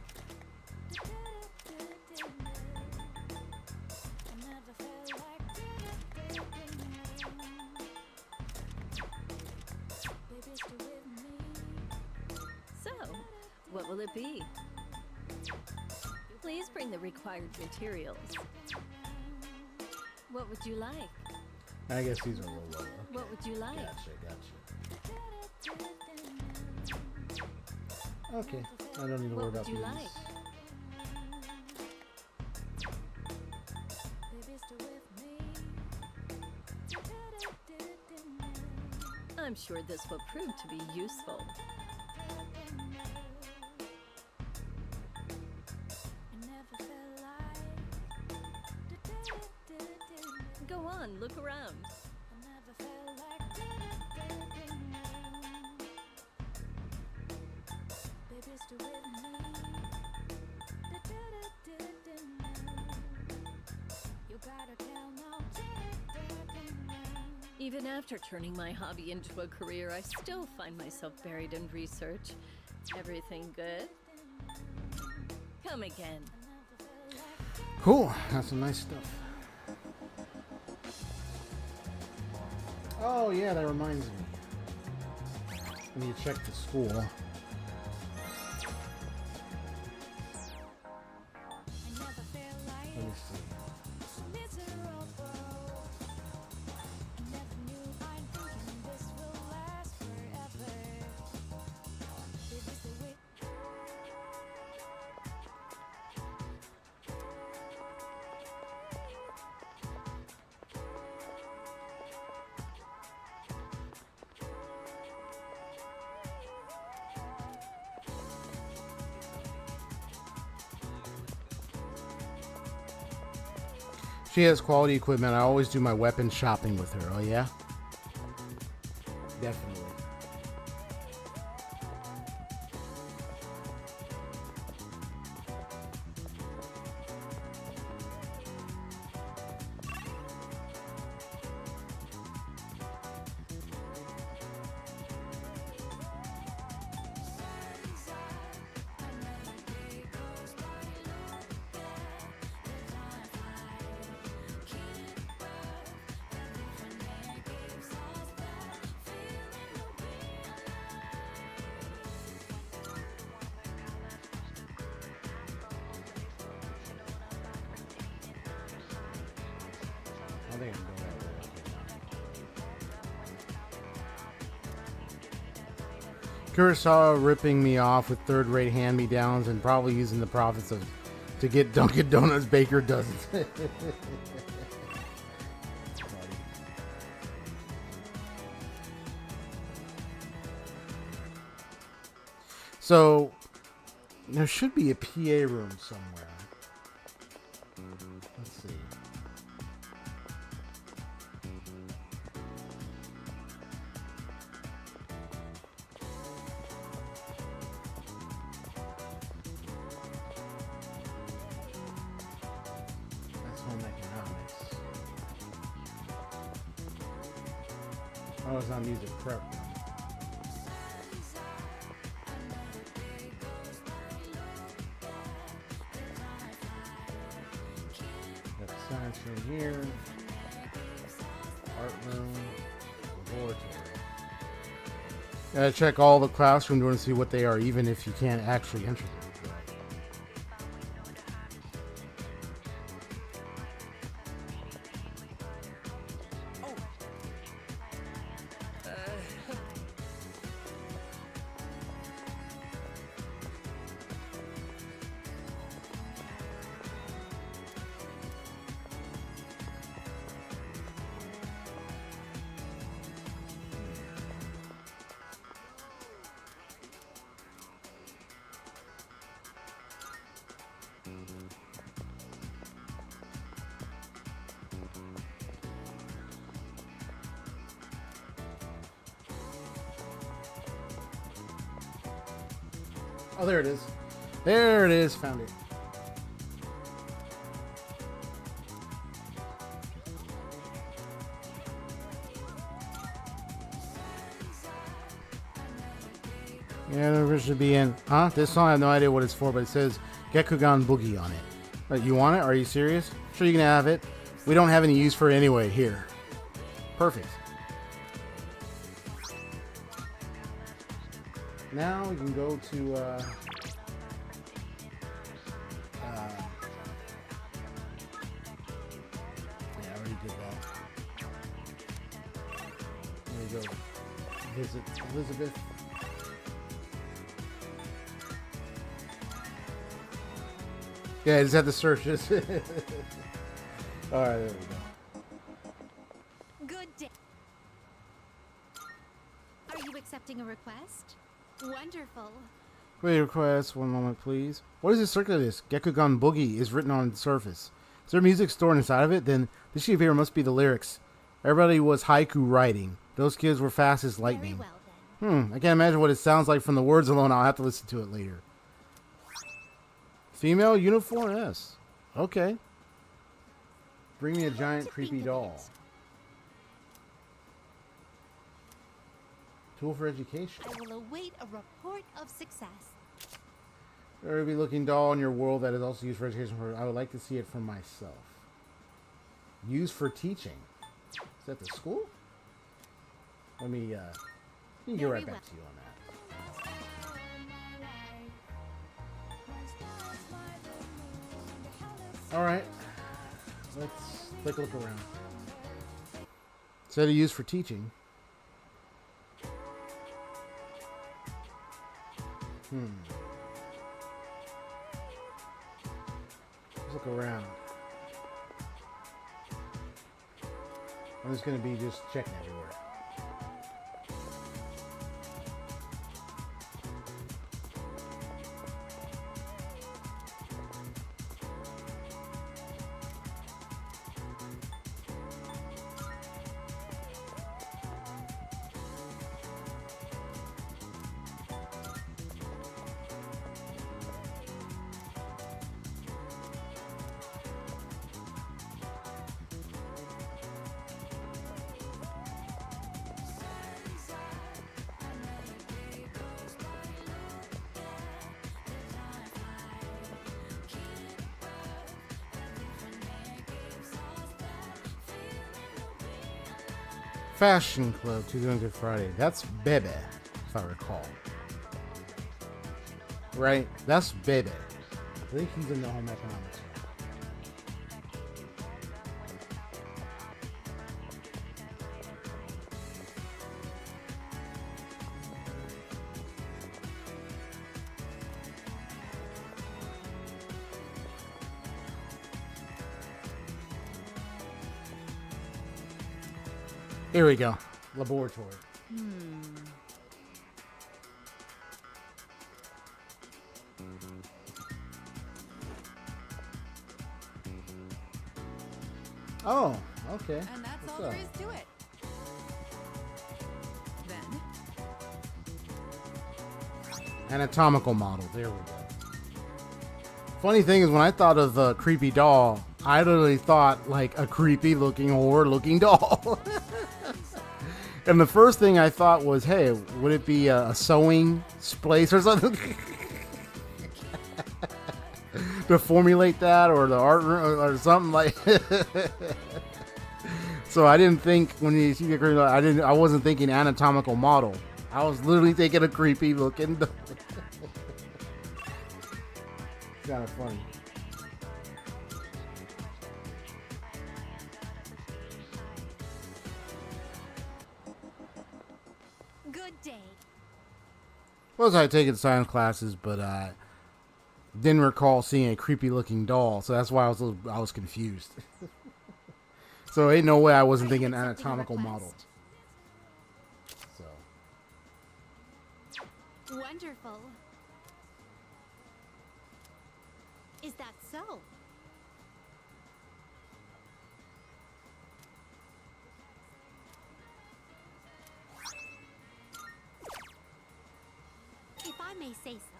So, what will it be? Please bring the required materials. What would you like? I guess these are a little lower. What would you like? Gotcha. Okay, I don't need to worry What about would you these. like? I'm sure this will prove to be useful. Go on, look around. Even after turning my hobby into a career, I still find myself buried in research. Everything good? Come again. Cool, that's some nice stuff. Oh yeah, that reminds me. I need to check the school. Let me see. She has quality equipment. I always do my weapon shopping with her. Oh, yeah? Definitely. I think I'm going that way. Kurosawa ripping me off with third-rate hand-me-downs and probably using the profits to get Dunkin' Donuts Baker dozens. So there should be a PA room somewhere. Let's see. That's home economics. Oh, it's not music prep room. Got science room here. Art room. Laboratory. Gotta check all the classroom doors to see what they are, even if you can't actually enter them. Oh, there it is. There it is. Found it. Yeah, there should be in. Huh? This song, I have no idea what it's for, but it says Gekugan Boogie on it. You want it? Are you serious? Sure, you can have it. We don't have any use for it anyway. Here. Perfect. Now we can go to yeah, I already did that. There we go. Visit Elizabeth. Yeah, I just had to search this. Alright, there we go. Good day. Are you accepting a request? Wonderful. Wait, request. One moment, please. What is this circular disc? Gekugan Boogie is written on the surface. Is there music stored inside of it? Then this sheet of paper must be the lyrics. Everybody was haiku writing. Those kids were fast as lightning. Very well, then. I can't imagine what it sounds like from the words alone. I'll have to listen to it later. Female uniform? Yes. Okay. Bring me a giant creepy doll. Tool for education. I will await a report of success. Very looking doll in your world that is also used for education. I would like to see it for myself. Used for teaching. Is that the school? Let me get right back to you on that. Alright. Let's take a look around. Instead of used for teaching. Let's look around. I'm just going to be just checking everywhere. Fashion Club, Tuesday and Good Friday. That's Bebe, if I recall. Right? That's Bebe. I think he's in the home economics. Here we go. Laboratory. Oh, okay. And that's What's all there up? is to it. Then, Anatomical model. There we go. Funny thing is, when I thought of a creepy doll, I literally thought like a creepy looking horror looking doll. And the first thing I thought was, hey, would it be a sewing place or something? To formulate that, or the art room or something like. So I didn't think when you see the creepy doll, I wasn't thinking anatomical model. I was literally thinking a creepy looking doll. It's kind of funny. Good day. Well, I had taken science classes, but I didn't recall seeing a creepy looking doll, so that's why I was confused. So ain't no way I wasn't Are you thinking accepting a anatomical request? model. So Wonderful. Is that so? If I may say so.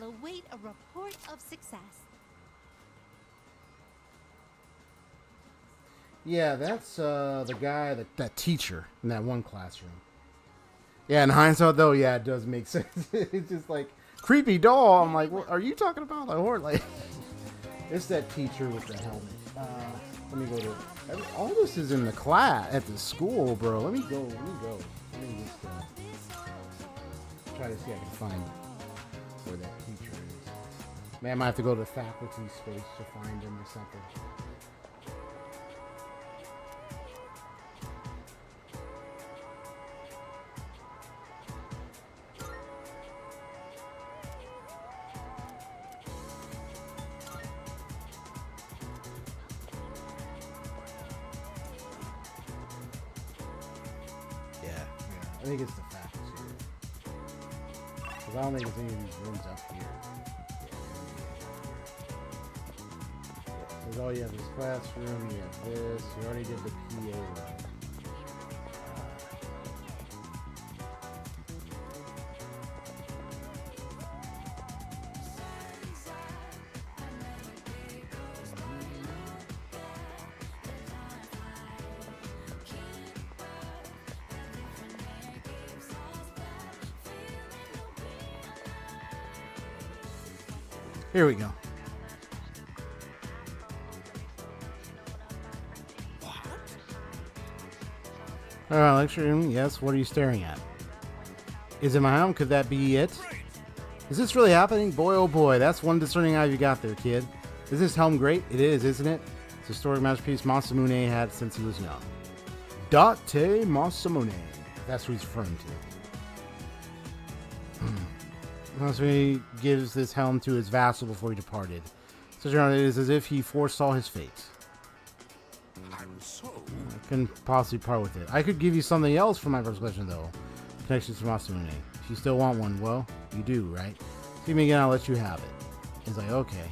await a report of success. Yeah, that's the guy, that teacher in that one classroom. Yeah, in hindsight, though, yeah, it does make sense. It's just like, creepy doll. I'm like, what are you talking about? Like, it's that teacher with the helmet. Let me go to... All this is in the class, at the school, bro. Let me go. Let me just try to see if I can find where that teacher is. Man, I might have to go to the faculty space to find him or something. I think it's the faculty. Because I don't think it's any of these rooms up here. Because all you have is classroom, you have this, you already did the PA room. Here we go. Lecture room. Yes, what are you staring at? Is it my home? Could that be it? Is this really happening? Boy, oh boy, that's one discerning eye you got there, kid. Is this helm great? It is, isn't it? It's a historic masterpiece Masamune had since he was young. Date Masamune. That's who he's referring to. Masamune gives this helm to his vassal before he departed. Such an it is as if he foresaw his fate. I couldn't possibly part with it. I could give you something else for my first question, though. Connections to Masamune. If you still want one, well, you do, right? See me again, I'll let you have it. He's like, okay.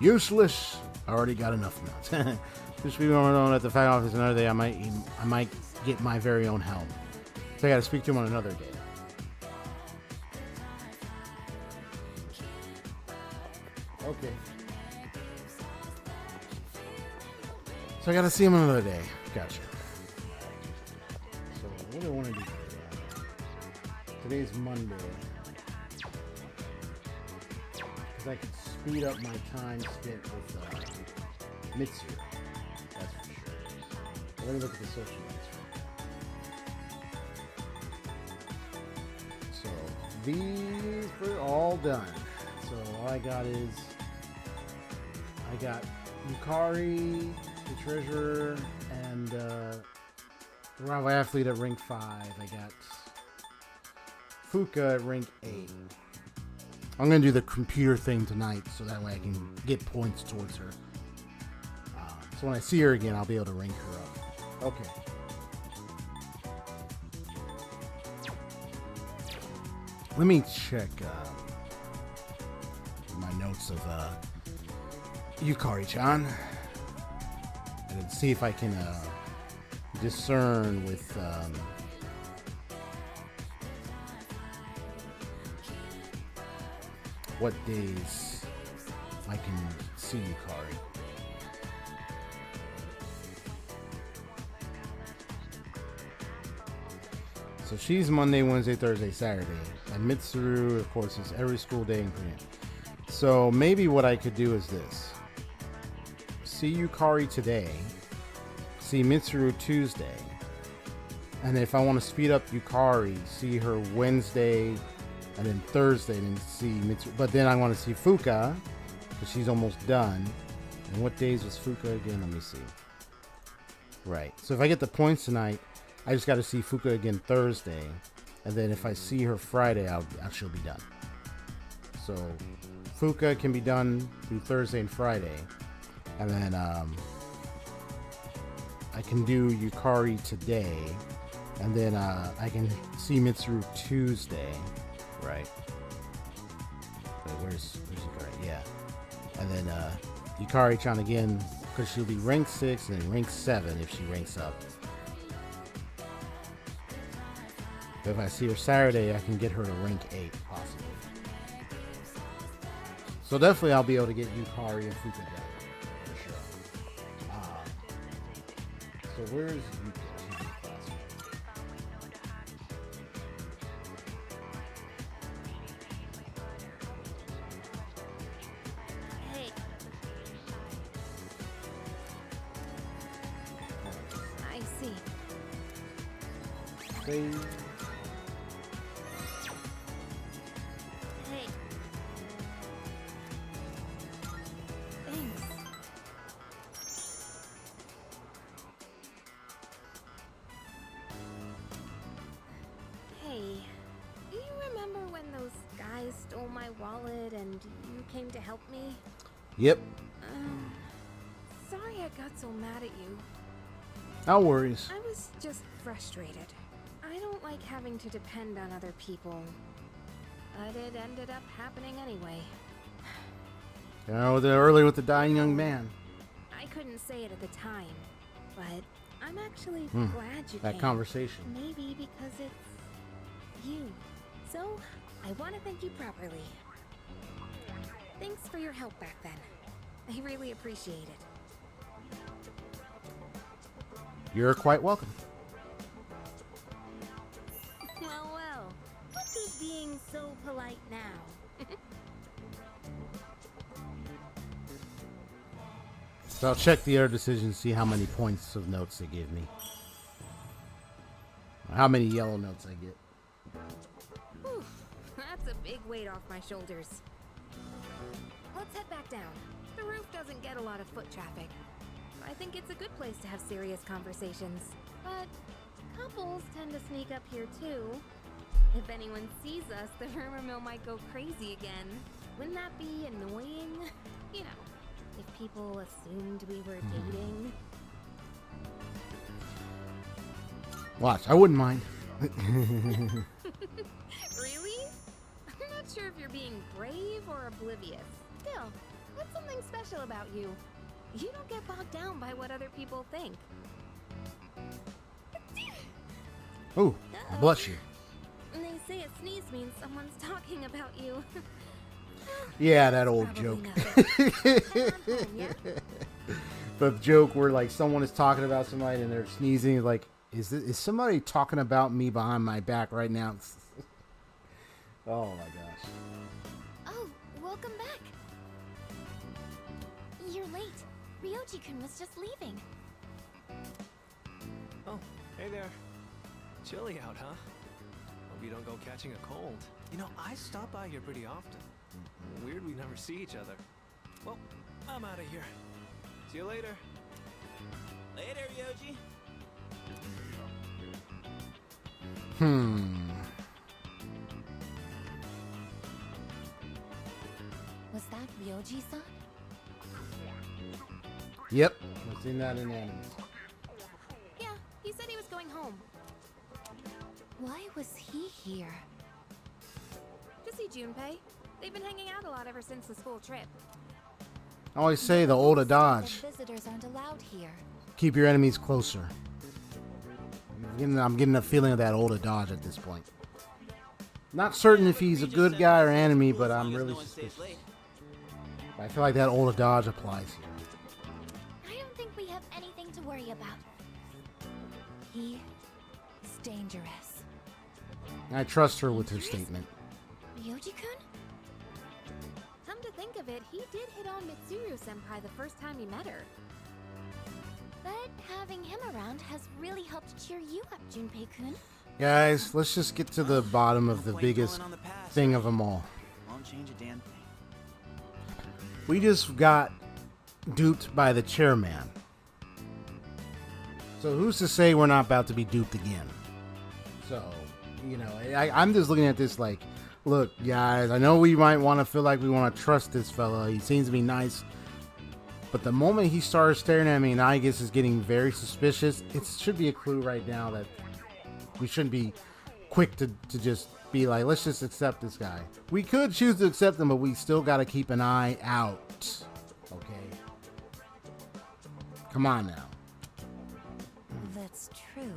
Useless. I already got enough nuts. Just be more alone at the fact office another day. I might get my very own helm. So I got to speak to him on another day. Okay. So I got to see him another day. Gotcha. So what do I want to do today? Today's Monday. Because I could speed up my time spent with Mitsu. That's for sure. Let me look at the social notes. So these were all done. So all I got is I got Yukari, the treasurer, and the rival athlete at rank 5. I got Fuka at rank 8. I'm gonna do the computer thing tonight, so that way I can get points towards her. So when I see her again, I'll be able to rank her up. Okay. Let me check my notes of Yukari-chan and see if I can discern with what days I can see Yukari. So she's Monday, Wednesday, Thursday, Saturday. And Mitsuru, of course, is every school day in Korea. So maybe what I could do is this. See Yukari today. See Mitsuru Tuesday. And if I want to speed up Yukari, see her Wednesday and then Thursday and then see Mitsuru. But then I want to see Fuka because she's almost done. And what days was Fuka again? Let me see. Right. So if I get the points tonight, I just got to see Fuka again Thursday, and then if I see her Friday, she'll be done. So Fuka can be done through Thursday and Friday, and then I can do Yukari today, and then I can see Mitsuru Tuesday, right? Wait, where's Yukari? Yeah, and then Yukari-chan again because she'll be rank 6 and then rank 7 if she ranks up. If I see her Saturday, I can get her to rank 8, possibly. So definitely I'll be able to get Yukari and Fuka together. For sure. So where's Yuka? Hey. I see. Save. Hey. Thanks. Hey, do you remember when those guys stole my wallet and you came to help me? Yep. Sorry I got so mad at you. No worries. I was just frustrated. I don't like having to depend on other people. But it ended up happening anyway. You know, earlier with the dying young man. I couldn't say it at the time, but I'm actually glad you That came. conversation. Maybe because it's you. So, I want to thank you properly. Thanks for your help back then. I really appreciate it. You're quite welcome. Well, well. Look who's being so polite now. So I'll check the other decisions, see how many points of notes they give me. Or how many yellow notes I get. Whew, that's a big weight off my shoulders. Let's head back down. The roof doesn't get a lot of foot traffic. I think it's a good place to have serious conversations. But couples tend to sneak up here too. If anyone sees us, the rumor mill might go crazy again. Wouldn't that be annoying? You know, if people assumed we were dating. Watch, I wouldn't mind. Really? I'm not sure if you're being brave or oblivious. Still, what's something special about you? You don't get bogged down by what other people think. Ooh, bless you. And they say a sneeze means someone's talking about you. Yeah, that old Probably joke. nothing. Head on home, yeah? The joke where like someone is talking about somebody and they're sneezing, like, is somebody talking about me behind my back right now? Oh my gosh. Oh, welcome back. You're late. Ryoji-kun was just leaving. Oh, hey there. Chilly out, huh? Hope you don't go catching a cold. You know, I stop by here pretty often. Weird we never see each other. Well, I'm out of here. See you later. Later, Ryoji. Was that Ryoji-san? Yep, I've seen that in animes. Yeah, he said he was going home. Why was he here? To see Junpei. They've been hanging out a lot ever since the school trip. I always say the old Said adage, that visitors aren't allowed here. keep your enemies closer. I'm getting a feeling of that old adage at this point. Not certain if he's a good guy or enemy, but I'm really suspicious. I feel like that old adage applies here. I don't think we have anything to worry about. He is dangerous. I trust her with her statement. Ryoji-kun? Come to think of it, he did hit on Mitsuru-senpai the first time he met her. But having him around has really helped cheer you up, Junpei-kun. Guys, let's just get to the bottom of the biggest thing of them all. Won't change a damn thing. We just got duped by the chairman. So who's to say we're not about to be duped again? So, you know, I'm just looking at this like, look, guys, I know we might want to feel like we want to trust this fella. He seems to be nice. But the moment he started staring at me and I guess is getting very suspicious, it should be a clue right now that we shouldn't be quick to just be like, let's just accept this guy. We could choose to accept him, but we still got to keep an eye out. Okay? Come on now. That's true.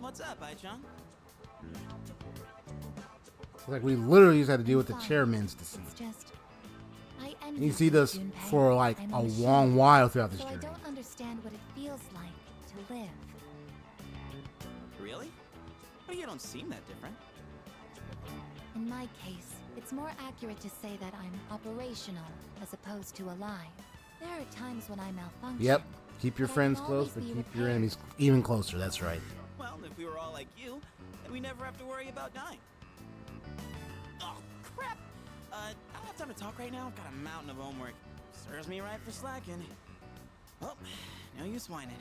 What's up, Ai-chan? Like we literally just had to deal with the Fine. chairman's deceit. It's just I You envy see this Junpei. for like I'm a machine, long while throughout this so I journey. don't understand what it feels like to live. Really? But you don't seem that different. In my case, it's more accurate to say that I'm operational as opposed to alive. There are times when I malfunction. Yep. Keep your but I friends can close, always but be keep repaired. your enemies even closer. That's right. Well, if we were all like you, then we never have to worry about dying. Oh, crap! I don't have time to talk right now. I've got a mountain of homework. Serves me right for slacking. Well, no use whining.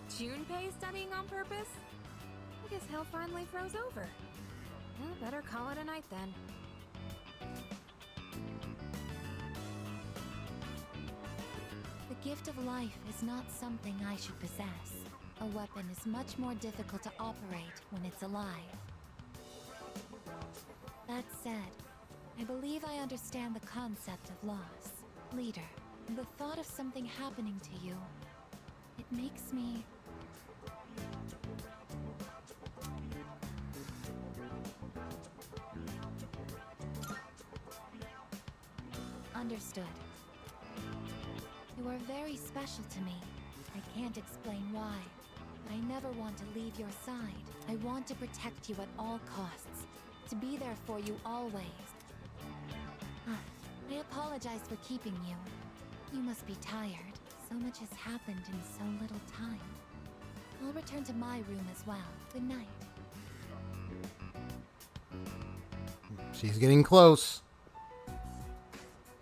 Junpei studying on purpose? I guess hell finally froze over. Well, better call it a night then. The gift of life is not something I should possess. A weapon is much more difficult to operate when it's alive. That said, I believe I understand the concept of loss. Leader, the thought of something happening to you, it makes me... Understood. You are very special to me. I can't explain why. I never want to leave your side. I want to protect you at all costs. To be there for you always. I apologize for keeping you. You must be tired. So much has happened in so little time. I'll return to my room as well. Good night. She's getting close.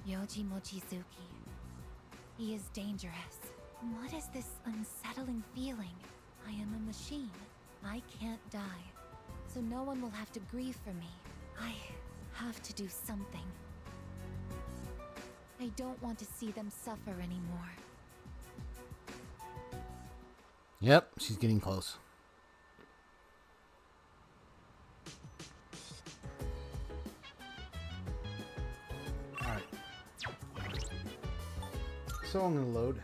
Yoji Mochizuki. He is dangerous. What is this unsettling feeling? I am a machine. I can't die. So no one will have to grieve for me. I have to do something. I don't want to see them suffer anymore. Yep, she's getting close. Alright. So I'm gonna load.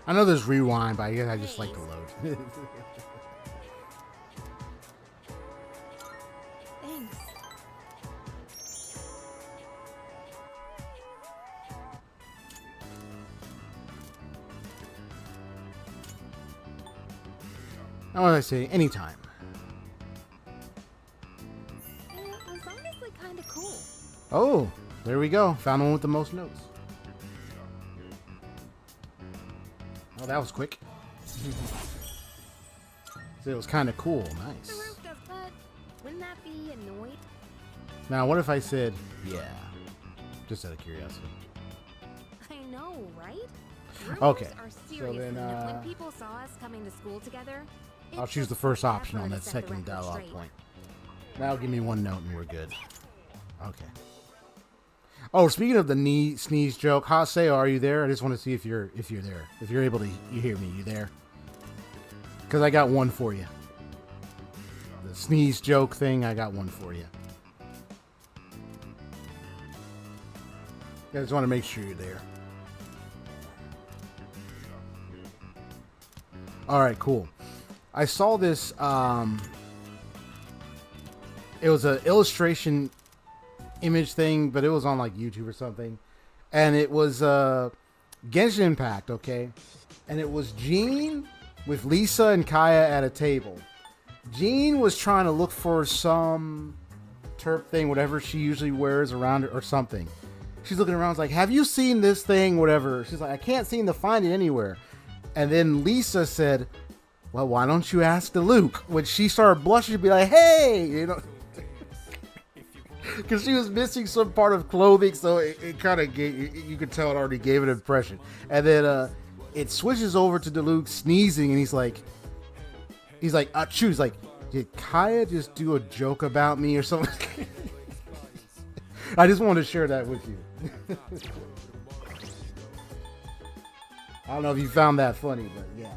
I know there's rewind, but I guess I just like to load. Thanks. I want to say anytime. It was honestly kind of cool. Oh, there we go. Found one with the most notes. Oh, that was quick. So it was kind of cool. The Nice. roof does, but wouldn't that be annoyed? Now, what if I said, yeah? Just out of curiosity. I know, right? Rumors Okay, are so seriously then, enough. When people saw us coming to school together, it I'll choose took the first option forever on to that set the second record dialogue straight. point. Now give me one note and we're good. Okay. Oh, speaking of the sneeze joke, Haseo, are you there? I just want to see if you're there. If you're able to hear me, you there? Because I got one for you. The sneeze joke thing, I got one for you. I just want to make sure you're there. All right, cool. I saw this. It was an illustration image thing, but it was on like YouTube or something, and it was Genshin Impact, okay, and it was Jean with Lisa and Kaya at a table. Jean was trying to look for some terp thing, whatever she usually wears around her or something. She's looking around, like, have you seen this thing, whatever? She's like, I can't seem to find it anywhere. And then Lisa said, well, why don't you ask the Luke? When she started blushing, she'd be like, hey, you know, because she was missing some part of clothing, so it kind of gave, you could tell it already gave an impression. And then it switches over to Luke sneezing, and he's like, achoo. He's like, did Kaya just do a joke about me or something? I just wanted to share that with you. I don't know if you found that funny, but yeah.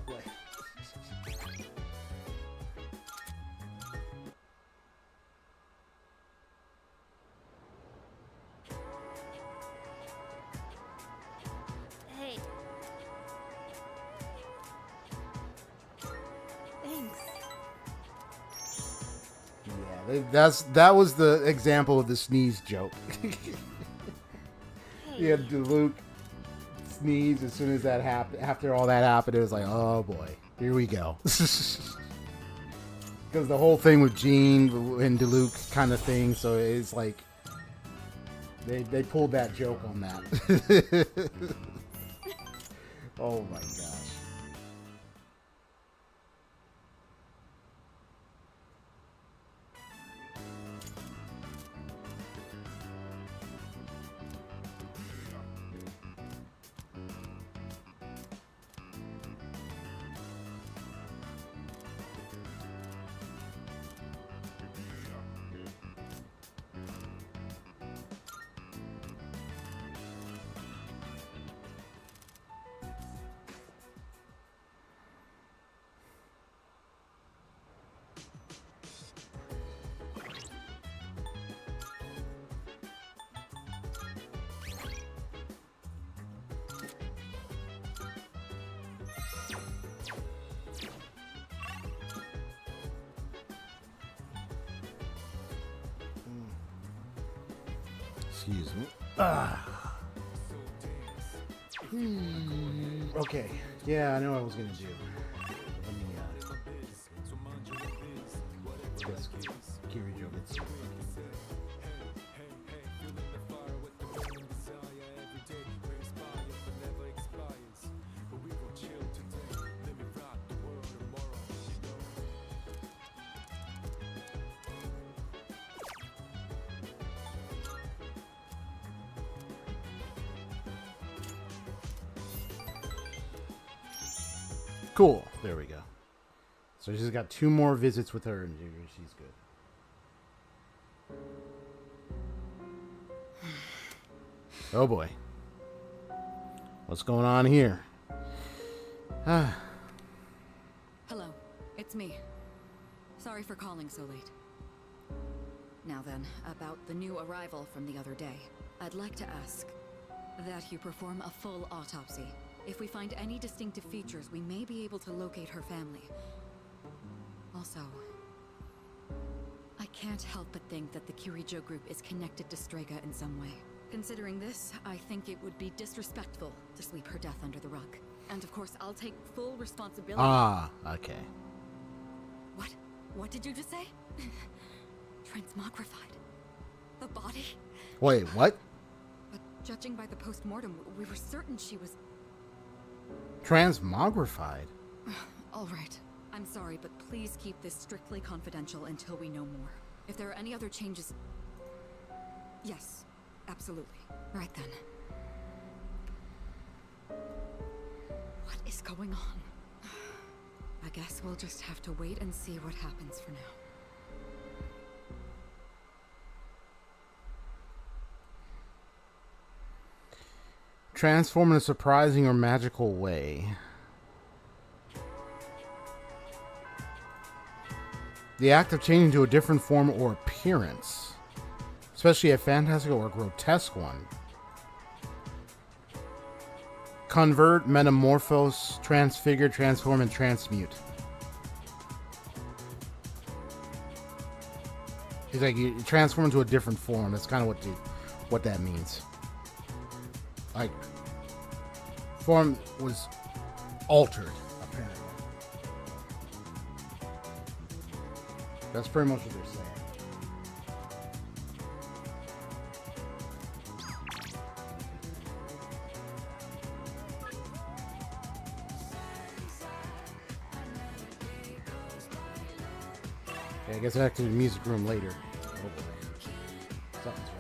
That was the example of the sneeze joke. You had Luke sneeze as soon as that happened. After all that happened, it was like, oh boy, here we go. Because the whole thing with Gene and DeLuke kind of thing, so it's like they pulled that joke on that. Oh my gosh. Excuse me. Okay. Yeah, I know what I was gonna do. Let me guess Kirijo. Cool. There we go. So she's got 2 more visits with her, and she's good. Oh boy. What's going on here? Hello. It's me. Sorry for calling so late. Now then, about the new arrival from the other day. I'd like to ask that you perform a full autopsy. If we find any distinctive features, we may be able to locate her family. Also, I can't help but think that the Kirijo group is connected to Strega in some way. Considering this, I think it would be disrespectful to sweep her death under the rug. And of course, I'll take full responsibility. Ah, okay. What? What did you just say? Transmogrified. The body? Wait, what? But judging by the post-mortem, we were certain she was... Transmogrified? All right. I'm sorry, but please keep this strictly confidential until we know more. If there are any other changes... Yes, absolutely. Right then. What is going on? I guess we'll just have to wait and see what happens for now. Transform in a surprising or magical way. The act of changing to a different form or appearance, especially a fantastical or grotesque one. Convert, metamorphose, transfigure, transform, and transmute. He's like, you transform into a different form. That's kind of what that means. Like, form was altered, apparently. That's pretty much what they're saying. Okay, I guess back to the music room later. Oh boy. Something's wrong.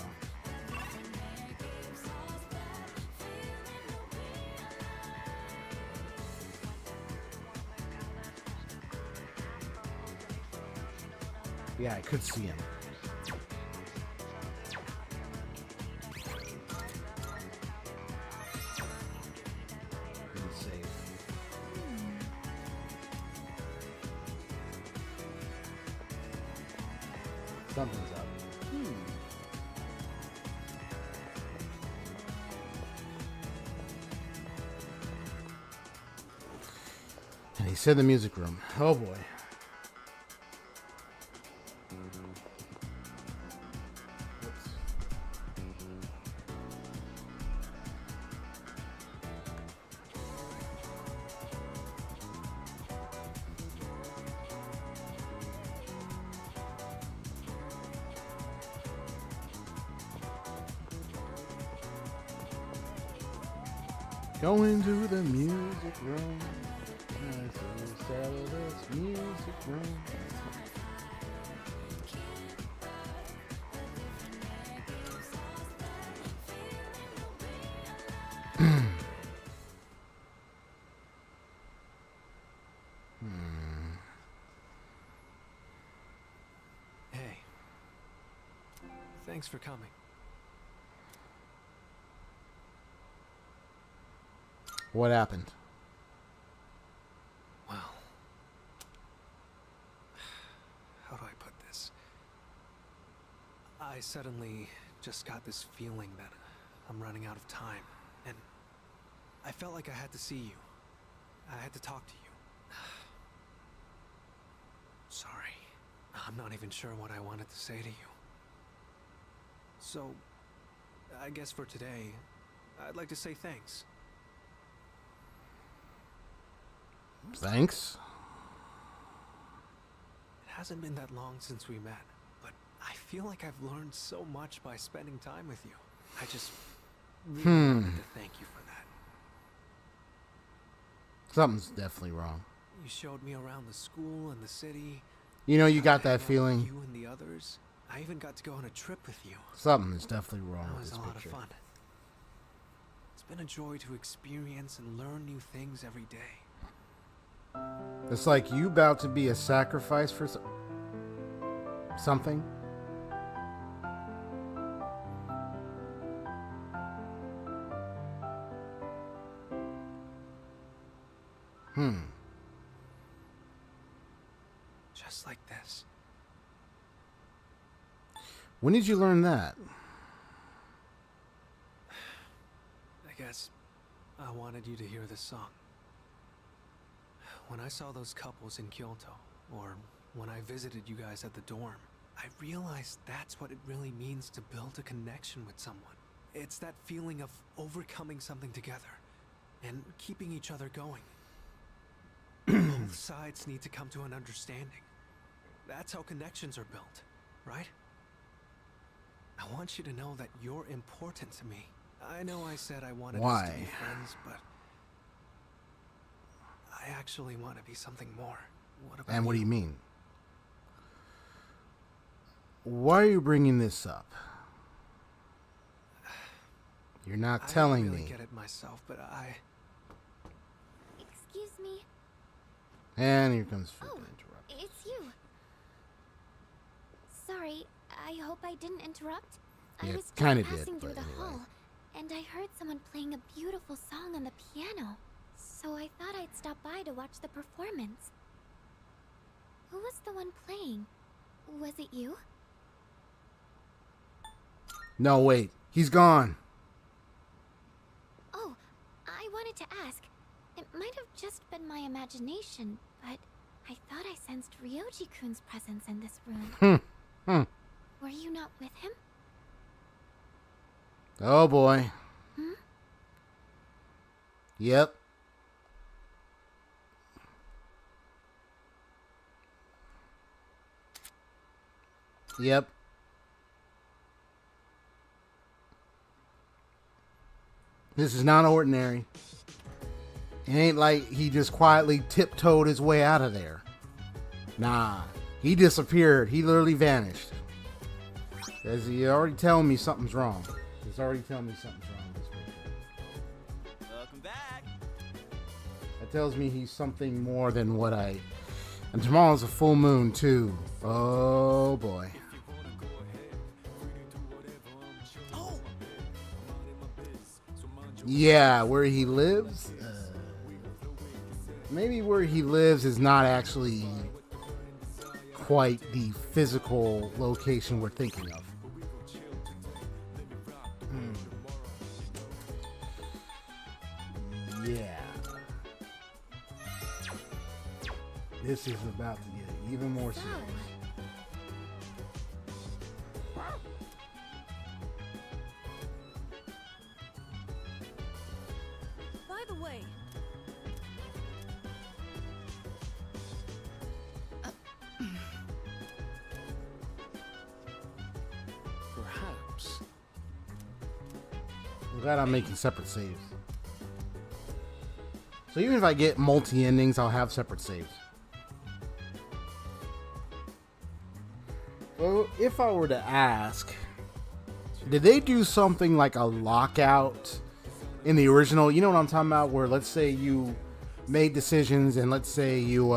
Yeah, I could see him. Save. Something's up. And he said the music room. Oh boy. Going to the music room. As we settle this music room. Hey. Thanks for coming. What happened? Well, how do I put this? I suddenly just got this feeling that I'm running out of time, and I felt like I had to see you. I had to talk to you. Sorry. I'm not even sure what I wanted to say to you. So, I guess for today, I'd like to say thanks. Thanks. It hasn't been that long since we met, but I feel like I've learned so much by spending time with you. I just really wanted to thank you for that. Something's definitely wrong. You showed me around the school and the city. You know, you got Got to hang that out with feeling. You and the others. I even got to go on a trip with you. Something is definitely wrong That with was this a lot picture. of fun. It's been a joy to experience and learn new things every day. It's like you about to be a sacrifice for something. Just like this. When did you learn that? I guess I wanted you to hear this song. When I saw those couples in Kyoto, or when I visited you guys at the dorm, I realized that's what it really means to build a connection with someone. It's that feeling of overcoming something together and keeping each other going. Both sides need to come to an understanding. That's how connections are built, right? I want you to know that you're important to me. I know I said I wanted us to be friends, but I actually want to be something more. What about And what do you mean? Why are you bringing this up? You're not telling I don't really me. get it myself, but Excuse me. And here comes freaking Oh, interrupt. it's you. Sorry, I hope I didn't interrupt. Yeah, I was just kinda did, passing through but the anyway. hall, and I heard someone playing a beautiful song on the piano. So I thought I'd stop by to watch the performance. Who was the one playing? Was it you? No, wait. He's gone. Oh, I wanted to ask. It might have just been my imagination, but I thought I sensed Ryoji-kun's presence in this room. Were you not with him? Oh boy. Hmm? Yep. Yep. This is not ordinary. It ain't like he just quietly tiptoed his way out of there. Nah. He disappeared. He literally vanished. As he already telling me something's wrong. He's already telling me something's wrong with this picture. Welcome back. That tells me he's something more than what I... And tomorrow's a full moon, too. Oh, boy. Oh, Yeah, where he lives? Maybe where he lives is not actually quite the physical location we're thinking of. Yeah. This is about to get even more serious. By the way, perhaps. I'm glad I'm making separate saves. So even if I get multi-endings, I'll have separate saves. So if I were to ask, did they do something like a lockout in the original? You know what I'm talking about? Where let's say you made decisions and let's say you,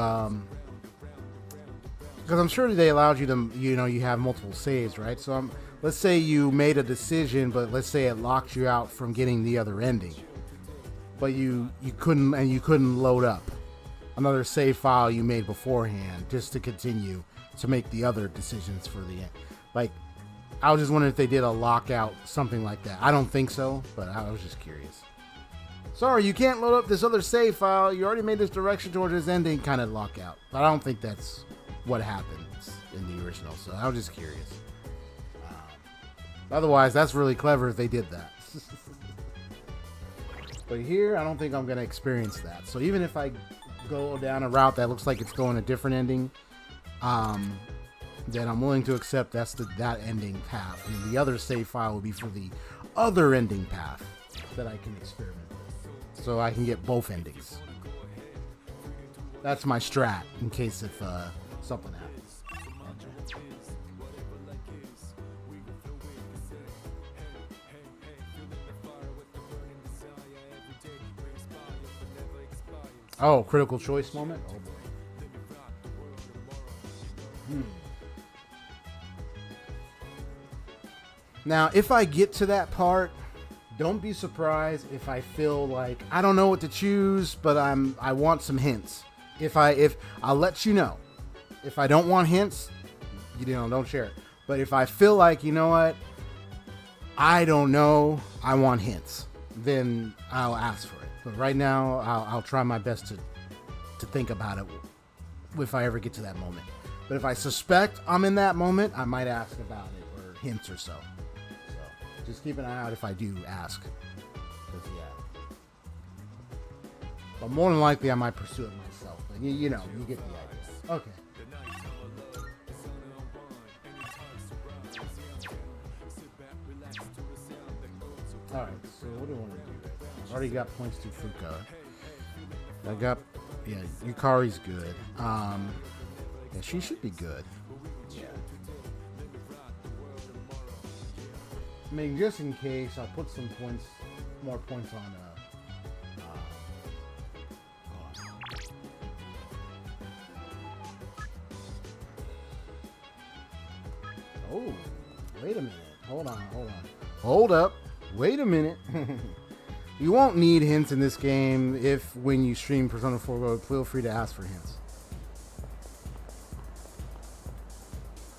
because I'm sure they allowed you to, you have multiple saves, right? So let's say you made a decision, but let's say it locked you out from getting the other ending. But you couldn't load up another save file you made beforehand just to continue to make the other decisions for the end. Like, I was just wondering if they did a lockout, something like that. I don't think so, but I was just curious. Sorry, you can't load up this other save file. You already made this direction towards this ending, kind of lockout. But I don't think that's what happens in the original, so I was just curious. Otherwise, that's really clever if they did that. But here, I don't think I'm going to experience that. So even if I go down a route that looks like it's going a different ending, then I'm willing to accept that ending path. And the other save file will be for the other ending path that I can experiment with. So I can get both endings. That's my strat in case if something happens. Oh, critical choice moment? Oh boy. Now, if I get to that part, don't be surprised if I feel like I don't know what to choose, but I want some hints. If I'll let you know. If I don't want hints, don't share it. But if I feel like, you know what, I don't know, I want hints, then I'll ask for it. But right now, I'll try my best to think about it if I ever get to that moment. But if I suspect I'm in that moment, I might ask about it or hints or so. So just keep an eye out if I do ask. 'Cause, yeah. But more than likely, I might pursue it myself. But you get the idea. Okay. Alright, so what do I want to do right now? I've already got points to Fuka. Yukari's good. Yeah, she should be good. Yeah. I mean, just in case, I'll put some more points on, oh, wait a minute. Hold up. Wait a minute. You won't need hints in this game when you stream Persona 4 Road. Feel free to ask for hints.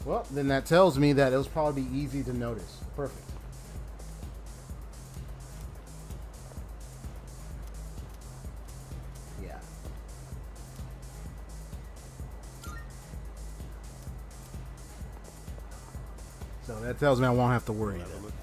Well, then that tells me that it'll probably be easy to notice. Perfect. Yeah. So that tells me I won't have to worry about it.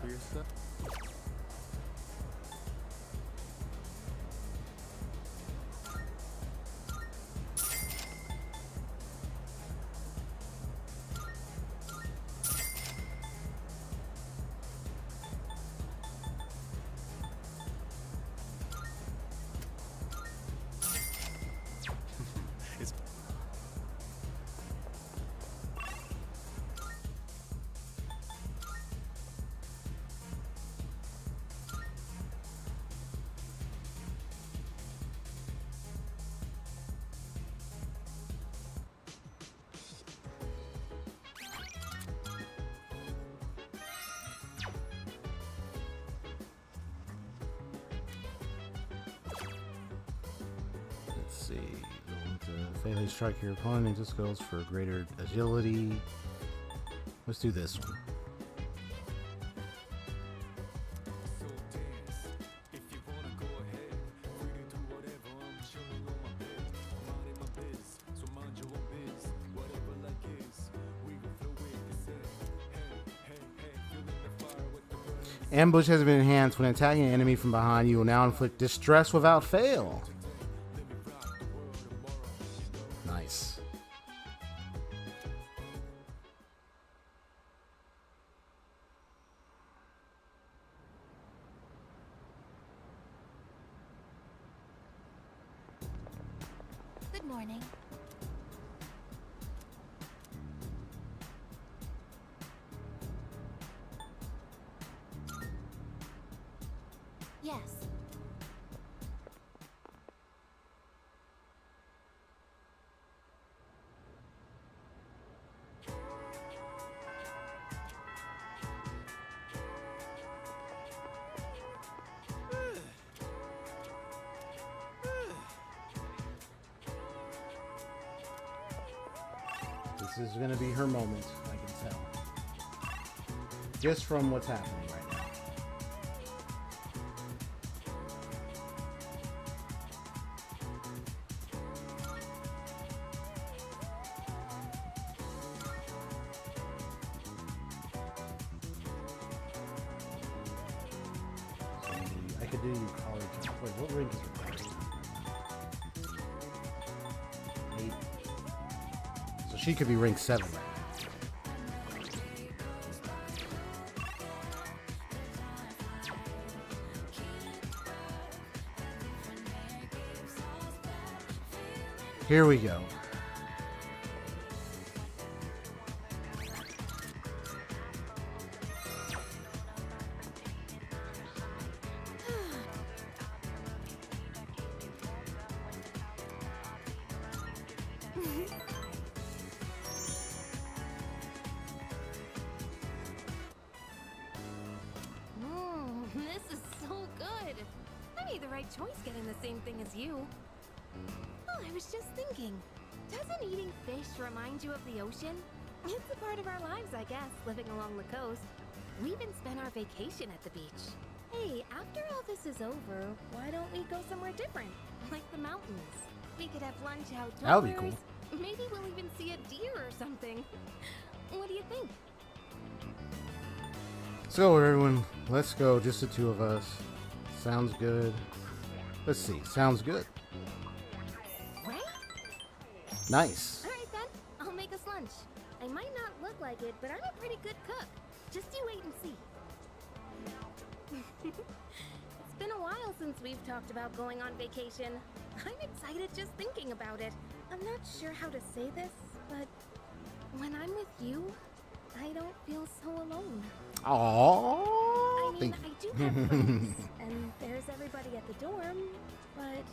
Fatally strike your opponent. This goes for greater agility. Let's do this one. Ambush has been enhanced. When attacking an enemy from behind, you will now inflict distress without fail. Nice. Good morning. Yes. This is gonna be her moment, I can tell. Just from what's happening right now. So I could do you college. Wait, what rank is your college? 8. So she could be rank 7 right now. Here we go. This is so good. I made the right choice getting the same thing as you. Oh, I was just thinking. Doesn't eating fish remind you of the ocean? It's a part of our lives, I guess, living along the coast. We even spent our vacation at the beach. Hey, after all this is over, why don't we go somewhere different? Like the mountains. We could have lunch outdoors. That would be cool. Maybe we'll even see a deer or something. What do you think? So everyone, let's go. Just the two of us. Sounds good. Let's see. Sounds good. Right? Nice. All right then. I'll make us lunch. I might not look like it, but I'm a pretty good cook. Just you wait and see. It's been a while since we've talked about going on vacation. I'm excited just thinking about it. I'm not sure how to say this, but when I'm with you, I don't feel so alone. Aww. I mean, I do have friends, and there's everybody at the dorm, but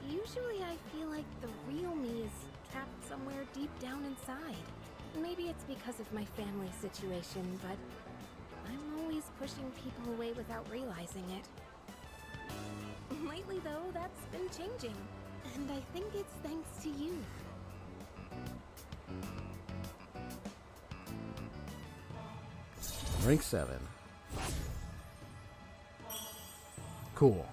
usually I feel like the real me is trapped somewhere deep down inside. Maybe it's because of my family situation, but I'm always pushing people away without realizing it. Lately, though, that's been changing, and I think it's thanks to you. Rank 7. Cool.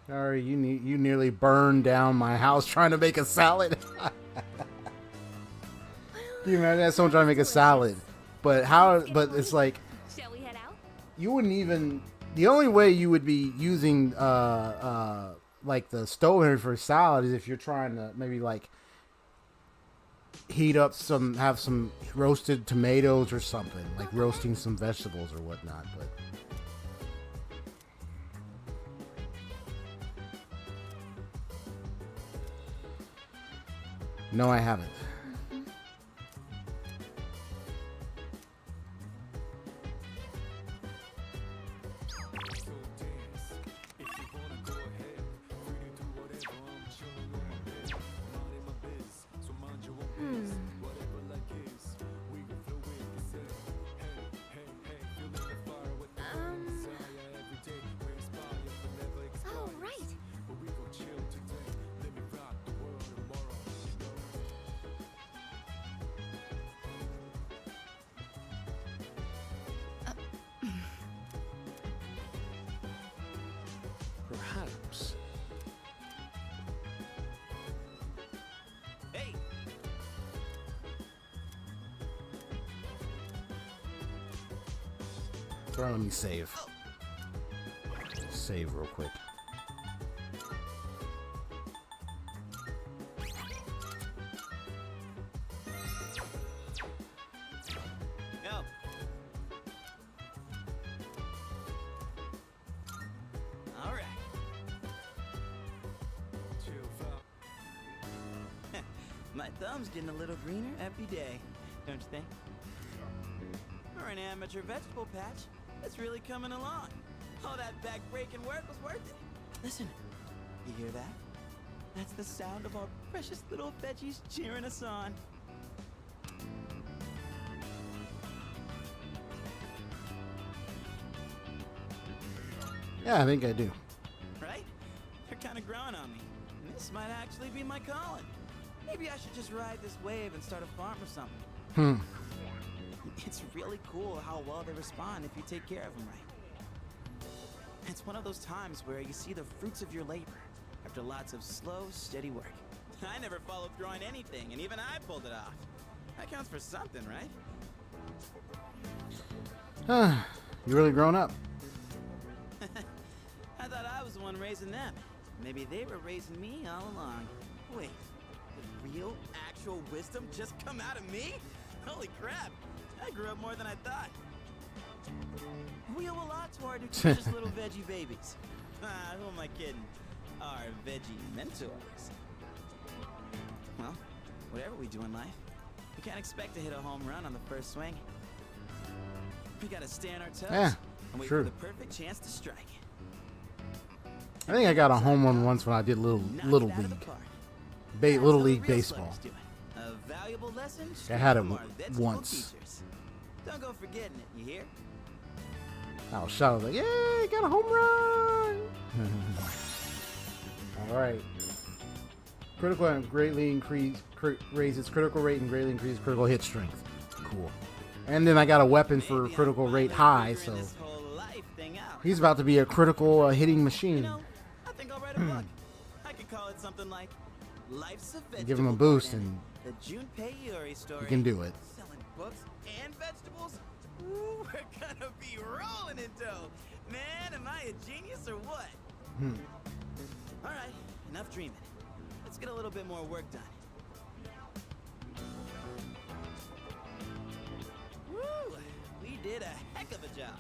Sorry, you nearly burned down my house trying to make a salad. Can you imagine that? Someone trying to make a salad, but it's like Shall we head out? you wouldn't even. The only way you would be using like the stove for salad is if you're trying to maybe like heat up have some roasted tomatoes or something, like roasting some vegetables or whatnot. But no, I haven't. Oh, right. Perhaps. Hey! Let me save. Save real quick. Go! Alright. My thumb's getting a little greener every day, don't you think? For an amateur vegetable patch, it's really coming along. All that back-breaking work was worth it. Listen, you hear that? That's the sound of our precious little veggies cheering us on. Yeah, I think I do. Right? They're kind of growing on me. And this might actually be my calling. Maybe I should just ride this wave and start a farm or something. It's really cool how well they respond if you take care of them right. It's one of those times where you see the fruits of your labor after lots of slow, steady work. I never followed through on anything, and even I pulled it off. That counts for something, right? You really grown up. I thought I was the one raising them. Maybe they were raising me all along. Wait, the real, actual wisdom just come out of me? Holy crap! I grew up more than I thought. We owe a lot to our nutritious little veggie babies. Who am I kidding? Our veggie mentors. Well, whatever we do in life, we can't expect to hit a home run on the first swing. We gotta stay on our toes and wait for the perfect chance to strike. I think I got a home run once when I did little league baseball. A valuable lesson I had it from our vegetable once. teachers. Don't go forgetting it, you hear? I was shout, I was like, "Yay, got a home run!" All right. Critical and greatly raises critical rate and greatly increases critical hit strength. Cool. And then I got a weapon for critical rate high, so he's about to be a critical hitting machine. You know, I think I'll write a book. I could call it something like Life's a Vegetable Give him a boost Garden, and the Junpei Iori story. you can do it. Selling books and vegetables? Ooh, we're gonna be rolling in dough. Man, am I a genius or what? All right, enough dreaming. Let's get a little bit more work done. Woo! We did a heck of a job.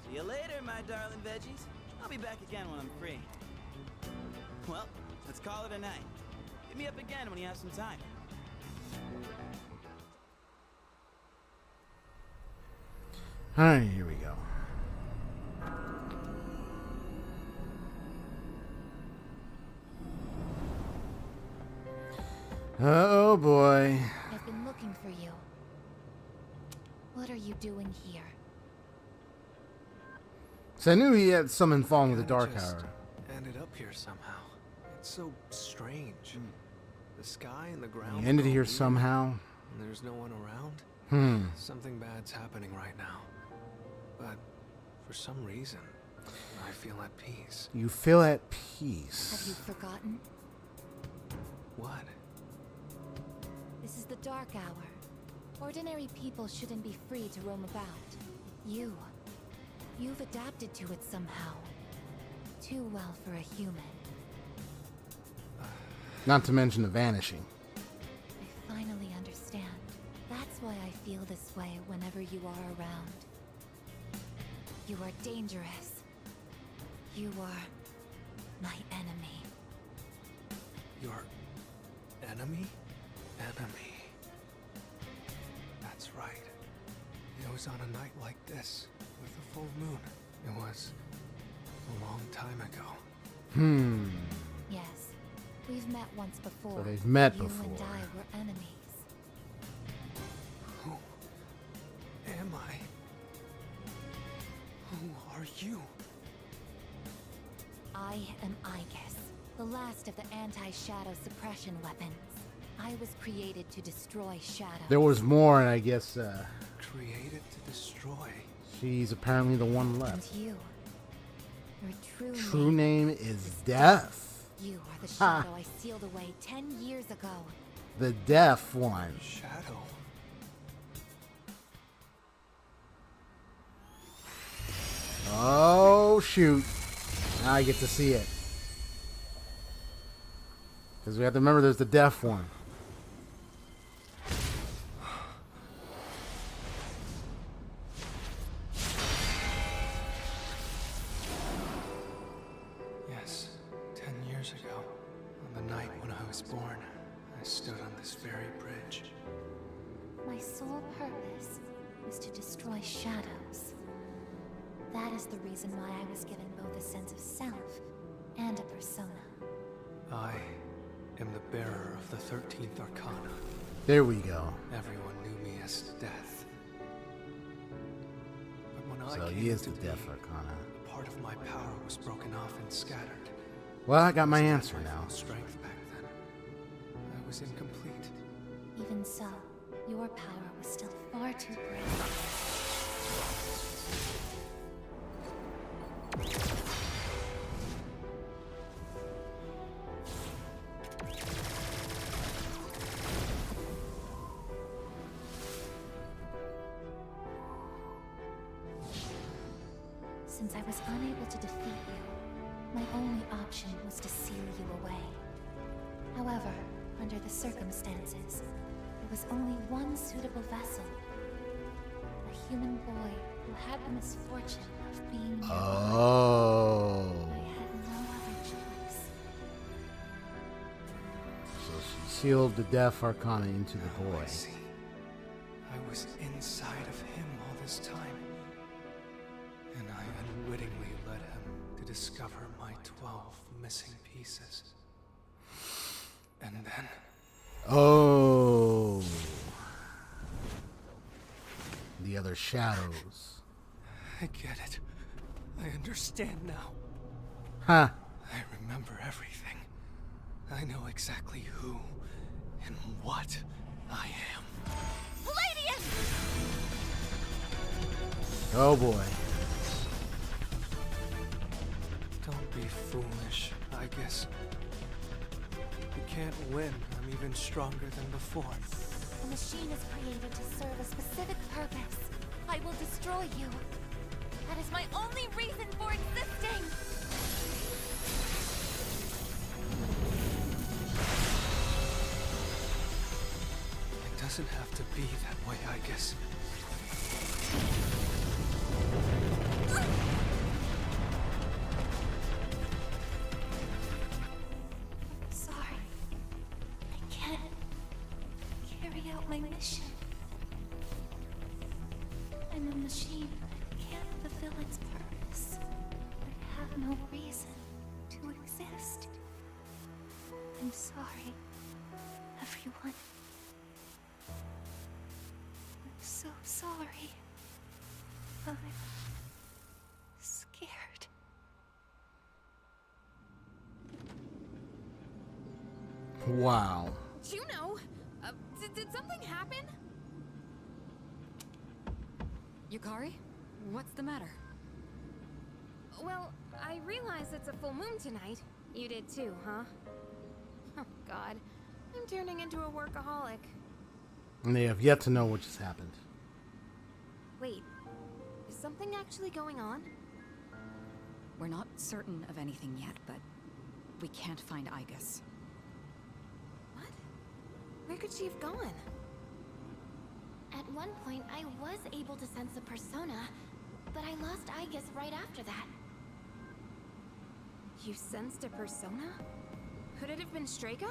See you later, my darling veggies. I'll be back again when I'm free. Well, let's call it a night. Hit me up again when you have some time. All right, here we go. Oh boy. I've been looking for you. What are you doing here? So I knew he had someone falling with the dark Just hour. ended up here somehow. It's so strange. The sky and the ground. He ended are here weird, somehow. And there's no one around. Something bad's happening right now. But for some reason, I feel at peace. You feel at Have peace. you forgotten? What? This is the dark hour. Ordinary people shouldn't be free to roam about. You've adapted to it somehow. Too well for a human. Not to mention the vanishing. I finally understand. That's why I feel this way whenever you are around. You are dangerous. You are my enemy. Your enemy? Enemy. That's right. It was on a night like this, with a full moon. It was a long time ago. Yes, we've met once before. So they've met you before. You and I were enemies. Who am I? Who are you? I am Aegis, the last of the anti-shadow suppression weapons. I was created to destroy shadows. There was more, and I guess Created to destroy. she's apparently the one And left. you. Your True name is Death. You are the shadow I sealed away 10 years ago. The deaf one. Shadow. Oh, shoot. Now I get to see it. Because we have to remember there's the deaf one. Yes, 10 years ago, on the night when I was born, I stood on this very bridge. My sole purpose was to destroy shadows. That is the reason why I was given both a sense of self and a persona. I am the bearer of the 13th Arcana. There we go. Everyone knew me as Death. But when So I he came is the to Death be, Arcana. a part of my power was broken off and scattered. Well, I got my I had answer my now. full strength back then. I was incomplete. Even so, your power was still far too great. Since I was unable to defeat you, my only option was to seal you away. However, under the circumstances, there was only one suitable vessel. A human boy who had the misfortune of being your Oh. I had no other choice. So she sealed the Death Arcana into the Now boy. I see. I was inside of him all this time. And I unwittingly led him to discover my 12 missing pieces. And then Oh. The other shadows. I get it. I understand now. Huh. I remember everything. I know exactly who and what I am. Palladium! Oh boy. Don't be foolish, I guess. You can't win. I'm even stronger than before. The machine is created to serve a specific purpose. I will destroy you. That is my only reason for existing. It doesn't have to be that way, I guess. Sorry. I can't carry out my mission. I'm a machine that can't fulfill its purpose. I have no reason to exist. I'm sorry, everyone. I'm so sorry. I'm scared. Wow. Juno, did something happen? Yukari? What's the matter? Well, I realize it's a full moon tonight. You did too, huh? Oh, God. I'm turning into a workaholic. And they have yet to know what just happened. Wait, is something actually going on? We're not certain of anything yet, but we can't find Igus. What? Where could she have gone? At one point, I was able to sense a persona, but I lost Igus right after that. You sensed a persona? Could it have been Streka?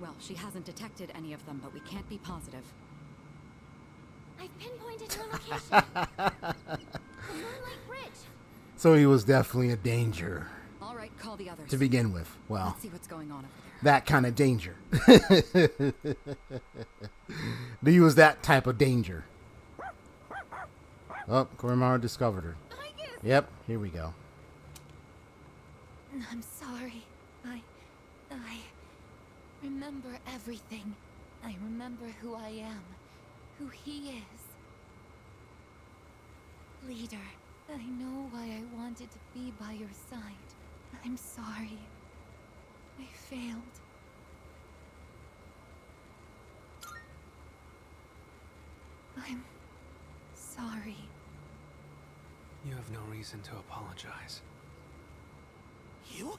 Well, she hasn't detected any of them, but we can't be positive. I've pinpointed her location. The Moonlight Bridge. So he was definitely a danger All right, call the others. to begin with. Well, Let's see what's going on over there. that kind of danger. He was that type of danger. Oh, Korimaru discovered her. Yep, here we go. I'm sorry. I remember everything. I remember who I am, who he is. Leader, I know why I wanted to be by your side. I'm sorry. I failed. I'm sorry. You have no reason to apologize. You?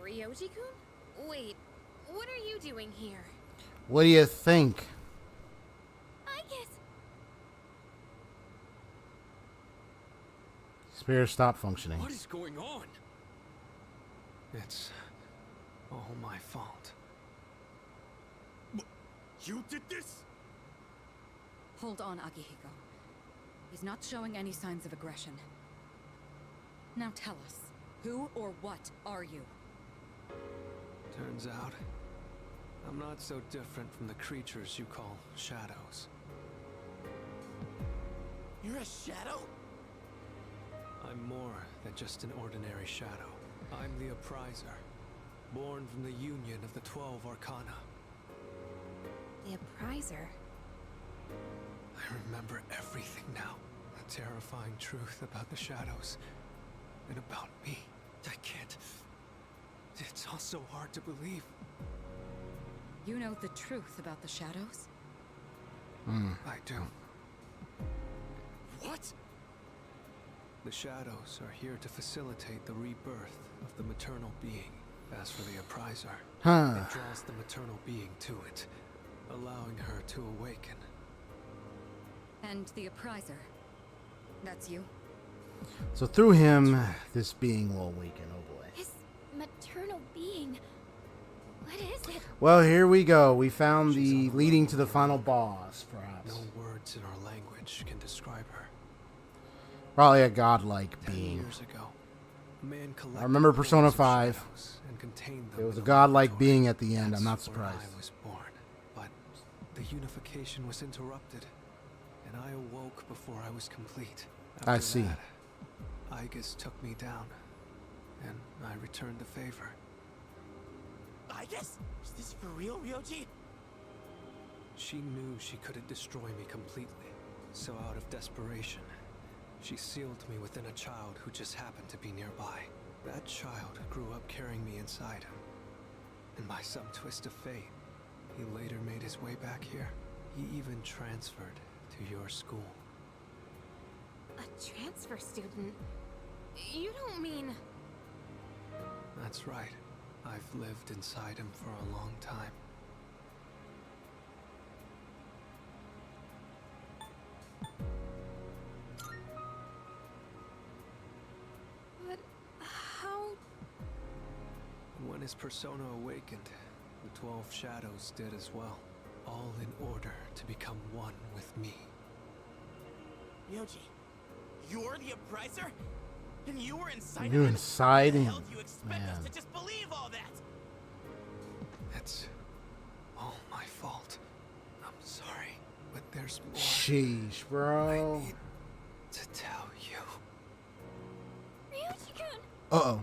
Ryoji-kun? Wait, what are you doing here? What do you think? Igus. Spare stop functioning. What is going on? It's all my fault. You did this? Hold on, Akihiko. He's not showing any signs of aggression. Now tell us, who or what are you? Turns out, I'm not so different from the creatures you call shadows. You're a shadow? I'm more than just an ordinary shadow. I'm the Appriser, born from the union of the 12 Arcana. The Appriser. I remember everything now. The terrifying truth about the shadows. And about me. I can't... It's all so hard to believe. You know the truth about the shadows? I do. What? The shadows are here to facilitate the rebirth of the maternal being. As for the Appriser, it draws the maternal being to it, allowing her to awaken. And the Appriser. That's you? So through him, this being will awaken. Oh boy. His maternal being. What is it? Well, here we go. We found the leading to the final boss, perhaps. No words in our language can describe her. Probably a godlike 10 being. years ago, a man collected I remember Persona hordes of 5. shadows and contained them There was a in godlike laboratory. being at the end. I'm not That's where surprised. I was born, but the unification was interrupted, and I awoke before I was complete. I After see. that, S.E.E.S took me down, and I returned the favor. I guess? Is this for real, Ryoji? She knew she couldn't destroy me completely, so out of desperation, she sealed me within a child who just happened to be nearby. That child grew up carrying me inside him, and by some twist of fate, he later made his way back here. He even transferred to your school. A transfer student? You don't mean... That's right. I've lived inside him for a long time. But how... When his persona awakened, the 12 shadows did as well, all in order to become one with me. Ryoji, you're the Appriser? And you were inside You of him? inside How the him? hell do you expect us Man. to just believe all that? It's all my fault. I'm sorry, but there's more Sheesh, I bro. need to tell you. Ryuji-kun! Uh-oh.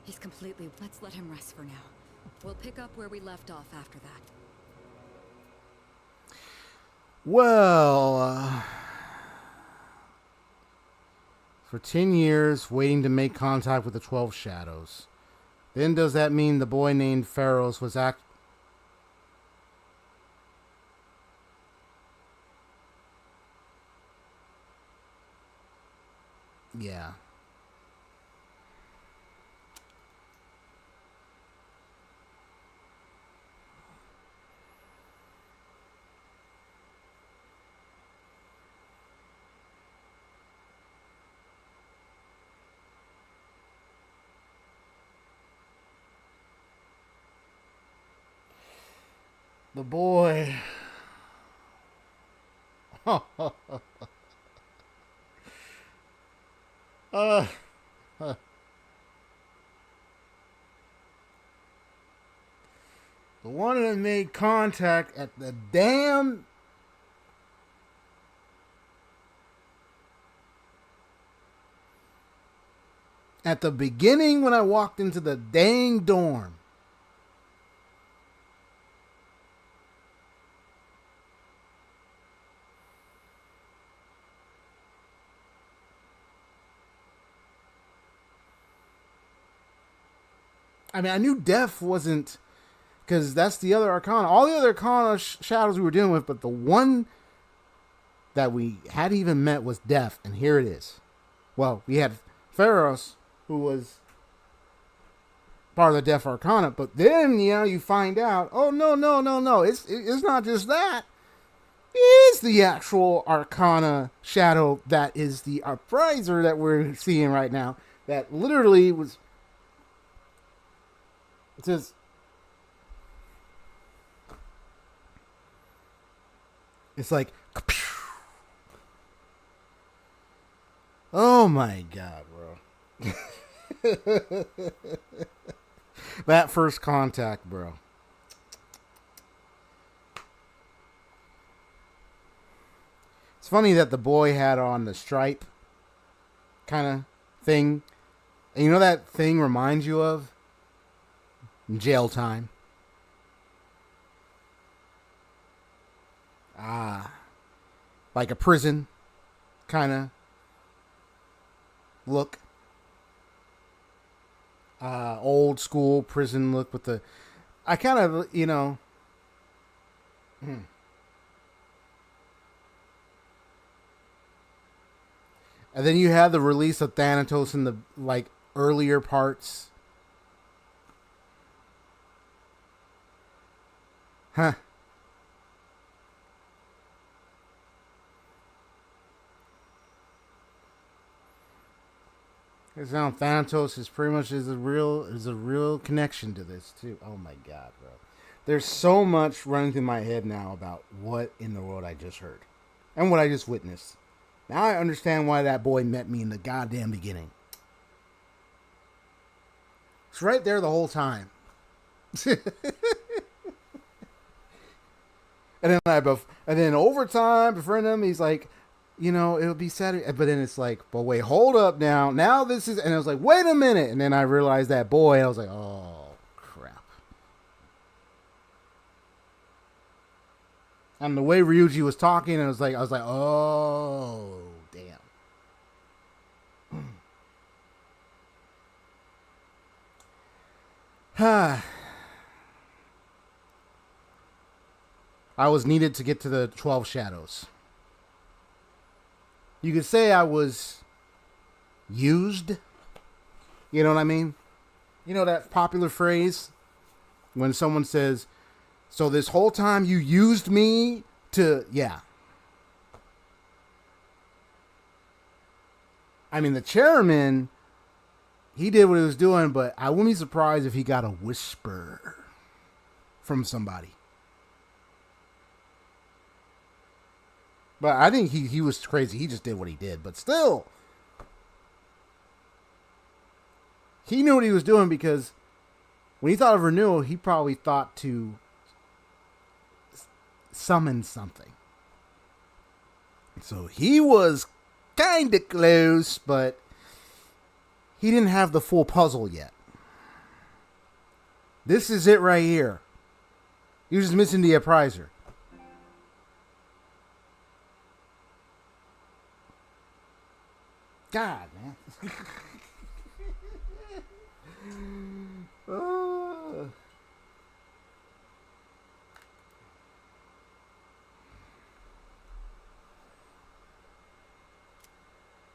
He's completely... Let's let him rest for now. We'll pick up where we left off after that. Well, for 10 years, waiting to make contact with the 12 shadows. Then does that mean the boy named Pharaohs was Yeah. The boy. The one that made contact at the damn at the beginning when I walked into the dang dorm. I mean, I knew Death wasn't, because that's the other Arcana. All the other Arcana shadows we were dealing with, but the one that we hadn't even met was Death, and here it is. Well, we had Pharaohs, who was part of the Death Arcana, but then, you know, you find out, oh, no, it's not just that. is the actual Arcana shadow that is the Upriser that we're seeing right now. That literally was. It says. It's like. Oh my god, bro. That first contact, bro. It's funny that the boy had on the stripe kind of thing. And you know that thing reminds you of? Jail Time. Like a prison kind of look. Old school prison look with the... I kind of, you know... And then you have the release of Thanatos in the like earlier parts. Huh. Because now Thanatos is pretty much is a real connection to this too. Oh my god, bro. There's so much running through my head now about what in the world I just heard. And what I just witnessed. Now I understand why that boy met me in the goddamn beginning. It's right there the whole time. And then over time, befriend him, he's like, you know, it'll be Saturday. But then it's like, but wait, hold up now. Now this is, and I was like, wait a minute. And then I realized that boy, and I was like, oh, crap. And the way Ryuji was talking, I was like, oh, damn. I was needed to get to the 12 shadows. You could say I was used. You know what I mean? You know that popular phrase when someone says, so this whole time you used me to, yeah. I mean, the chairman, he did what he was doing, but I wouldn't be surprised if he got a whisper from somebody. But I think he was crazy. He just did what he did. But still, he knew what he was doing because when he thought of renewal, he probably thought to summon something. So he was kind of close, but he didn't have the full puzzle yet. This is it right here. He was just missing the appraiser. God, man.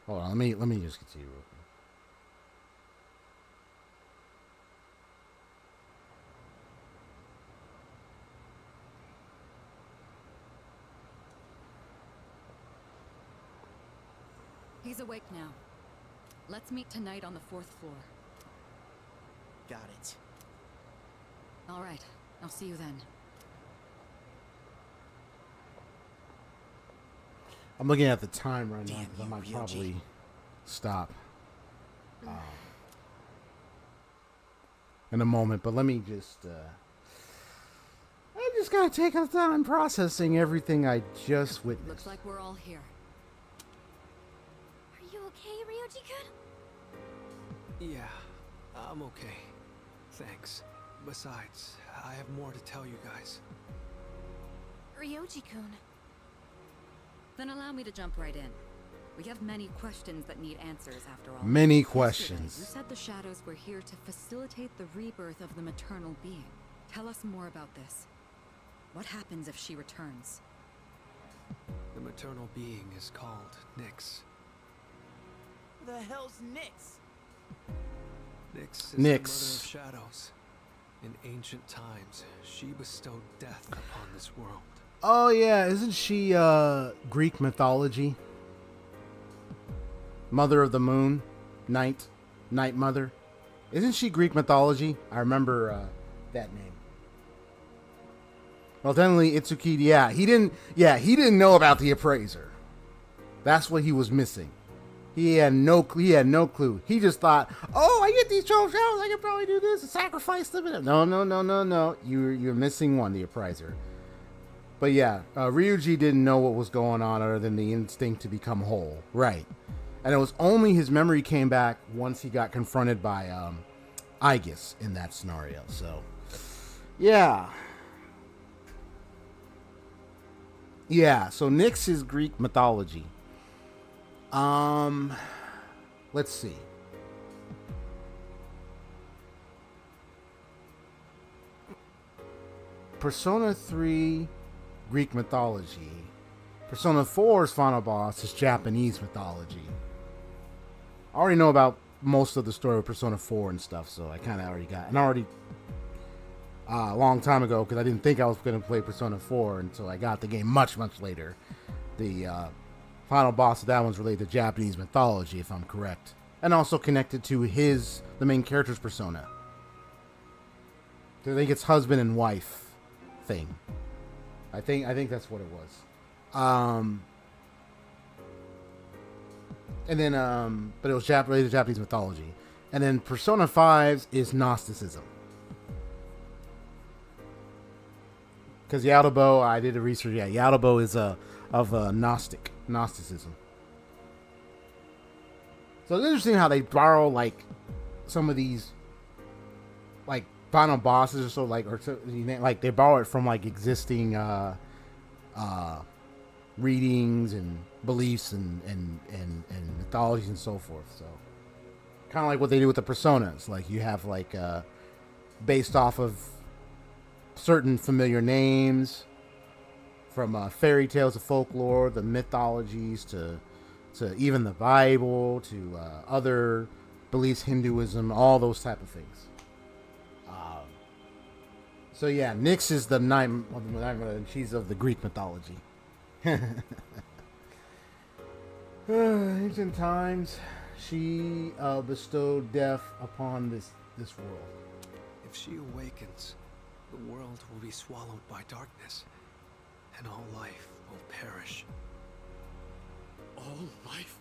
Hold on, let me just continue real quick. He's awake now. Let's meet tonight on the 4th floor. Got it. All right. I'll see you then. I'm looking at the time right now Damn because I you, might Ryuji. probably stop in a moment. But let me just... I just gotta take the time processing everything I just witnessed. Looks like we're all here. Are you okay, Ryoji-kun? Yeah, I'm okay. Thanks. Besides, I have more to tell you guys. Ryoji-kun. Then allow me to jump right in. We have many questions that need answers, after all. Many Yesterday, questions. You said the shadows were here to facilitate the rebirth of the maternal being. Tell us more about this. What happens if she returns? The maternal being is called Nyx. The hell's Nyx? Nyx is Nyx. the mother of shadows. In ancient times, she bestowed death upon this world. Oh yeah, isn't she Greek mythology? Mother of the moon, night mother. Isn't she Greek mythology? I remember that name. Well, technically Itsuki, he didn't know about the appraiser. That's what he was missing. He had no clue. He just thought, "Oh, I get these trophies. I can probably do this and sacrifice them." No. You're missing one, the appraiser. But yeah, Ryuji didn't know what was going on other than the instinct to become whole, right? And it was only his memory came back once he got confronted by Aegis in that scenario. So, yeah. Yeah, so Nyx is Greek mythology. Let's see. Persona 3, Greek mythology. Persona 4's final boss is Japanese mythology. I already know about most of the story of Persona 4 and stuff, so I kind of already got... And already a long time ago, because I didn't think I was going to play Persona 4 until I got the game much, much later. The final boss of that one's related to Japanese mythology, if I'm correct. And also connected to the main character's persona. I think it's husband and wife thing. I think that's what it was. And then, but it was related to Japanese mythology. And then Persona 5 is Gnosticism. Because Yaotobo, I did a research. Yeah, Yaotobo is of Gnosticism. So it's interesting how they borrow like some of these like final bosses or so, like they borrow it from like existing readings and beliefs and mythologies and so forth. So kind of like what they do with the personas. Like you have like based off of certain familiar names from fairy tales of folklore, the mythologies to even the Bible, to other beliefs, Hinduism, all those type of things. So yeah, Nyx is the night and she's of the Greek mythology. Ancient times, she bestowed death upon this world. If she awakens, the world will be swallowed by darkness, and all life will perish. All life?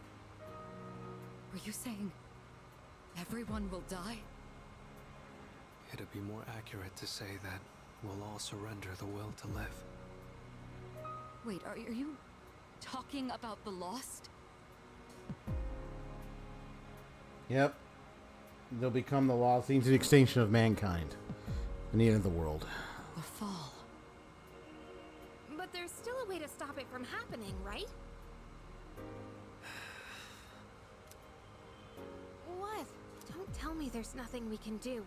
Were you saying everyone will die? It'd be more accurate to say that we'll all surrender the will to live. Wait, are you talking about the Lost? Yep. They'll become the lost, leading to the extinction of mankind and the end of the world. The fall. But there's still a way to stop it from happening, right? What? Don't tell me there's nothing we can do.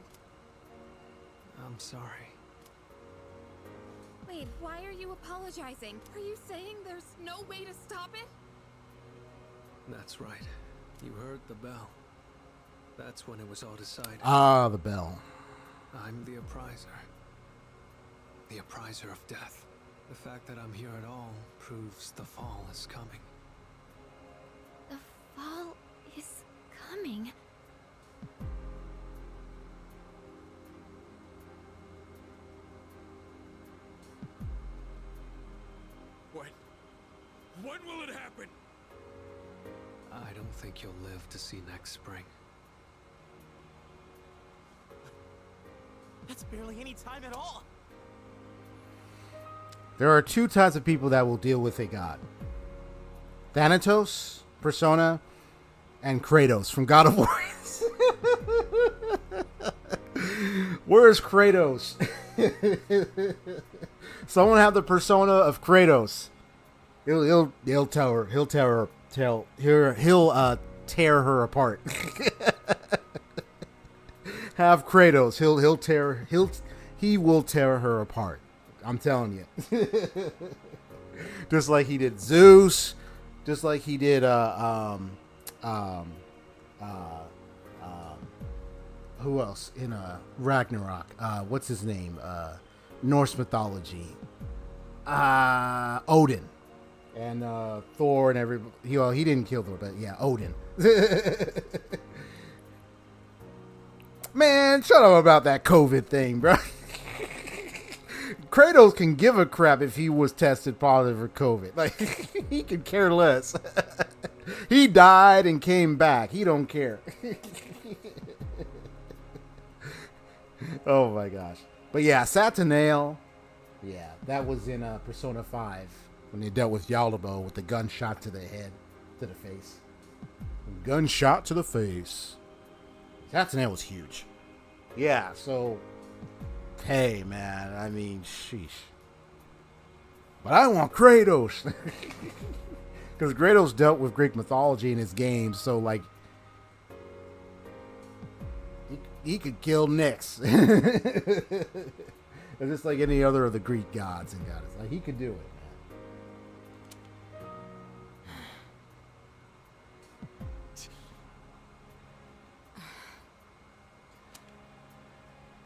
I'm sorry. Wait, why are you apologizing? Are you saying there's no way to stop it? That's right. You heard the bell. That's when it was all decided. Ah, the bell. I'm the appraiser. The appraiser of death. The fact that I'm here at all proves the fall is coming. The fall is coming. When will it happen? I don't think you'll live to see next spring. That's barely any time at all. There are two types of people that will deal with a god. Thanatos, Persona, and Kratos from God of War. Where is Kratos? Someone have the persona of Kratos. He'll tear her apart. Have Kratos. He will tear her apart. I'm telling you. Just like he did Zeus, just like he did who else in Ragnarok? What's his name? Norse mythology. Odin. And Thor and everybody. He didn't kill Thor, but yeah, Odin. Man, shut up about that COVID thing, bro. Kratos can give a crap if he was tested positive for COVID. Like, he could care less. He died and came back. He don't care. Oh my gosh. But yeah, Saturnail. Yeah, that was in Persona 5 when they dealt with Yaldabaoth with the gunshot to the head, to the face. Gunshot to the face. Saturnail was huge. Yeah, so hey man, I mean, sheesh. But I want Kratos. Because Kratos dealt with Greek mythology in his games, so like he could kill Nyx. It's just like any other of the Greek gods and goddesses. Like, he could do it,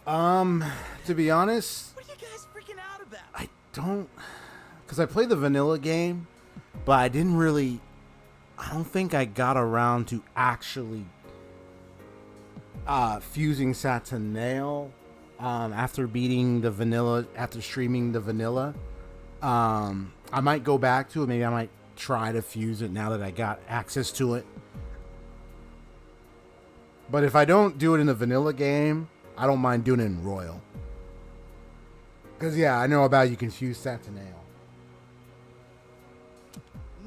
man. To be honest, What are you guys freaking out about? I don't, because I played the vanilla game, but I don't think I got around to actually fusing Saturnail after beating the vanilla, after streaming the vanilla. I might go back to it. Maybe I might try to fuse it now that I got access to it. But if I don't do it in the vanilla game, I don't mind doing it in Royal. Because, yeah, I know about you can fuse Saturnail.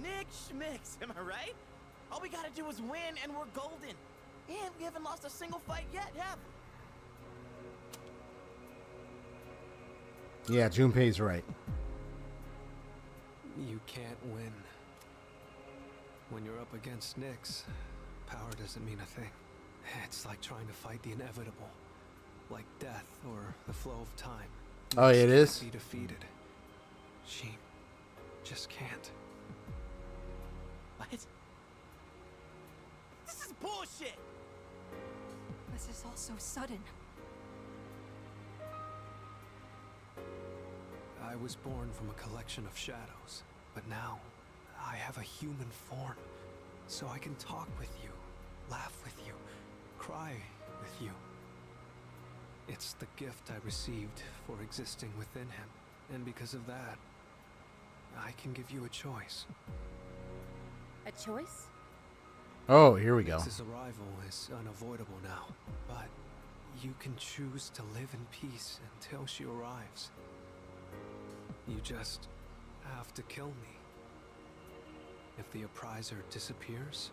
Nick Schmicks, am I right? All we gotta do is win and we're golden. And we haven't lost a single fight yet, have we? Yeah, Junpei's right. You can't win. When you're up against Nyx, power doesn't mean a thing. It's like trying to fight the inevitable. Like death or the flow of time. Oh, it is? Be defeated. She just can't. What? This is bullshit! This is all so sudden. I was born from a collection of shadows, but now I have a human form, so I can talk with you, laugh with you, cry with you. It's the gift I received for existing within him, and because of that, I can give you a choice. A choice? Oh, here we go. Nyx's arrival is unavoidable now, but you can choose to live in peace until she arrives. You just have to kill me. If the appriser disappears,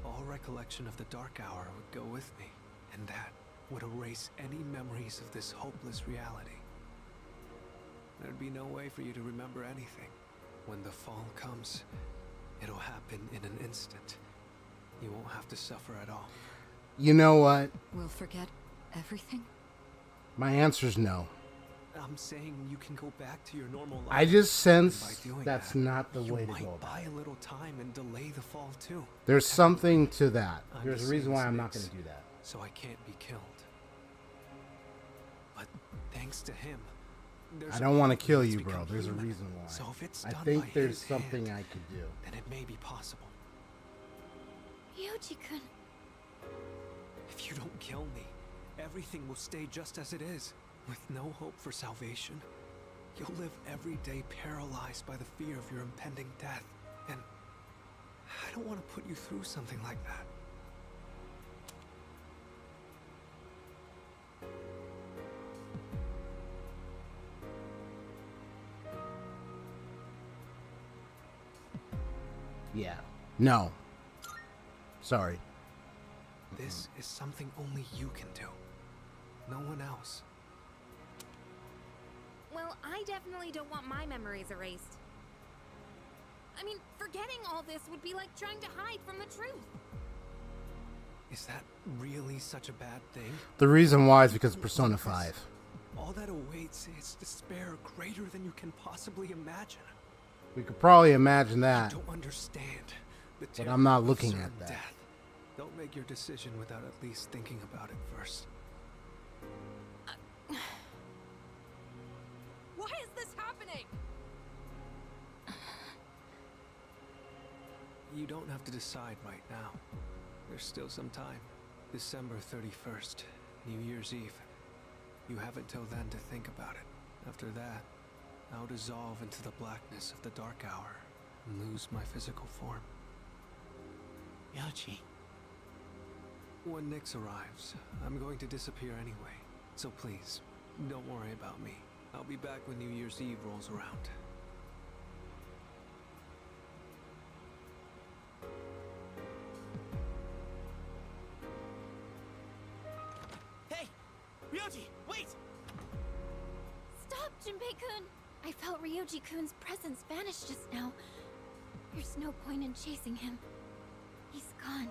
all recollection of the Dark Hour would go with me, and that would erase any memories of this hopeless reality. There'd be no way for you to remember anything. When the fall comes, it'll happen in an instant. You won't have to suffer at all. You know what? We'll forget everything? My answer's no. I'm saying you can go back to your normal life. I just sense By doing that's that, not the way to you might go about buy it. a little time and delay the fall too. There's something to that. I'm There's the a reason same why as I'm not Nyx, going to do that. So I can't be killed. But thanks to him, I don't want to kill that's you, bro. become There's a human. reason why. So if it's I done think by there's his something hand, I could do. then it may be possible. Yuji-kun. If you don't kill me, everything will stay just as it is. With no hope for salvation, you'll live every day paralyzed by the fear of your impending death. And I don't want to put you through something like that. Yeah. No. Sorry. This is something only you can do. No one else. Well, I definitely don't want my memories erased. I mean, forgetting all this would be like trying to hide from the truth. Is that really such a bad thing? The reason why is because of Persona 5. All that awaits is despair greater than you can possibly imagine. We could probably imagine that. You don't understand the But I'm not terror of looking certain at that. Death. Don't make your decision without at least thinking about it first. Why is this happening? You don't have to decide right now. There's still some time. December 31st, New Year's Eve. You have until then to think about it. After that, I'll dissolve into the blackness of the dark hour and lose my physical form. Yoji. When Nyx arrives, I'm going to disappear anyway. So please, don't worry about me. I'll be back when New Year's Eve rolls around. Hey! Ryoji, wait! Stop, Junpei-kun! I felt Ryoji-kun's presence vanish just now. There's no point in chasing him. He's gone.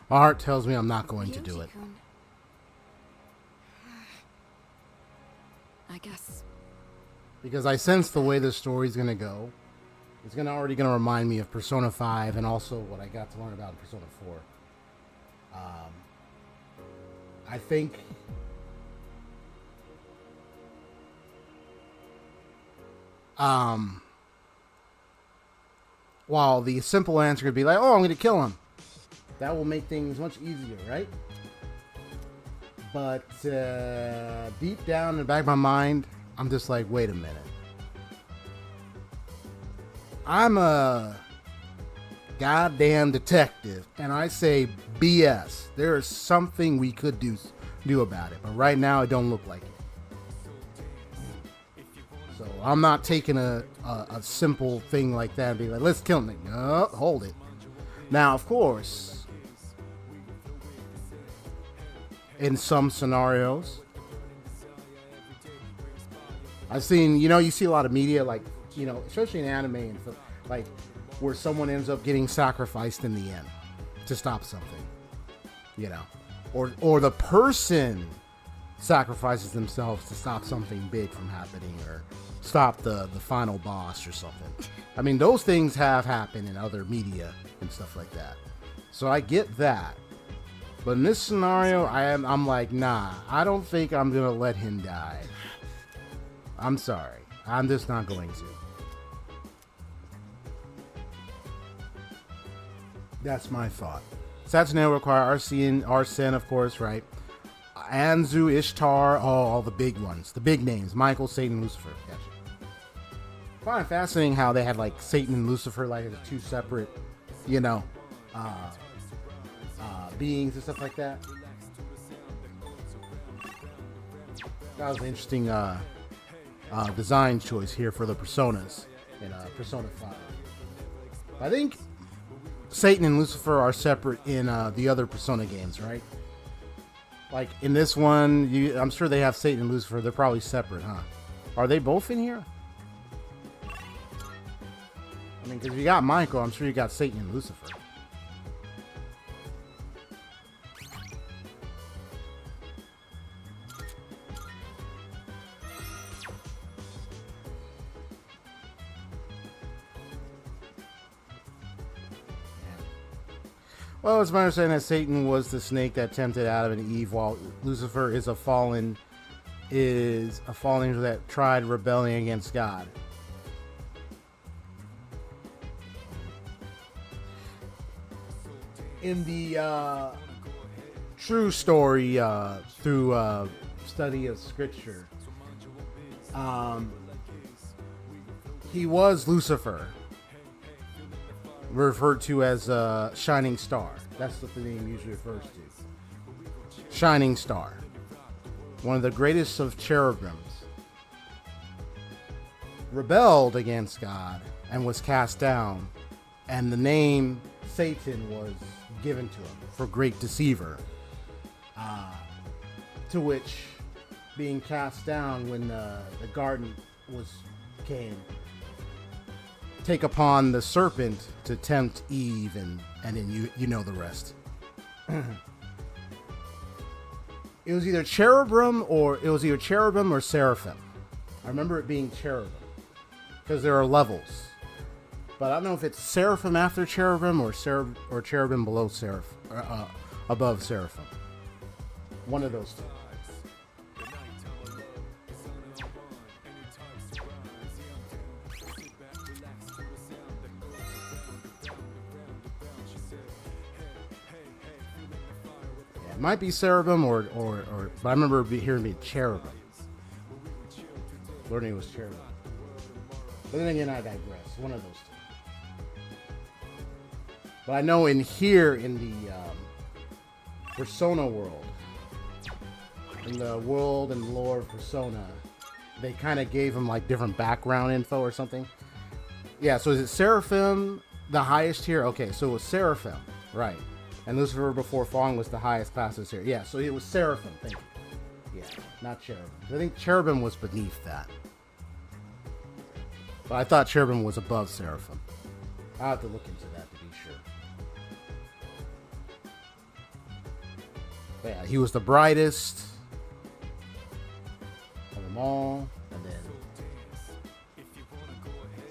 My heart tells me I'm not going to do it. Ryoji-kun. I guess. Because I sense the way this story's going to go. It's already going to remind me of Persona 5 and also what I got to learn about in Persona 4. I think while the simple answer could be like, oh, I'm going to kill him. That will make things much easier, right? But deep down in the back of my mind, I'm just like, wait a minute. I'm a goddamn detective, and I say BS. There is something we could do about it, but right now it don't look like it. So I'm not taking a simple thing like that and be like, let's kill him. No, hold it. Now, of course, in some scenarios, I've seen, you see a lot of media, like, especially in anime and stuff, like, where someone ends up getting sacrificed in the end to stop something, or the person sacrifices themselves to stop something big from happening or stop the final boss or something. I mean, those things have happened in other media and stuff like that. So I get that. But in this scenario, I'm like, nah, I don't think I'm going to let him die. I'm sorry. I'm just not going to. That's my thought. Satsune require Arsene, of course, right? Anzu, Ishtar, all the big ones. The big names. Michael, Satan, Lucifer. Gotcha. I find it fascinating how they had, like, Satan and Lucifer, like, as two separate, beings and stuff like that. That was an interesting design choice here for the personas in Persona 5. I think Satan and Lucifer are separate in the other Persona games, right? Like in this one, I'm sure they have Satan and Lucifer. They're probably separate, huh? Are they both in here? I mean, because you got Michael, I'm sure you got Satan and Lucifer. Well, it's my understanding that Satan was the snake that tempted Adam and Eve, while Lucifer is a fallen angel that tried rebelling against God. In the true story, through study of scripture, he was Lucifer, referred to as Shining Star. That's what the name usually refers to. Shining Star. One of the greatest of cherubims. Rebelled against God and was cast down. And the name Satan was given to him for great deceiver. To which, being cast down when the garden came, take upon the serpent to tempt Eve, and then you know the rest. It was either cherubim or seraphim. I remember it being cherubim because there are levels, but I don't know if it's seraphim after cherubim or cherubim below above seraphim. One of those two. Might be Cherubim or but I remember hearing it Cherubim. Learning it was Cherubim. But then again, I digress. One of those two. But I know in here, in the Persona world, in the world and lore of Persona, they kind of gave him like different background info or something. Yeah, so is it Seraphim, the highest tier? Okay, so it was Seraphim, right. And Lucifer before falling was the highest class of tier. Yeah, so it was Seraphim, thank you. Yeah, not Cherubim. I think Cherubim was beneath that. But I thought Cherubim was above Seraphim. I'll have to look into that to be sure. But yeah, he was the brightest of them all.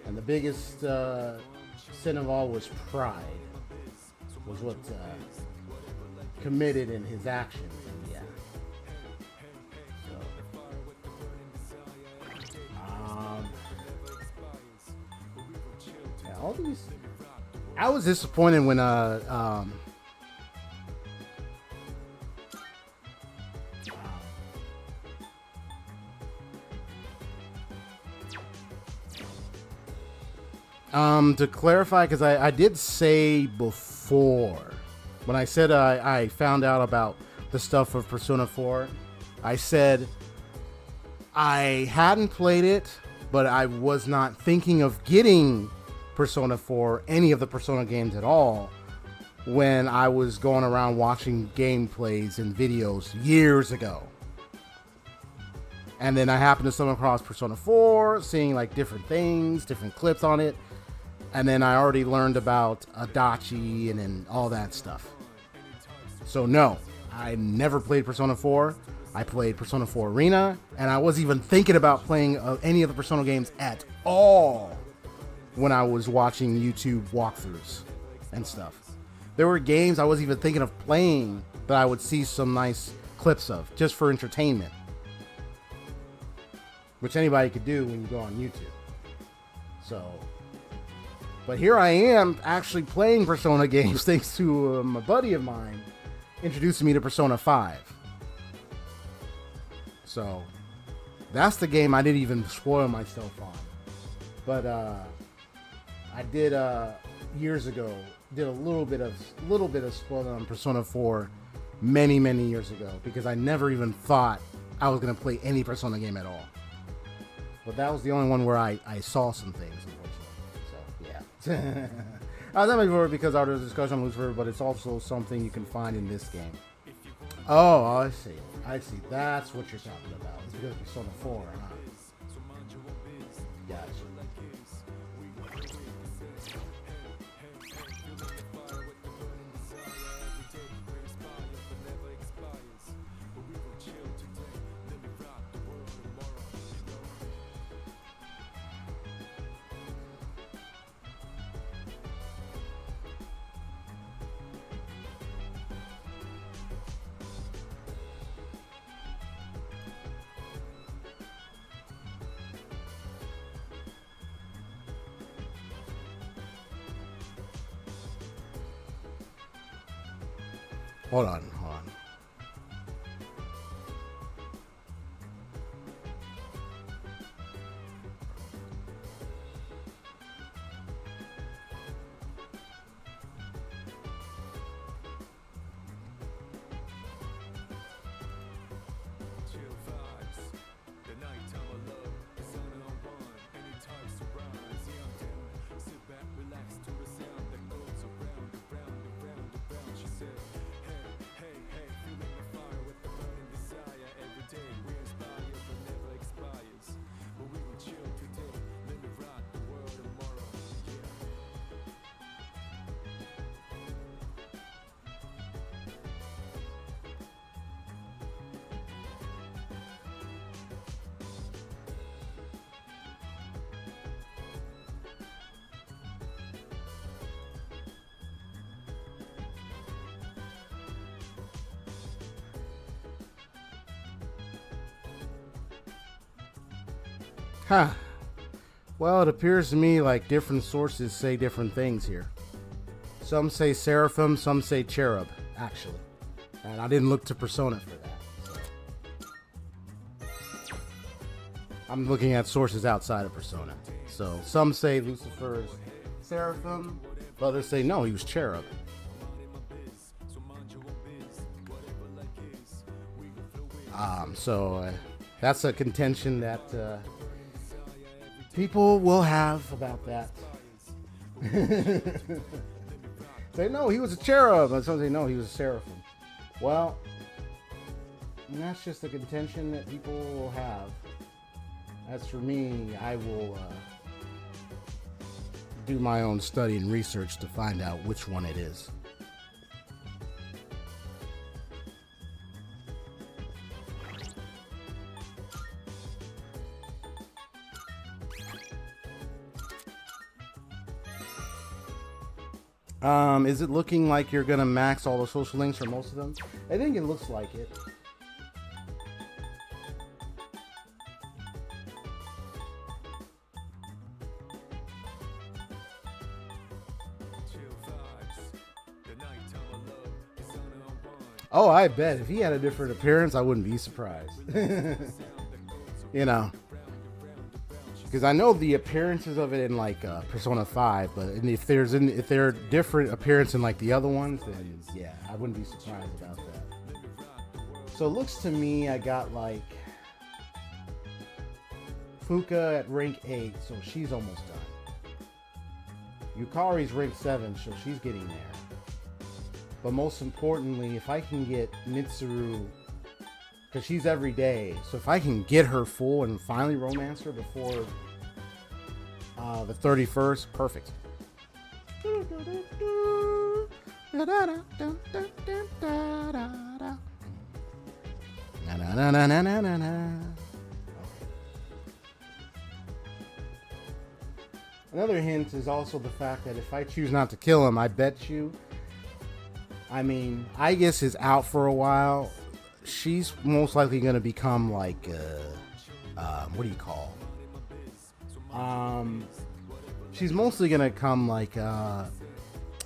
And the biggest sin of all was pride. Was what committed in his actions. And yeah. Yeah, all these. I was disappointed when to clarify, because I did say before, when I said I found out about the stuff of Persona 4, I said I hadn't played it, but I was not thinking of getting Persona 4, any of the Persona games at all, when I was going around watching gameplays and videos years ago. And then I happened to stumble across Persona 4, seeing like different things, different clips on it. And then I already learned about Adachi and all that stuff. So no, I never played Persona 4. I played Persona 4 Arena, and I wasn't even thinking about playing any of the Persona games at all when I was watching YouTube walkthroughs and stuff. There were games I wasn't even thinking of playing that I would see some nice clips of, just for entertainment. Which anybody could do when you go on YouTube. So... But here I am actually playing Persona games thanks to a buddy of mine introducing me to Persona 5. So that's the game I didn't even spoil myself on. But I did years ago did a little bit of spoiling on Persona 4 many years ago, because I never even thought I was gonna play any Persona game at all. But that was the only one where I saw some things. I was not before because our discussion on Lucifer, but it's also something you can find in this game. Oh, I see. That's what you're talking about. It's because of Persona 4, huh? Gotcha. Hold on. Huh. Well, it appears to me like different sources say different things here. Some say seraphim, some say cherub, actually. And I didn't look to Persona for that. So. I'm looking at sources outside of Persona. So some say Lucifer is Seraphim, others say no, he was Cherub. So that's a contention that people will have about that. Say no, he was a cherub, and some say no, he was a seraphim. Well, that's just a contention that people will have. As for me, I will do my own study and research to find out which one it is. Is it looking like you're gonna max all the social links for most of them? I think it looks like it. Oh, I bet if he had a different appearance, I wouldn't be surprised. You know. Because I know the appearances of it in like Persona 5, but if there are different appearance in like the other ones, then yeah, I wouldn't be surprised about that. So it looks to me I got like Fuka at rank 8, so she's almost done. Yukari's rank 7, so she's getting there. But most importantly, if I can get Mitsuru, because she's every day, so if I can get her full and finally romance her before the 31st, perfect. Another hint is also the fact that if I choose not to kill him, I bet you, I mean, Aegis is out for a while. She's most likely going to become like, what do you call? She's mostly going to come like,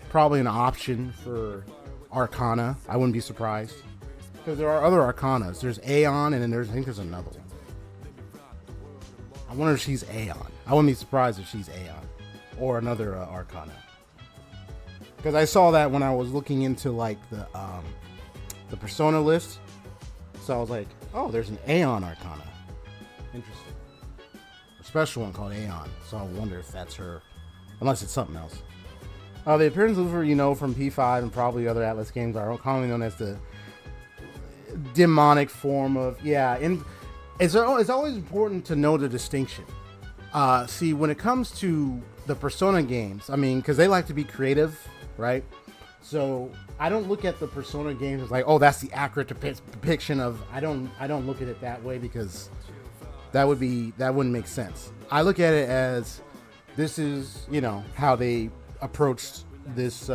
probably an option for Arcana. I wouldn't be surprised. Because there are other Arcanas. There's Aeon, and then I think there's another one. I wonder if she's Aeon. I wouldn't be surprised if she's Aeon. Or another Arcana. Because I saw that when I was looking into like the Persona list. So I was like, oh, there's an Aeon Arcana. Interesting. A special one called Aeon. So I wonder if that's her. Unless it's something else. The appearance of her, you know, from P5 and probably other Atlas games are commonly known as the demonic form of, yeah. It's always important to know the distinction. See, when it comes to the Persona games, I mean, because they like to be creative, right? So I don't look at the Persona games as like, oh, that's the accurate depiction of. I don't look at it that way because that wouldn't make sense. I look at it as this is, you know, how they approached this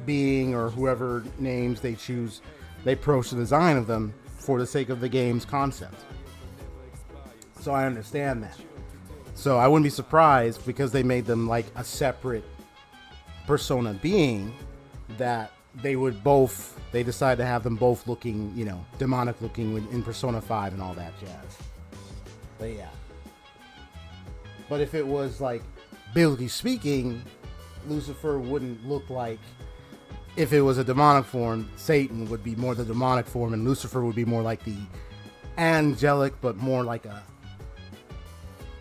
being or whoever names they choose. They approach the design of them for the sake of the game's concept. So I understand that. So I wouldn't be surprised because they made them like a separate Persona being that they decide to have them both looking, you know, demonic looking in Persona 5 and all that jazz. But yeah. But if it was like, biblically speaking, Lucifer wouldn't look like, if it was a demonic form, Satan would be more the demonic form and Lucifer would be more like the angelic, but more like a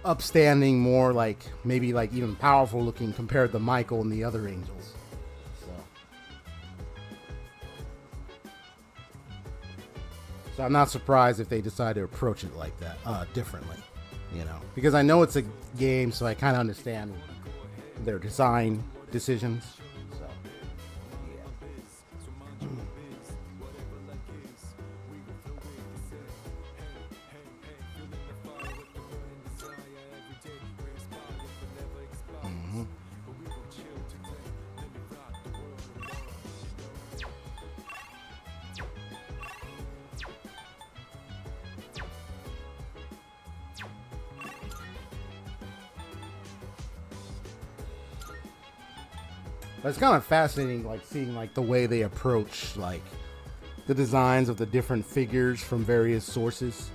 upstanding, more like maybe like even powerful looking compared to Michael and the other angels. So I'm not surprised if they decide to approach it like that, differently, you know, because I know it's a game, so I kind of understand their design decisions. So yeah. But it's kind of fascinating, like seeing like the way they approach like the designs of the different figures from various sources.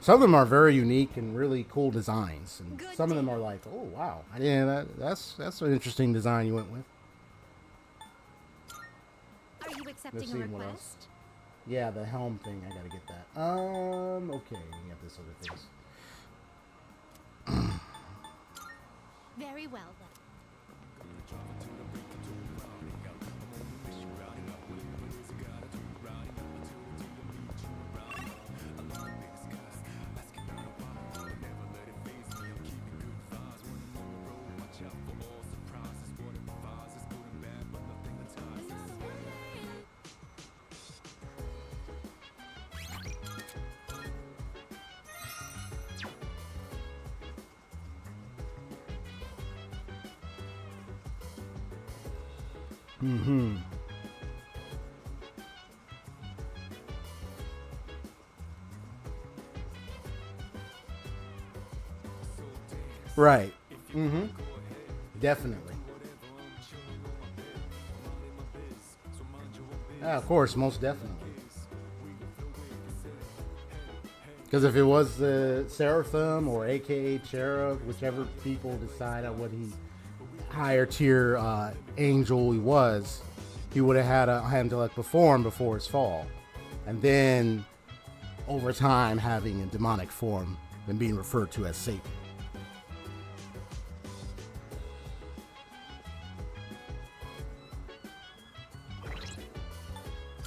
Some of them are very unique and really cool designs, and some of them are like, oh wow, I didn't. That's an interesting design you went with. Are you accepting Let's a see request? what else. Yeah, the helm thing. I gotta get that. Okay, we got this other things. Very well then. Mm-hmm. Right. Mm-hmm. Definitely. Yeah, of course, most definitely. Because if it was the Seraphim or AKA Cherub, whichever people decide on what he higher tier angel he was, he would have had a angelic form before his fall, and then over time having a demonic form and being referred to as Satan.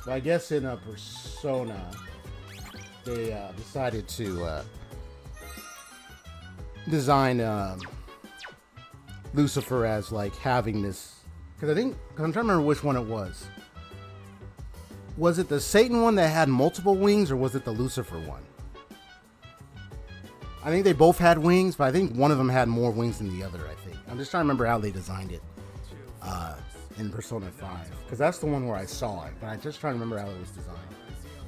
But I guess in a Persona, they decided to design Lucifer as like having this, because I'm trying to remember which one it was. Was it the Satan one that had multiple wings, or was it the Lucifer one? I think they both had wings, but I think one of them had more wings than the other. I think I'm just trying to remember how they designed it in Persona 5, because that's the one where I saw it. But I'm just trying to remember how it was designed.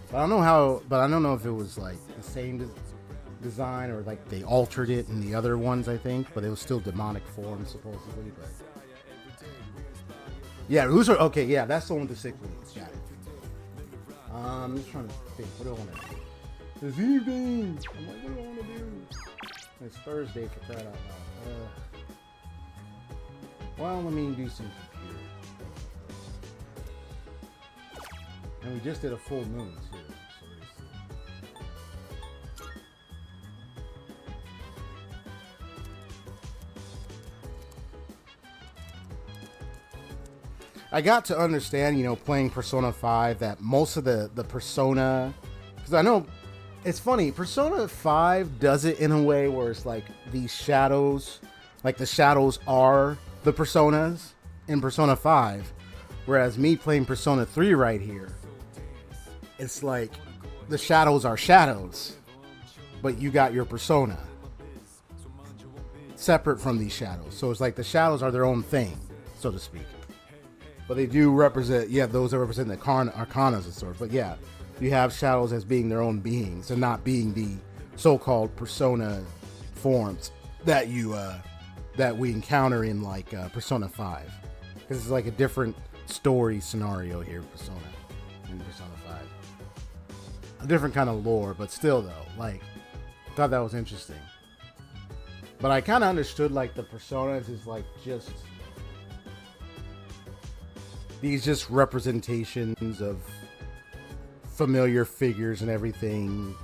But I don't know how. But I don't know if it was like the same design or like they altered it in the other ones. I think, but it was still demonic form supposedly. But yeah, Lucifer. Okay, yeah, that's the one with the 6 wings. Got it. I'm just trying to think. What do I want to do this evening? I'm like, what do I want to do? It's Thursday, for crying out loud. Well, let me do some computer. And we just did a full moon too. So let's see. I got to understand, you know, playing Persona 5, that most of the Persona, because I know it's funny, Persona 5 does it in a way where it's like these shadows, like the shadows are the personas in Persona 5, whereas me playing Persona 3 right here, it's like the shadows are shadows, but you got your persona separate from these shadows. So it's like the shadows are their own thing, so to speak. But they do represent, yeah, those that represent the arcanas and sort. But yeah, you have shadows as being their own beings and not being the so-called persona forms that you that we encounter in like Persona 5, because it's like a different story scenario here, Persona in Persona 5. A different kind of lore, but still though, like, I thought that was interesting. But I kind of understood like the personas is like just these just representations of familiar figures and everything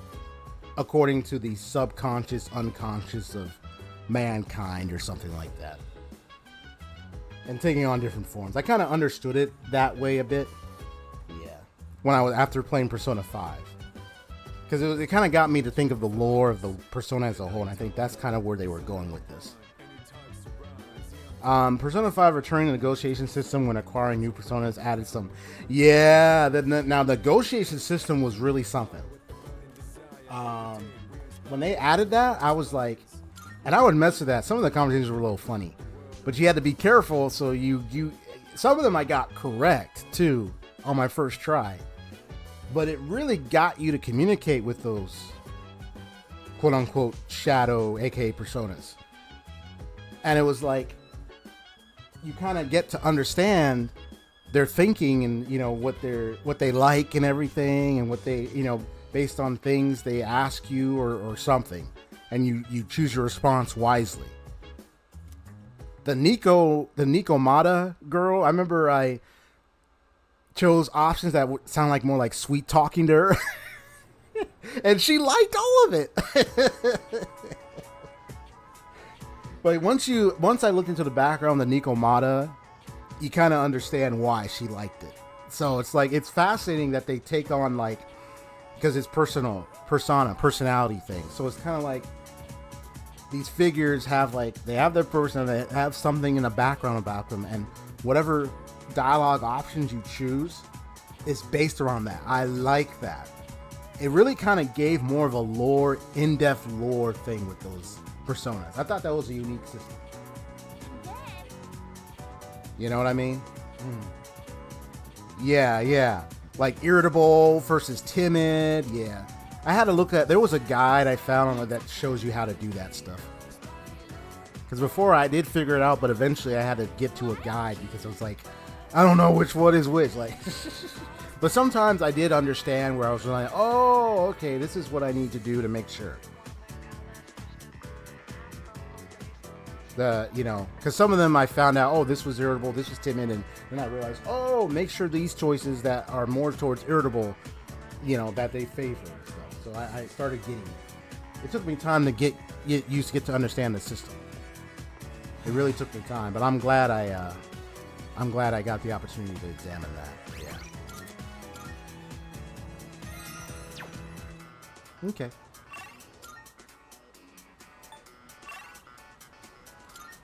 according to the subconscious, unconscious of mankind or something like that, and taking on different forms. I kind of understood it that way a bit, yeah, when I was after playing Persona 5, because it kind of got me to think of the lore of the Persona as a whole, and I think that's kind of where they were going with this. Persona 5 returning the negotiation system when acquiring new personas added some. Yeah, now the negotiation system was really something. When they added that, I was like, and I would mess with that. Some of the conversations were a little funny, but you had to be careful. So you some of them I got correct too on my first try, but it really got you to communicate with those quote unquote shadow, aka personas. And it was like, you kind of get to understand their thinking and, you know, what they like and everything, and what they, you know, based on things they ask you or something, and you choose your response wisely. The Nico Mata girl, I remember I chose options that would sound like more like sweet talking to her. And she liked all of it. But once I looked into the background of the Nico Mata, you kind of understand why she liked it. So it's like, it's fascinating that they take on, like, because it's personality thing. So it's kind of like these figures have, like, they have their person, they have something in the background about them, and whatever dialogue options you choose is based around that. I like that. It really kind of gave more of a lore, in-depth lore thing with those personas. I thought that was a unique system. You know what I mean? Yeah. Like irritable versus timid. Yeah. I had to look at, there was a guide I found on it that shows you how to do that stuff. Because before I did figure it out, but eventually I had to get to a guide because I was like, I don't know which one is which. Like, but sometimes I did understand where I was like, oh, okay, this is what I need to do to make sure. You know, because some of them I found out, oh, this was irritable, this was timid, and then I realized, oh, make sure these choices that are more towards irritable, you know, that they favor and stuff. So I started getting it. It took me time to get used to get to understand the system. It really took me time, but I'm glad I got the opportunity to examine that. Yeah. Okay.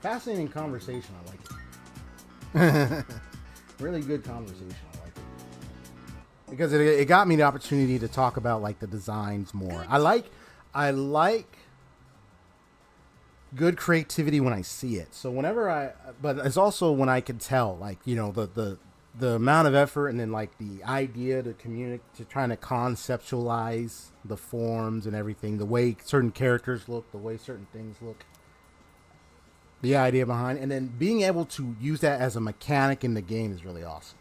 Fascinating conversation. I like it. Really good conversation. I like it because it got me the opportunity to talk about, like, the designs more. I like good creativity when I see it. So but it's also when I can tell, like, you know, the amount of effort and then, like, the idea to communicate, to trying to conceptualize the forms and everything, the way certain characters look, the way certain things look. The idea behind, and then being able to use that as a mechanic in the game is really awesome.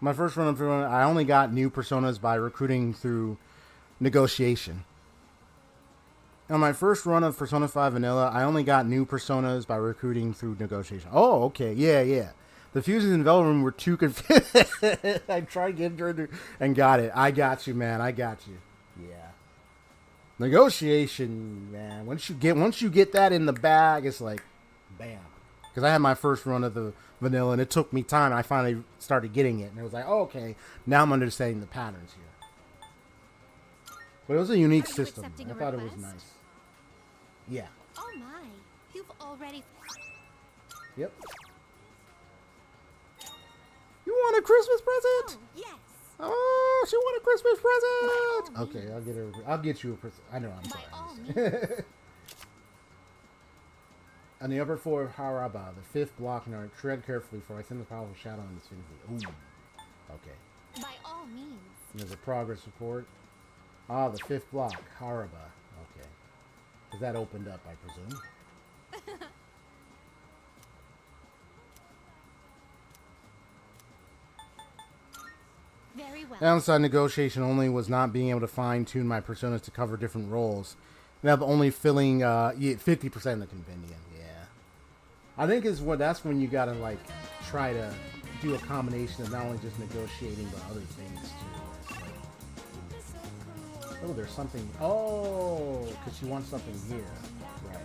My first run through, I only got new personas by recruiting through negotiation. On my first run of Persona 5 Vanilla, I only got new personas by recruiting through negotiation. Oh, okay, yeah. The fusions in Velvet Room were too confused. I tried getting her and got it. I got you, man. I got you. Yeah. Negotiation, man. Once you get that in the bag, it's like, bam. Because I had my first run of the vanilla, and it took me time. I finally started getting it, and it was like, oh, okay, now I'm understanding the patterns here. But it was a unique system. I thought it was nice. Yeah. Oh my, you've already... Yep. You want a Christmas present? Oh, yes. Oh, she want a Christmas present. Okay, I'll get you a present. I know, I'm sorry. By all means. On the upper floor of Haraba, the fifth block, and tread carefully, for I send a powerful shadow on this vicinity. Ooh. Okay. By all means. And there's a progress report. Ah, the fifth block, Haraba. Okay. Because that opened up, I presume. Very well. Downside negotiation only was not being able to fine-tune my personas to cover different roles. And I'm only filling 50% of the compendium. I think that's when you gotta, like, try to do a combination of not only just negotiating but other things too. Like, oh, there's something. Oh, because she wants something here. Right.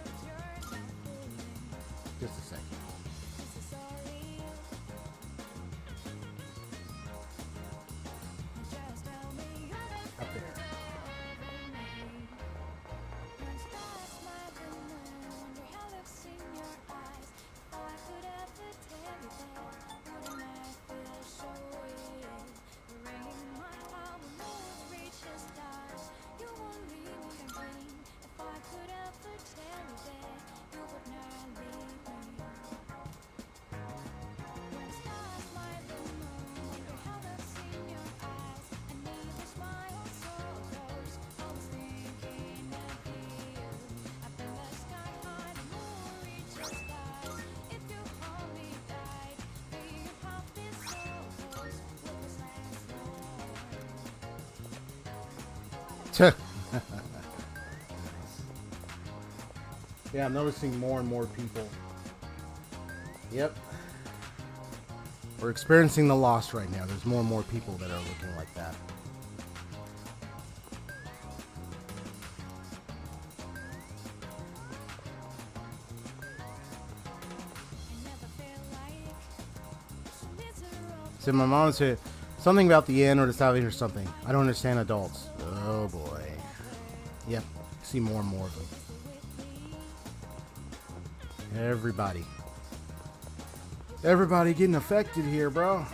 Just a second. Up there. Yeah, I'm noticing more and more people. Yep. We're experiencing the loss right now. There's more and more people that are looking like that. So my mom said something about the end or the salvation or something. I don't understand adults. Oh boy. Yep. See more and more of them. Everybody. Everybody getting affected here, bro.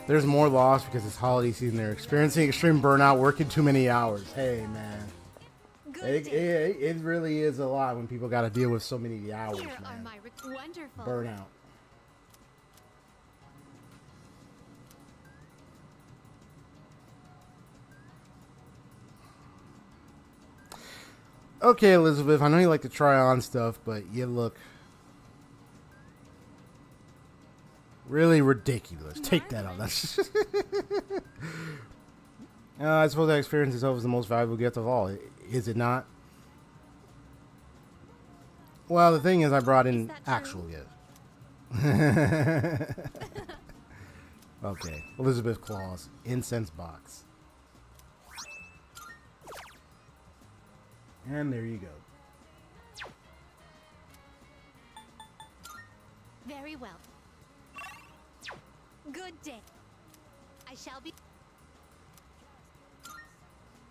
There's more loss because it's holiday season. They're experiencing extreme burnout, working too many hours. Hey, man. It really is a lot when people got to deal with so many hours, Here man. are my wonderful. Burnout. Okay, Elizabeth, I know you like to try on stuff, but you look really ridiculous. Take that off. That's I suppose that experience itself is the most valuable gift of all. Is it not? Well, the thing is, I brought in actual gift. Okay, Elizabeth Claus, incense box. And there you go. Very well. Good day. I shall be.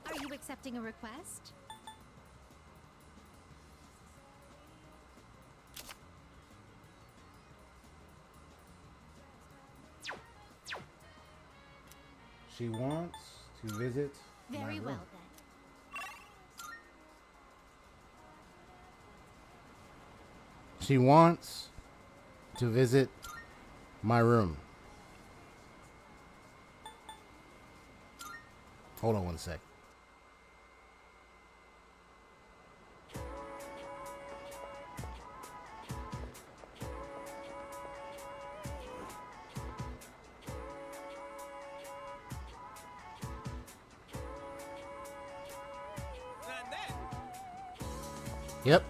Are you accepting a request? She wants to visit my Very room. well then. She wants to visit my room. Hold on one sec. Yep.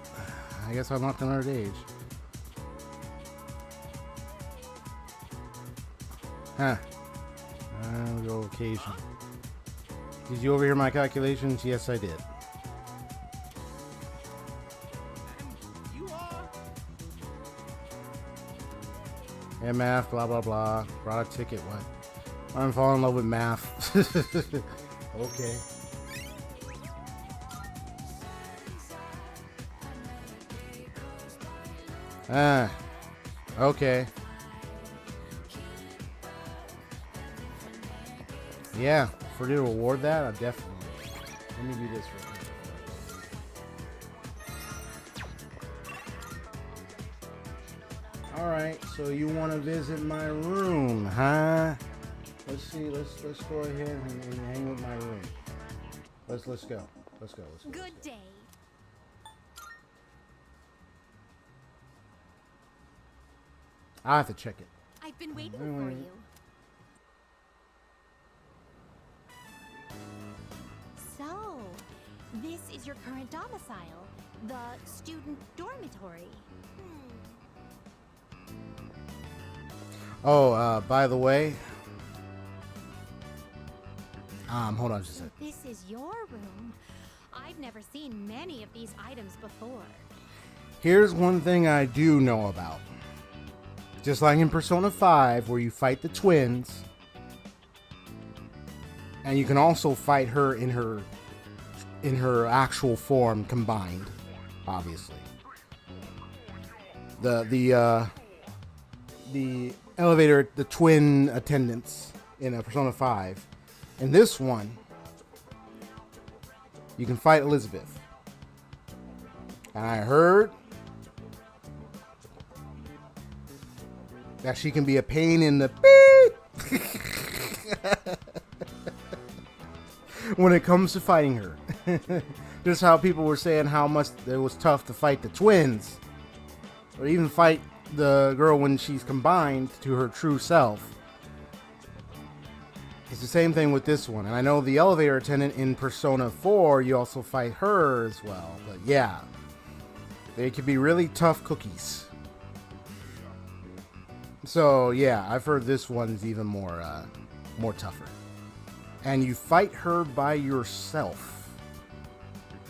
I guess I unlocked another age. Huh. We'll go occasion. Did you overhear my calculations? Yes, I did. You are? Yeah, math, blah, blah, blah. Brought a ticket, what? I'm falling in love with math. Okay. Okay. Yeah, for you to reward that, I definitely. Let me do this real quick. Alright, so you want to visit my room, huh? Let's see, let's go ahead and hang with my room. Let's go. Let's go. Good day. I have to check it. I've been waiting for you. So, this is your current domicile, the student dormitory. Oh, by the way, hold on just a So sec. this is your room. I've never seen many of these items before. Here's one thing I do know about. Just like in Persona 5, where you fight the twins, and you can also fight her in her actual form combined, obviously. The elevator, the twin attendants in Persona 5. In this one, you can fight Elizabeth. And I heard that she can be a pain in the beep when it comes to fighting her. Just how people were saying how much it was tough to fight the twins, or even fight the girl when she's combined to her true self. It's the same thing with this one. And I know the elevator attendant in Persona 4, you also fight her as well. But yeah, they can be really tough cookies. So yeah, I've heard this one's even more tougher. And you fight her by yourself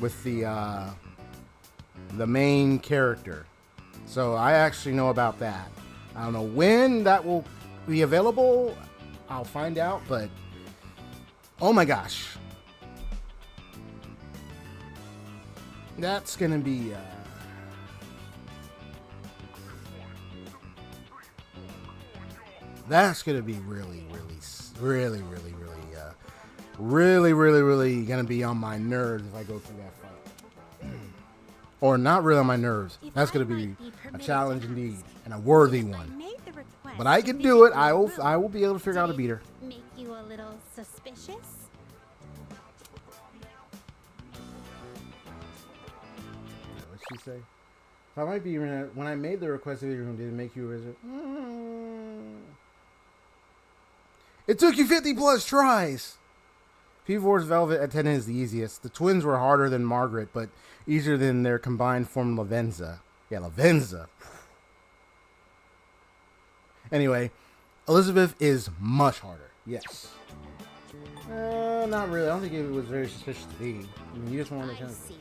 with the main character. So I actually know about that. I don't know when that will be available. I'll find out, but oh my gosh, that's gonna be really gonna be on my nerves if I go through that fight. Or not really on my nerves. That's gonna be a challenge indeed, and a worthy one. But I can do it. I will be able to figure out how to beat her. Make you a little suspicious? What'd she say? I might be when I made the request of the room, did it make you a wizard? It took you 50 plus tries. P4's Velvet Attendant is the easiest. The twins were harder than Margaret, but easier than their combined form Lavenza. Yeah, Lavenza. Anyway, Elizabeth is much harder. Yes. Not really. I don't think it was very suspicious to be. I mean, you just wanted to. I see.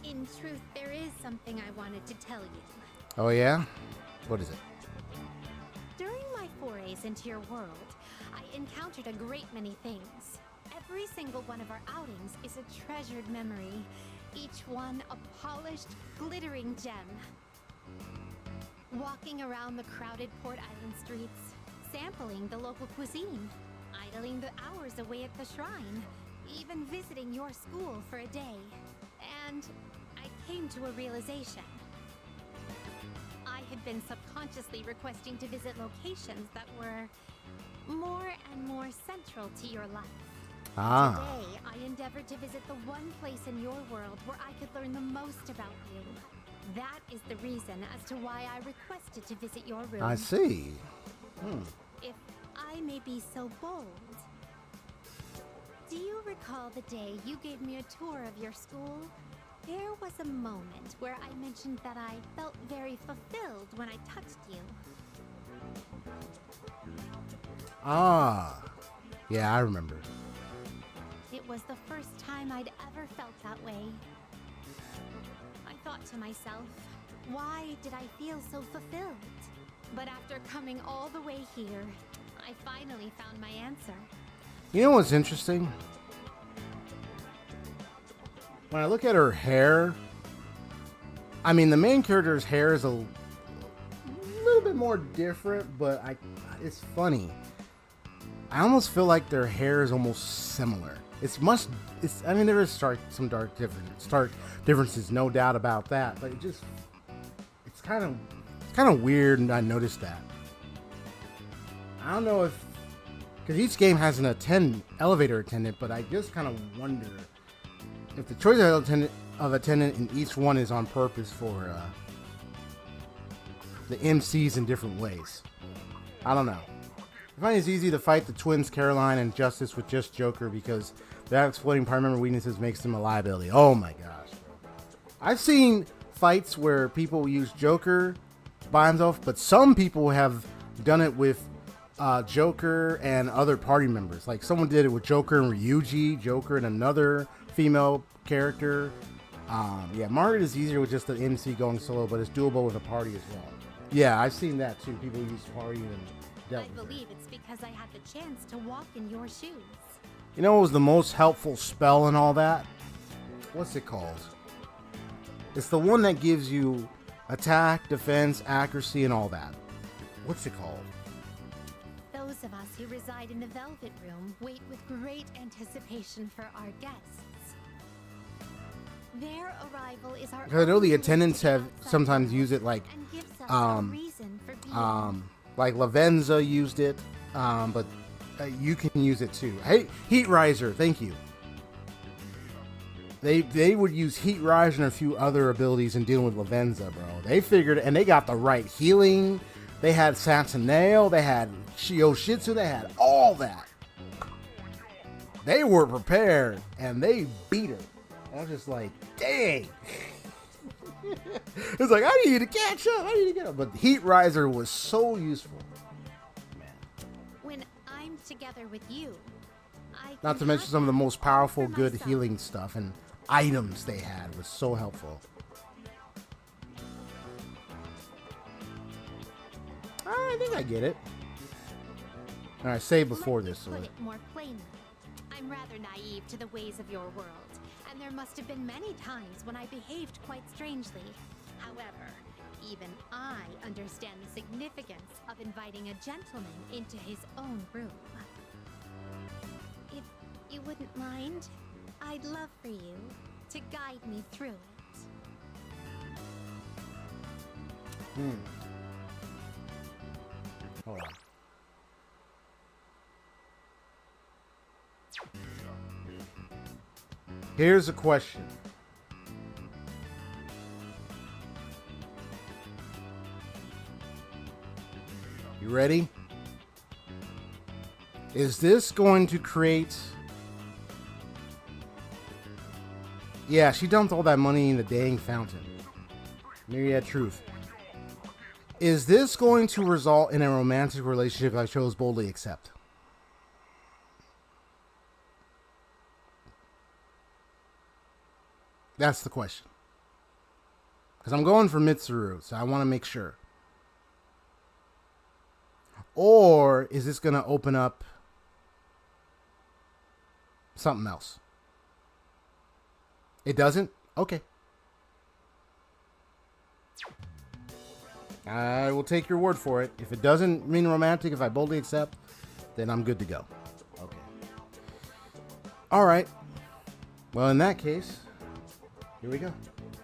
In truth, there is something I wanted to tell you. Oh yeah? What is it? During my forays into your world, I encountered a great many things. Every single one of our outings is a treasured memory. Each one a polished, glittering gem. Walking around the crowded Port Island streets, sampling the local cuisine, idling the hours away at the shrine, even visiting your school for a day. And I came to a realization. I had been subconsciously requesting to visit locations that were more and more central to your life. Today, I endeavored to visit the one place in your world where I could learn the most about you. That is the reason as to why I requested to visit your room. I see. If I may be so bold, do you recall the day you gave me a tour of your school? There was a moment where I mentioned that I felt very fulfilled when I touched you. Yeah, I remember. It was the first time I'd ever felt that way. I thought to myself, why did I feel so fulfilled? But after coming all the way here, I finally found my answer. You know what's interesting? When I look at her hair, I mean, the main character's hair is a little bit more different, but it's funny. I almost feel like their hair is almost similar. I mean, there is some stark differences, no doubt about that. But it's kind of weird, and I noticed that. I don't know because each game has an elevator attendant, but I just kind of wonder if the choice of attendant in each one is on purpose for the MCs in different ways. I don't know. I find it's easy to fight the twins Caroline and Justice with just Joker because their exploiting party member weaknesses makes them a liability. Oh my gosh. I've seen fights where people use Joker by himself, but some people have done it with Joker and other party members. Like someone did it with Joker and Ryuji, Joker and another female character. Yeah, Margaret is easier with just the MC going solo, but it's doable with a party as well. Yeah, I've seen that too. People use party and I believe it's because I had the chance to walk in your shoes. You know what was the most helpful spell and all that? What's it called? It's the one that gives you attack, defense, accuracy, and all that. What's it called? Those of us who reside in the Velvet Room wait with great anticipation for our guests. Their arrival is our Because I know the only link attendants to the have outside sometimes world used it, like and gives us a um reason for being. like Lavenza used it, but you can use it too. Hey, Heat Riser, thank you. They would use Heat Riser and a few other abilities in dealing with Lavenza, bro. They figured, and they got the right healing. They had Santaneo, they had Shioshitsu, they had all that. They were prepared, and they beat her. I was just like, dang. It's like, I need to catch up. I need to get up. But Heat Riser was so useful. When I'm together with you, I Not to can mention have some of the that most all powerful, for good myself. healing stuff and items they had was so helpful. I think I get it. All right, save before Let me this. So put it more plainly. I'm rather naive to the ways of your world, and there must have been many times when I behaved quite strangely. However, even I understand the significance of inviting a gentleman into his own room. If you wouldn't mind, I'd love for you to guide me through it. hold on. Here's a question. You ready? Is this going to create... Yeah, she dumped all that money in the dang fountain. Myriad Truth. Is this going to result in a romantic relationship I chose boldly accept? That's the question. Because I'm going for Mitsuru, so I want to make sure. Or is this going to open up something else? It doesn't? Okay. I will take your word for it. If it doesn't mean romantic, if I boldly accept, then I'm good to go. Okay. All right. Well, in that case, here we go.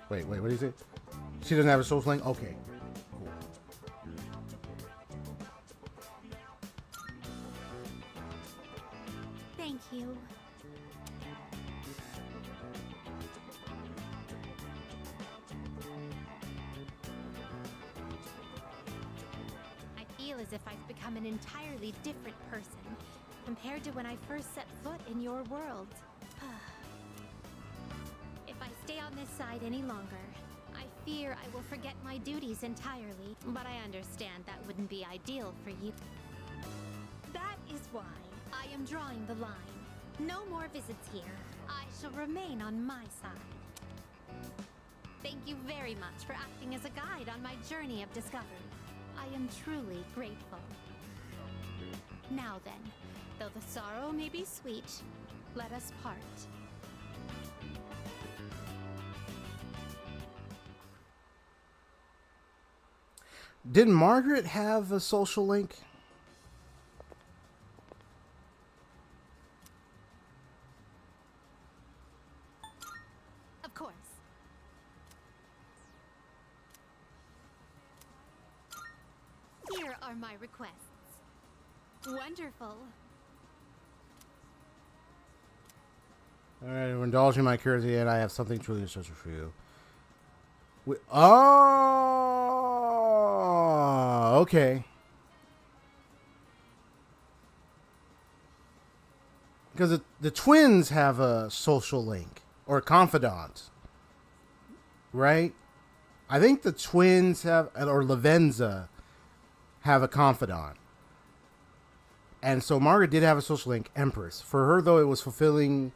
Wait, what is it? She doesn't have a social link? Okay. Cool. Thank you. I feel as if I've become an entirely different person compared to when I first set foot in your world. If I stay on this side any longer, I fear I will forget my duties entirely, but I understand that wouldn't be ideal for you. That is why I am drawing the line. No more visits here. I shall remain on my side. Thank you very much for acting as a guide on my journey of discovery. I am truly grateful. Now then, though the sorrow may be sweet, let us part. Did Margaret have a social link? Of course. Here are my requests. Wonderful. All right, we're indulging my curiosity, and I have something truly special for you. Oh, okay. Because the twins have a social link or a confidant, right? I think the twins have, or Lavenza have a confidant. And so Margaret did have a social link, Empress. For her, though, it was fulfilling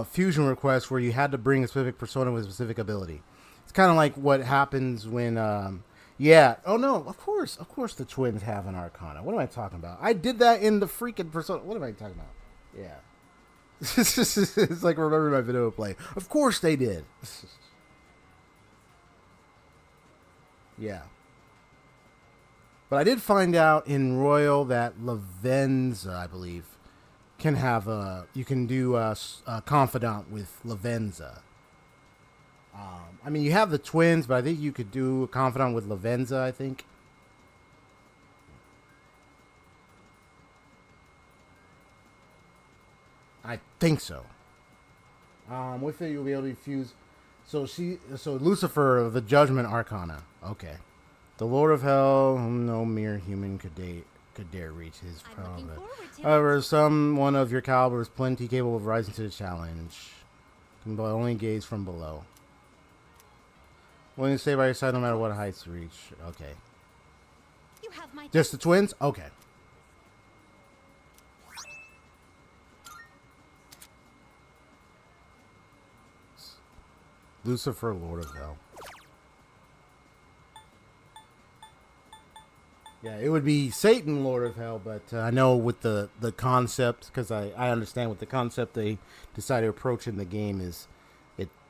fusion requests where you had to bring a specific persona with a specific ability. It's kind of like what happens when, yeah. Oh, no, of course the twins have an Arcana. What am I talking about? I did that in the freaking persona. What am I talking about? Yeah. It's like remember my video play. Of course they did. Yeah. But I did find out in Royal that Lavenza, I believe, can have a... You can do a confidant with Lavenza. I mean, you have the twins, but I think you could do a confidant with Lavenza, I think. I think so. With it, you'll be able to fuse. So Lucifer, the Judgment Arcana. Okay. The Lord of Hell, whom no mere human could dare reach his power. However, someone of your caliber is plenty capable of rising to the challenge. Can only gaze from below. Willing to stay by your side no matter what heights you reach. Okay. You have my Just the twins? Okay. Lucifer, Lord of Hell. Yeah, it would be Satan, Lord of Hell, but I know with the concept, because I understand with the concept they decided to approach in the game is,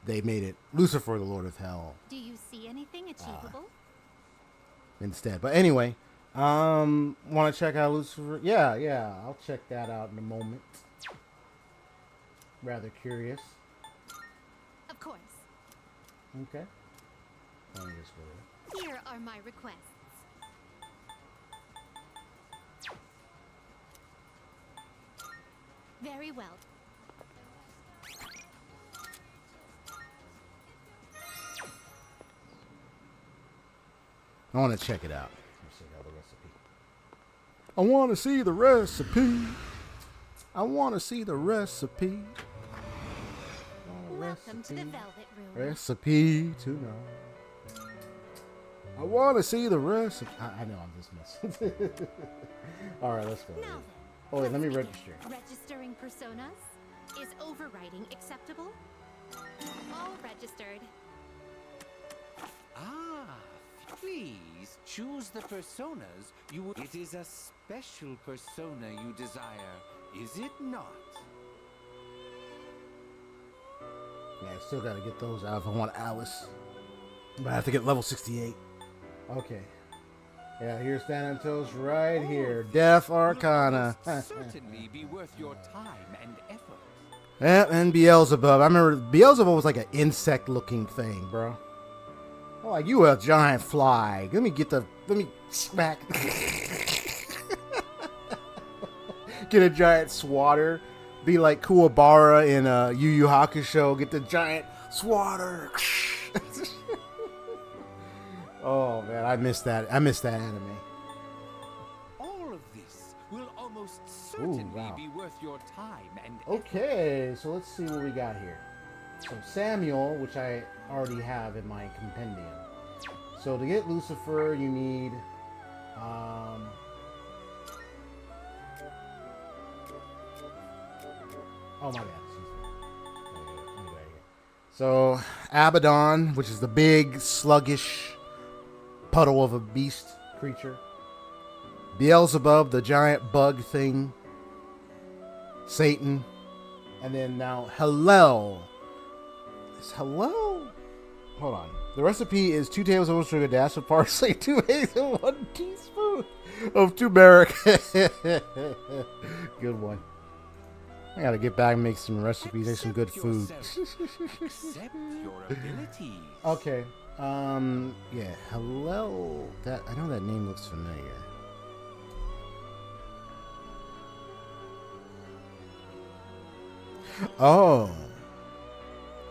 they made it Lucifer, the Lord of Hell. Do you see anything achievable? Instead. But anyway, want to check out Lucifer? Yeah, I'll check that out in a moment. Rather curious. Of course. Okay. Let me just go there. Here are my requests. Very well. I want to check it out. Let's check out the recipe. I want to see the recipe. I want to see the recipe. Welcome to the Velvet Room. Recipe tonight. I want to see the recipe. I know, I'm just messing. All right, let's go. Now then, Oh, wait, let me register. registering personas? Is overriding acceptable? All registered. Ah, please choose the personas you would. It is a special persona you desire, is it not? Yeah, I still got to get those out if I want Alice. But I have to get level 68. Okay. Yeah, here's Thanatos right here. Death Arcana. Certainly be worth your time and effort. Yeah, and Beelzebub. I remember Beelzebub was like an insect-looking thing, bro. Oh, like you a giant fly. Let me smack. Get a giant swatter. Be like Kuwabara in Yu Yu Hakusho. Get the giant swatter. Oh man, I missed that. I missed that anime. All of this will almost certainly be worth your time and Okay, so let's see what we got here. So Samuel, which I already have in my compendium. So to get Lucifer, you need oh my bad, excuse me. Let me go here. So Abaddon, which is the big sluggish puddle of a beast creature. Beelzebub, the giant bug thing. Satan. And then now Hillel. Is Hillel? Hold on. The recipe is 2 tablespoons of sugar, dash of parsley, 2 eggs, and 1 teaspoon of turmeric. Good one. I gotta get back and make some recipes, make some good food. accept your abilities. Okay. Yeah. Hello. That I know that name looks familiar. Oh.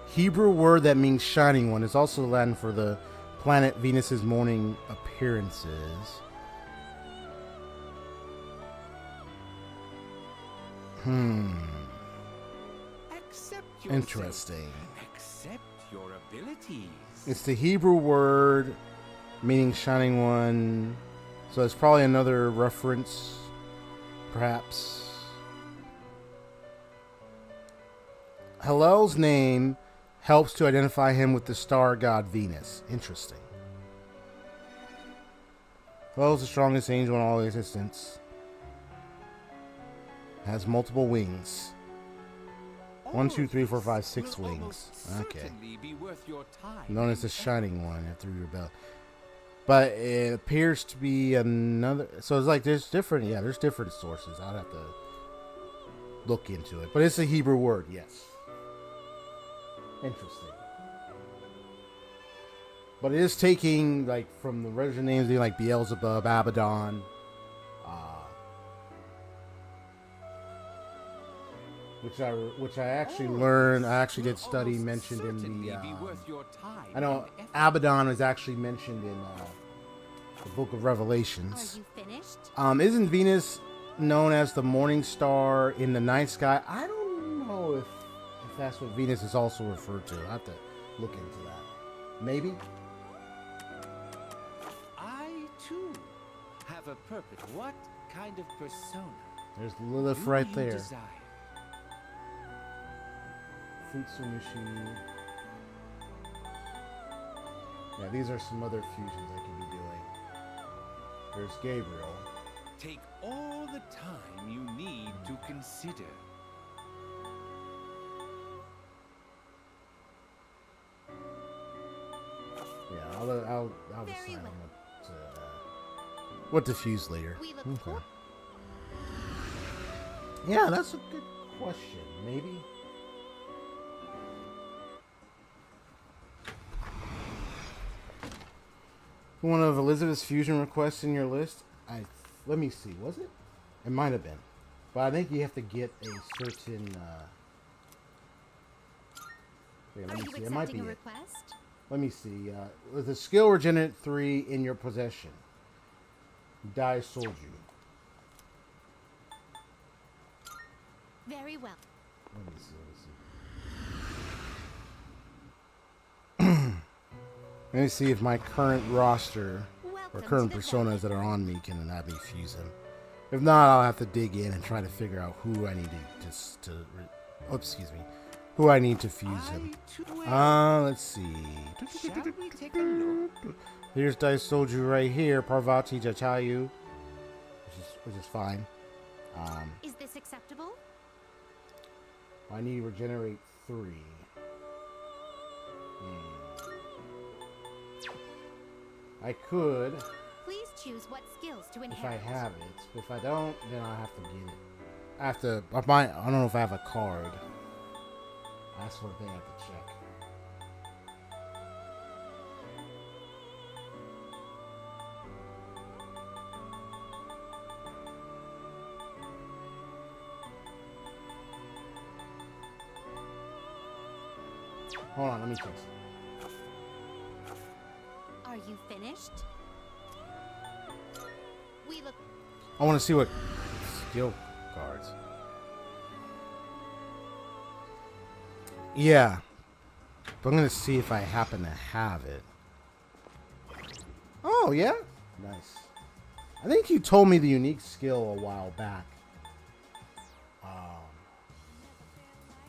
Hebrew word that means shining one is also Latin for the planet Venus's morning appearances. Interesting. Accept your abilities. It's the Hebrew word meaning shining one. So it's probably another reference, perhaps. Hillel's name helps to identify him with the star god Venus. Interesting. Hillel's the strongest angel in all existence. Has multiple wings. 1, 2, 3, 4, 5, 6 wings. Okay. Known as the shining one after your belt. But it appears to be another. So it's like there's different. Yeah, there's different sources. I'd have to look into it. But it's a Hebrew word, yes. Interesting. But it is taking like from the original names like Beelzebub, Abaddon, which I actually learned. I actually did study mentioned in the. I know Abaddon is actually mentioned in the Book of Revelations. Are you finished? Isn't Venus known as the morning star in the night sky? I don't know if that's what Venus is also referred to. I have to look into that. Maybe. I too have a purpose. What kind of persona? There's Lilith do right you there. desire? Futsumishi. Yeah, these are some other fusions I can be doing. There's Gabriel. Take all the time you need to consider. Yeah, I'll decide on what to fuse later. Okay. Yeah, that's a good question. Maybe. One of Elizabeth's fusion requests in your list? Let me see. Was it? It might have been, but I think you have to get a certain. Wait, let me see. It might be it. Let me see. With a skill regenerate 3 in your possession, Dai Solju. Very well. Let me see. Let me see if my current roster or current personas that are on me can have me fuse him. If not, I'll have to dig in and try to figure out who I need who I need to fuse him. Let's see. Shall we take a look? Here's Dai Solju right here, Parvati Jachayu, which is fine. Is this acceptable? I need to regenerate 3. I could. Please choose what skills to inherit. If I have it. If I don't, then I'll have to get it. I have to. I don't know if I have a card. That's one thing I have to check. Hold on, let me check something. Are you finished? We look. I want to see what skill cards. Yeah. But I'm going to see if I happen to have it. Oh, yeah? Nice. I think you told me the unique skill a while back.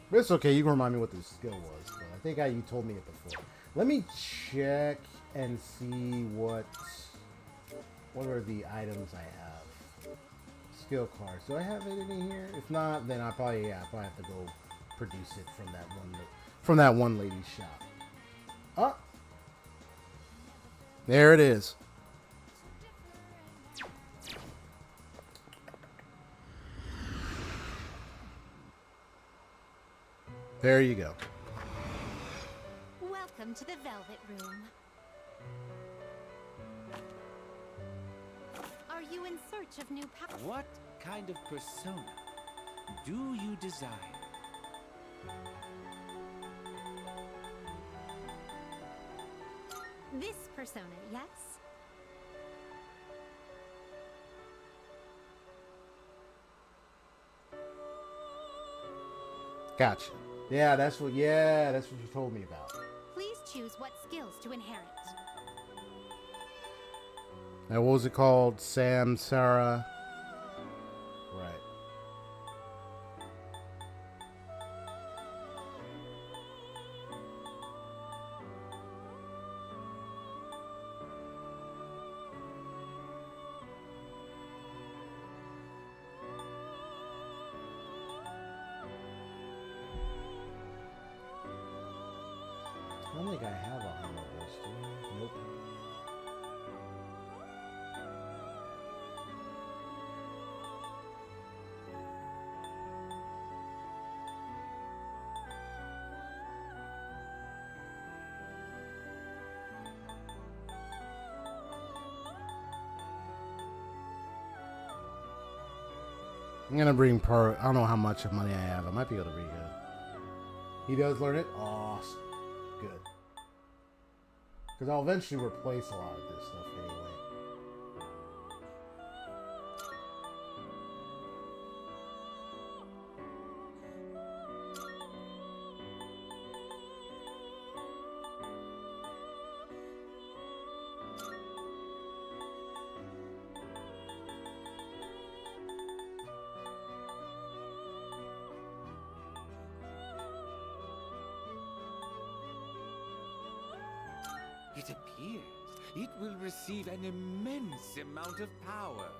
But it's okay. You can remind me what the skill was. But I think you told me it before. Let me check and see what are the items I have. Skill cards. Do I have it in here? If not, then I probably have to go produce it from that one lady's shop. Oh, there it is. There you go. Welcome to the Velvet Room. Are you in search of new power? What kind of persona do you desire? This persona, yes? Gotcha. Yeah, that's what you told me about. Please choose what skills to inherit. Now, what was it called? Samsara. Right. I don't think I have a hundred of those, do I? Nope. I'm gonna bring per. I don't know how much of money I have. I might be able to read it. He does learn it. Awesome. Good. Because I'll eventually replace a lot of this stuff anyway. It appears it will receive an immense amount of power.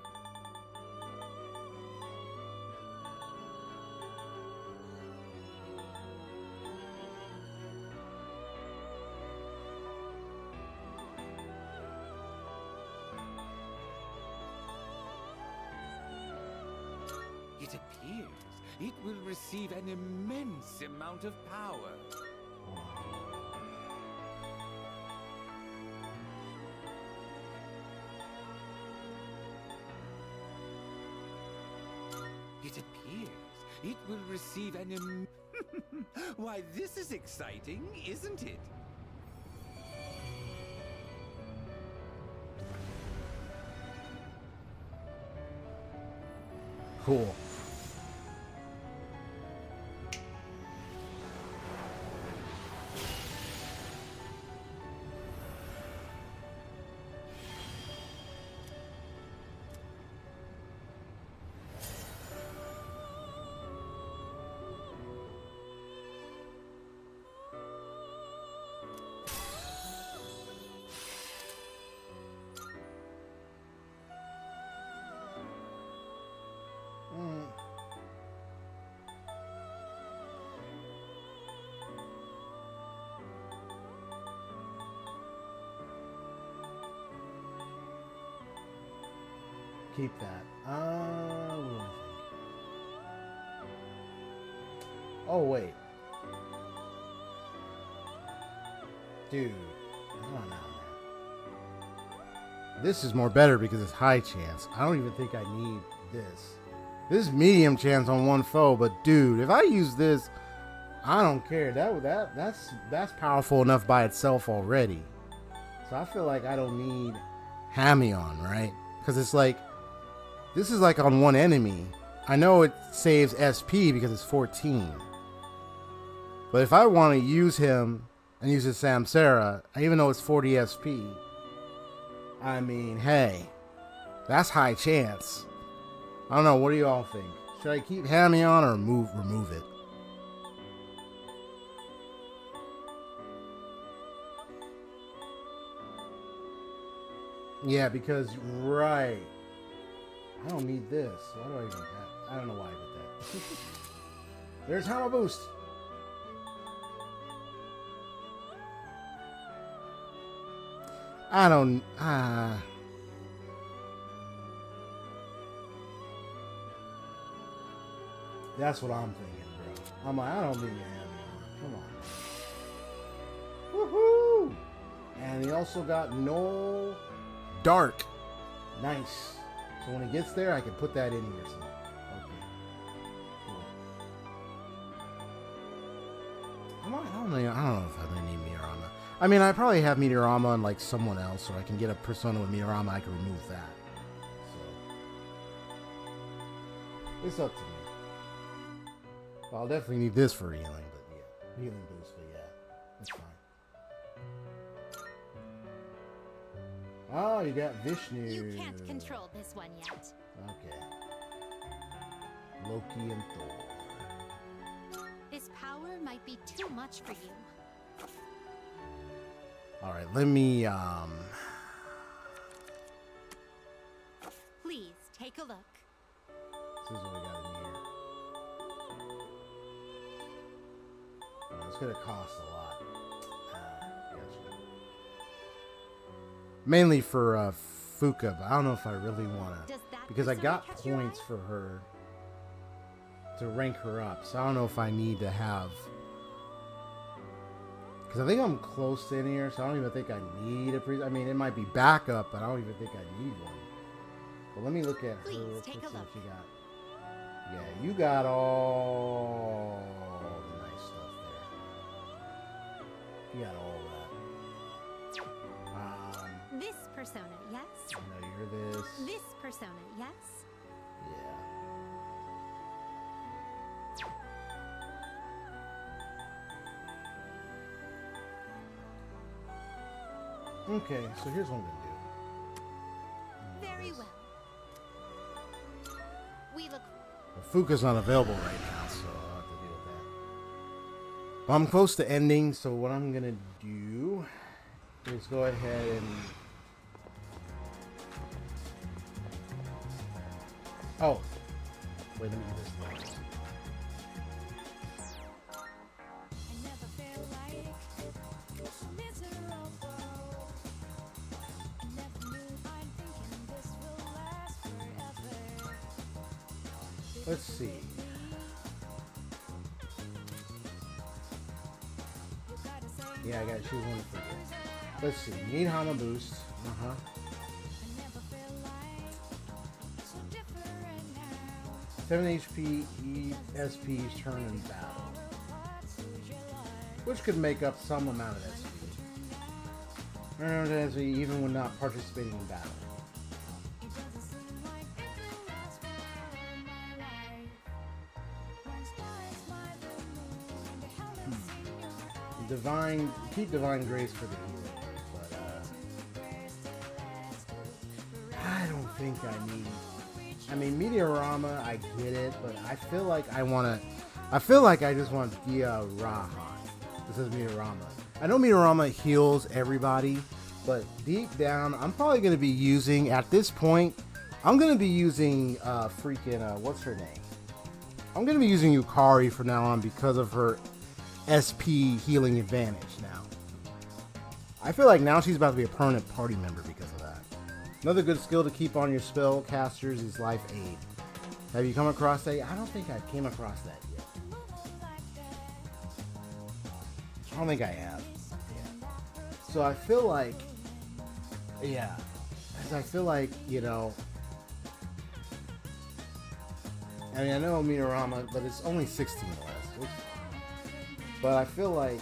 It appears it will receive an immense amount of power. It appears it will receive an Why, this is exciting, isn't it? Cool. Keep that. What do I think? Oh, wait. Dude. Come on now, man. This is more better because it's high chance. I don't even think I need this. This is medium chance on one foe, but dude, if I use this, I don't care. That's powerful enough by itself already. So I feel like I don't need Hamion, right? Because it's like, this is like on one enemy. I know it saves SP because it's 14. But if I want to use him and use his Samsara, even though it's 40 SP, I mean, hey, that's high chance. I don't know. What do you all think? Should I keep Hamion or remove it? Yeah, because, right. I don't need this. Why do I even have? I don't know why I did that. There's Hammer Boost. I don't. That's what I'm thinking, bro. I'm like, I don't need a Hammer. Come on. Woohoo! And he also got no dark. Nice. So when it gets there, I can put that in here. So. Okay. Cool. I don't know if I need Meteorama. I mean, I probably have Meteorama on like someone else, or I can get a persona with Meteorama. I can remove that. So it's up to me. Well, I'll definitely need this for healing, but yeah, healing boost. But yeah, that's fine. Oh, you got Vishnu. You can't control this one yet. Okay. Loki and Thor. This power might be too much for you. Alright, let me, Please, take a look. This is what we got in here. Oh, it's gonna cost a lot. Gotcha. Mainly for, Fuka, but I don't know if I really wanna, because I got points for her to rank her up, so I don't know if I need to have, because I think I'm close in here, so I don't even think I need a I mean, it might be backup, but I don't even think I need one. But let me look at her real quick, see what she got. Yeah, you got all the nice stuff there. You got all that. This persona, yes? I know you're this. This persona, yes? Yeah. Okay, so here's what I'm gonna do. Very well. We look. Well, Fuka's not available right now, so I'll have to deal with that. Well, I'm close to ending, so what I'm gonna do is go ahead and. Oh, wait, let me do this next. Let's see. Yeah, I gotta choose one to forget. Let's see. Need Hama boost. 7 HP ESP's turn in battle, which could make up some amount of SP. SP even when not participating in battle. Keep Divine Grace for the hero, but I don't think I need. I mean, Meteorama, I get it, but I feel like I just want Dia Rahan. This is Meteorama. I know Meteorama heals everybody, but deep down, I'm probably going to be using, at this point, I'm going to be using what's her name? I'm going to be using Yukari from now on because of her SP healing advantage now. I feel like now she's about to be a permanent party member because of that. Another good skill to keep on your spellcasters is Life Aid. Have you come across that? I don't think I came across that yet. I don't think I have. Yeah. So I feel like, yeah. I feel like, you know, I mean, I know Meteorama, but it's only 16 less. But I feel like,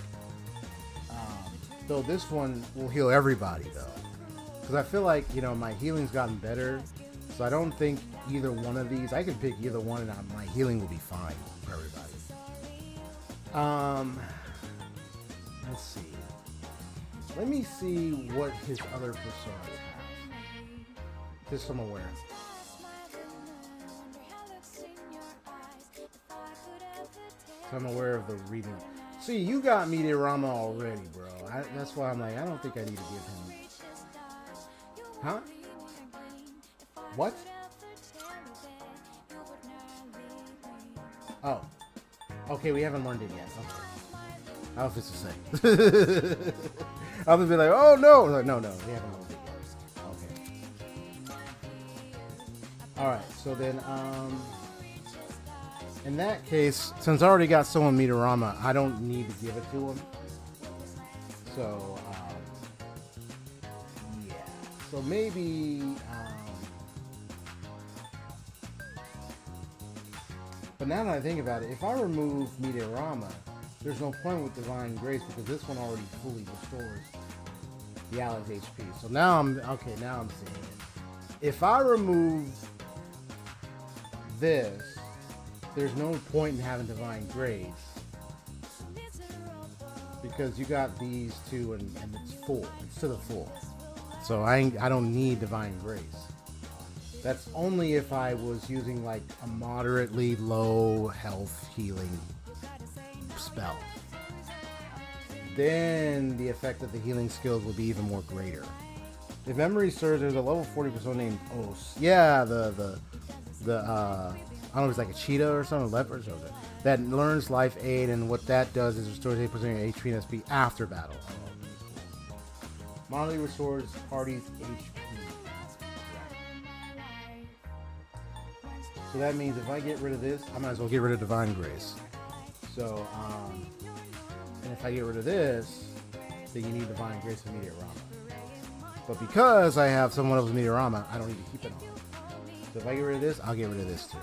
though this one will heal everybody, though. Because I feel like, you know, my healing's gotten better. So I don't think either one of these, I can pick either one and my healing will be fine for everybody. Let's see. Let me see what his other personas have. Just so I'm aware. So I'm aware of the reading. See, you got Meteorama already, bro. That's why I'm like, I don't think I need to give him. Huh? What? Oh. Okay, we haven't learned it yet. Okay. I don't know if it's the same. I'll just be like, oh no! Like, no, we haven't learned it yet. Okay. Alright, so then, in that case, since I already got someone Meteorama, I don't need to give it to him. So, yeah. So maybe, but now that I think about it, if I remove Meteorama, there's no point with Divine Grace because this one already fully restores the ally's HP. So now I'm seeing it. If I remove this, there's no point in having Divine Grace because you got these two and it's full. It's to the full. So I don't need Divine Grace. That's only if I was using like a moderately low health healing spell. Then the effect of the healing skills will be even more greater. If memory serves, there's a level 40 persona named Os. Yeah, the I don't know if it's like a cheetah or something, a leopard or something, that learns Life Aid, and what that does is restores 8% of your HP and SP after battle. Oh, really cool. Monolith restores party's HP. So that means if I get rid of this, I might as well get rid of Divine Grace. So, and if I get rid of this, then you need Divine Grace and Meteorama. But because I have someone else's Meteorama, I don't need to keep it on. So if I get rid of this, I'll get rid of this too.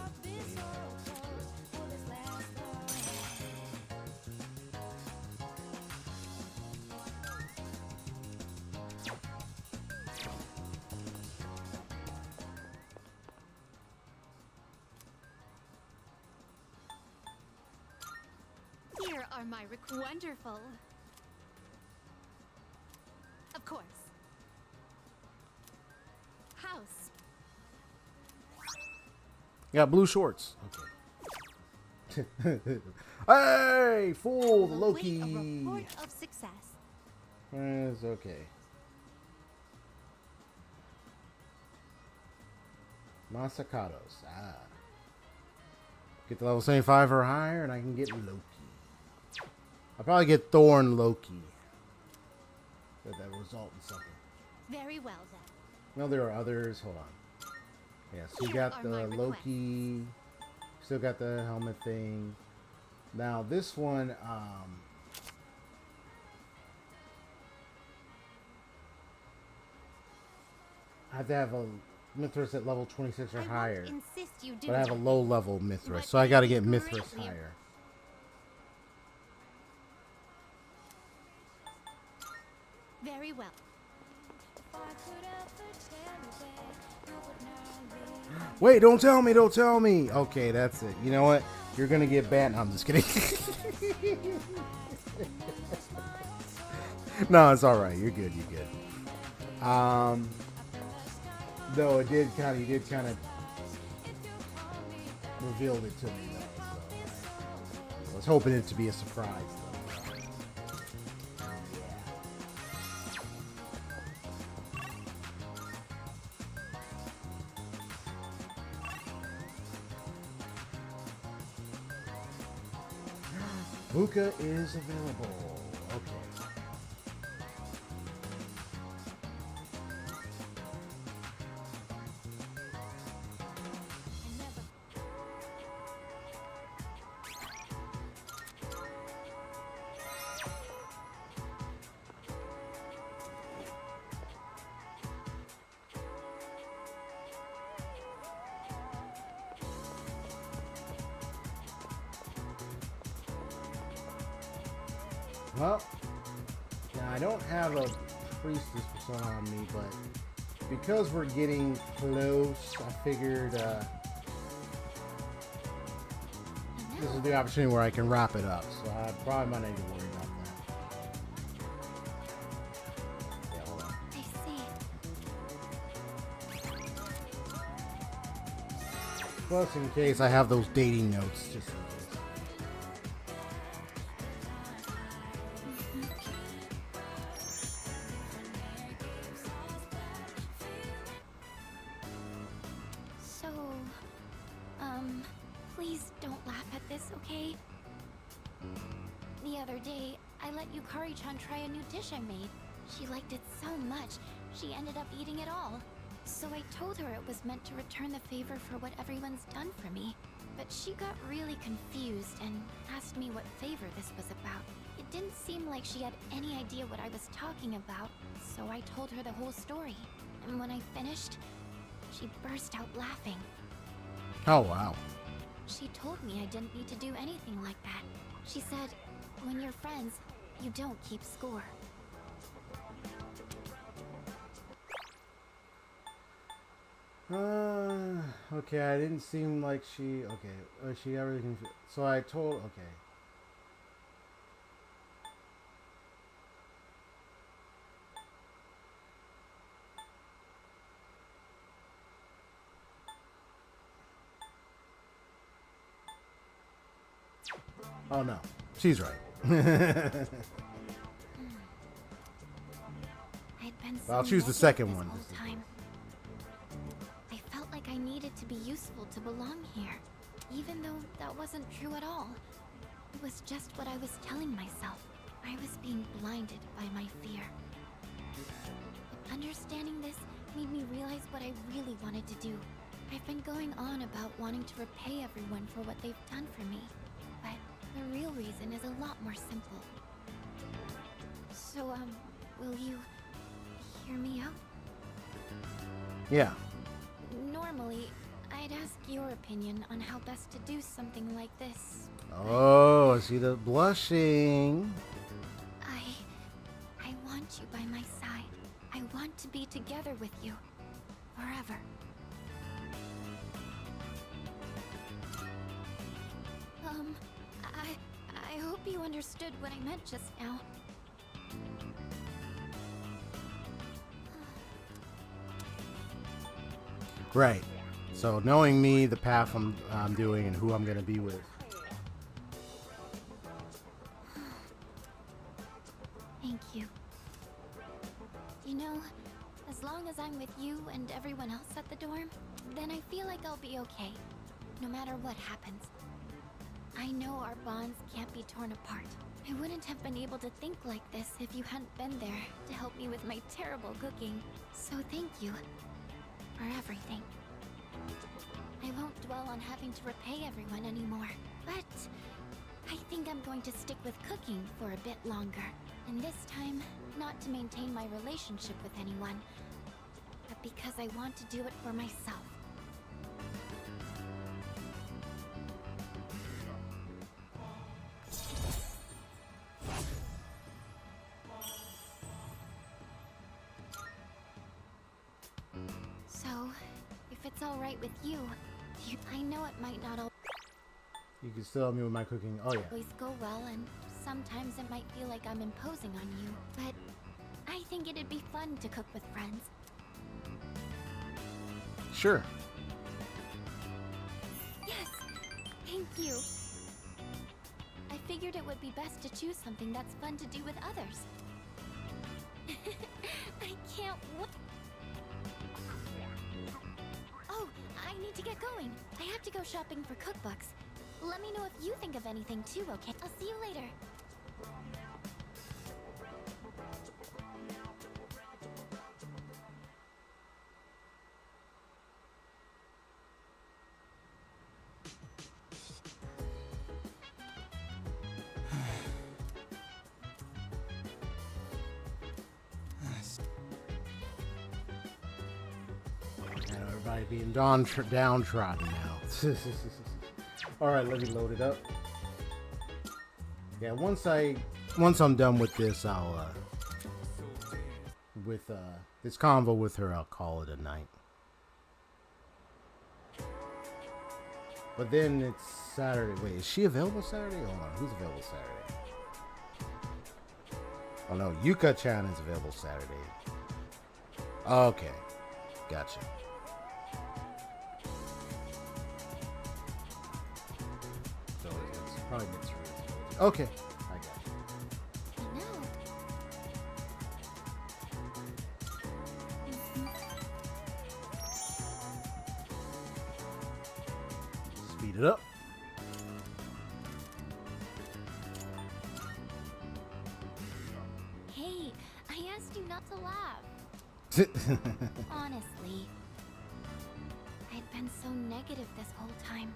are my wonderful. Of course. House. Got blue shorts. Okay. Hey, fool, Await Loki. a report of success. It's okay. Masacados. Ah. Get to level 75 or higher, and I can get Loki. I'll probably get Thorn Loki. That result in something. Very well then. No, there are others. Hold on. Yeah, so you got the Loki. Still got the helmet thing. Now this one, I have to have a Mithras at level 26 or higher. But I have a low level Mithras, so I got to get Mithras higher. Very well. Wait, don't tell me, don't tell me. Okay, that's it. You know what? You're going to get banned. No, I'm just kidding. No, it's all right. You're good. You're good. Though it did kind of, you did kind of revealed it to me though. So I was hoping it to be a surprise though. Buka is available. Okay. Well, now I don't have a priestess persona on me, but because we're getting close, I figured this is the opportunity where I can wrap it up. So I probably might need to worry about that. Yeah, hold on. Plus, in case I have those dating notes, just in case. Please don't laugh at this, okay? The other day, I let Yukari-chan try a new dish I made. She liked it so much, she ended up eating it all. So I told her it was meant to return the favor for what everyone's done for me. But she got really confused and asked me what favor this was about. It didn't seem like she had any idea what I was talking about, so I told her the whole story. And when I finished, she burst out laughing. Oh, wow. She told me I didn't need to do anything like that. She said, when you're friends, you don't keep score. Okay, I didn't seem like she, okay, she got really confused. So I told, okay. Oh no, she's right. I'll choose the second one. I felt like I needed to be useful to belong here, even though that wasn't true at all. It was just what I was telling myself. I was being blinded by my fear. Understanding this made me realize what I really wanted to do. I've been going on about wanting to repay everyone for what they've done for me, but the real reason is a lot more simple. So, will you hear me out? Yeah. Normally, I'd ask your opinion on how best to do something like this. Oh, I see the blushing. I want you by my side. I want to be together with you. Forever. I hope you understood what I meant just now. Right. So knowing me, the path I'm doing, and who I'm gonna be with. Thank you. You know, as long as I'm with you and everyone else at the dorm, then I feel like I'll be okay, no matter what happens. I know our bonds can't be torn apart. I wouldn't have been able to think like this if you hadn't been there to help me with my terrible cooking. So thank you for everything. I won't dwell on having to repay everyone anymore, but I think I'm going to stick with cooking for a bit longer. And this time, not to maintain my relationship with anyone, but because I want to do it for myself. So, if it's all right with you, I know it might not You can still help me with my cooking. Oh yeah. always go well, and sometimes it might feel like I'm imposing on you, but I think it'd be fun to cook with friends. Sure. Yes! Thank you! I figured it would be best to choose something that's fun to do with others. I can't wait. Oh, I need to get going. I have to go shopping for cookbooks. Let me know if you think of anything too, okay? I'll see you later. And everybody being downtrodden now. All right, let me load it up. Yeah, once I'm done with this, I'll with this convo with her, I'll call it a night. But then it's Saturday. Wait, is she available Saturday? Hold on, who's available Saturday? Oh no, Yuka-chan is available Saturday. Okay, gotcha. So it's probably Mitsuru. Okay, I got you. Speed it up. Hey, I asked you not to laugh. Honestly, I'd been so negative this whole time.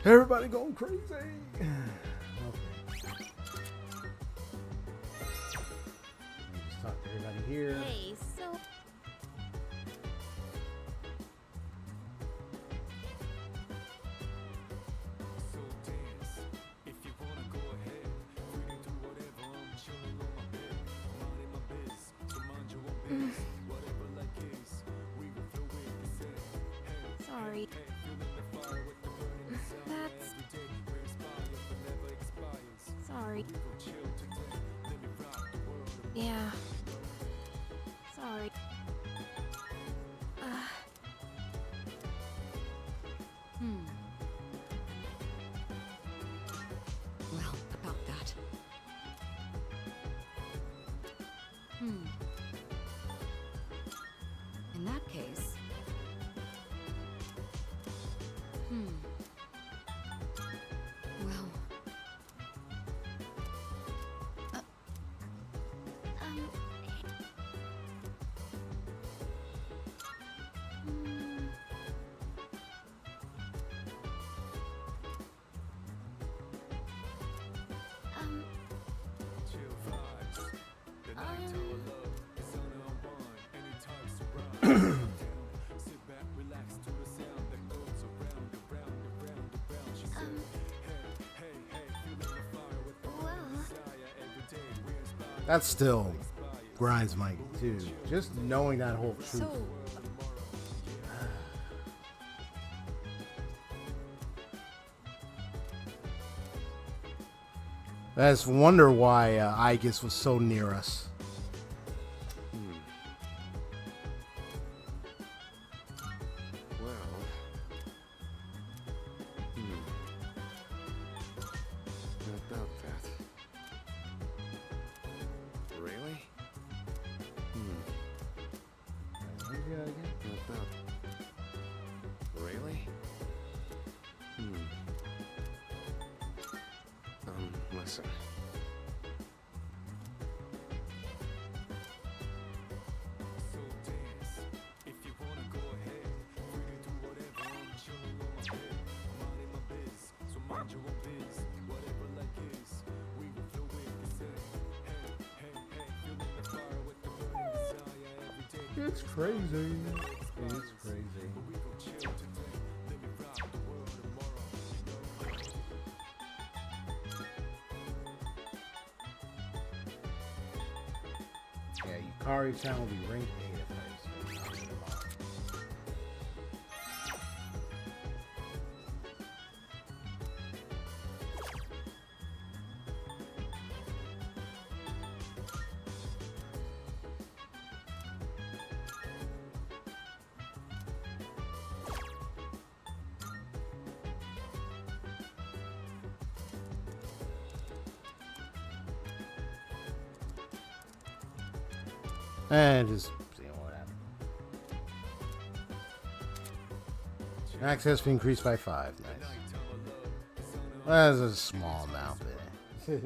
Everybody going crazy. Okay. Just talk to everybody here. Hey, so... Sorry. That's... Sorry. Yeah. Sorry. Well, about that. In that case... Well... That still grinds my too. Just knowing that whole truth. So, I just wonder why Aegis was so near us. About that. Really? About. Really? Listen. It's crazy. It's crazy. Yeah, Yukari-chan will be ranked 8 if I start talking about it. And just seeing what happens. Access be increased by 5. Nice. That's a small amount, but Hey,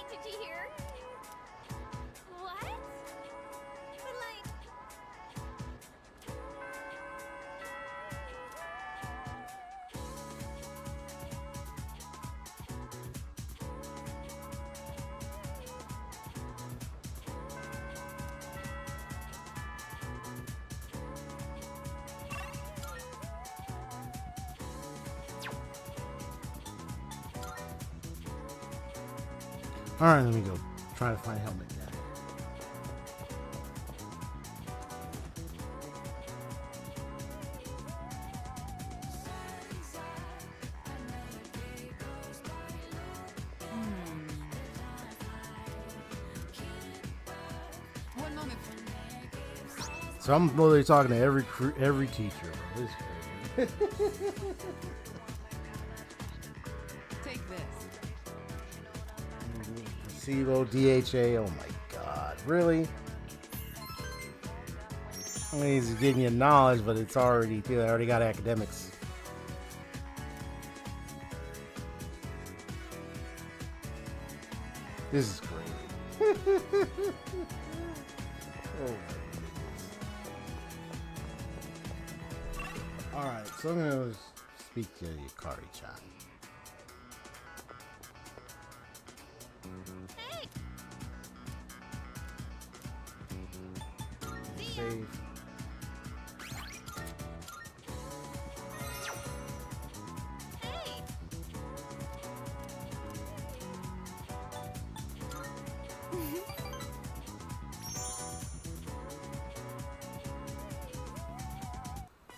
did you hear? What? But like... alright, let me go try to find helmet guy. one moment. So I'm literally talking to every teacher. Bro. This is crazy. Take this. CELO, DHA, oh my god, really? I mean, he's giving you knowledge, but it's already, I already got academics. This is crazy. Oh my goodness. Alright, so I'm gonna speak to Yukari-chan. Save.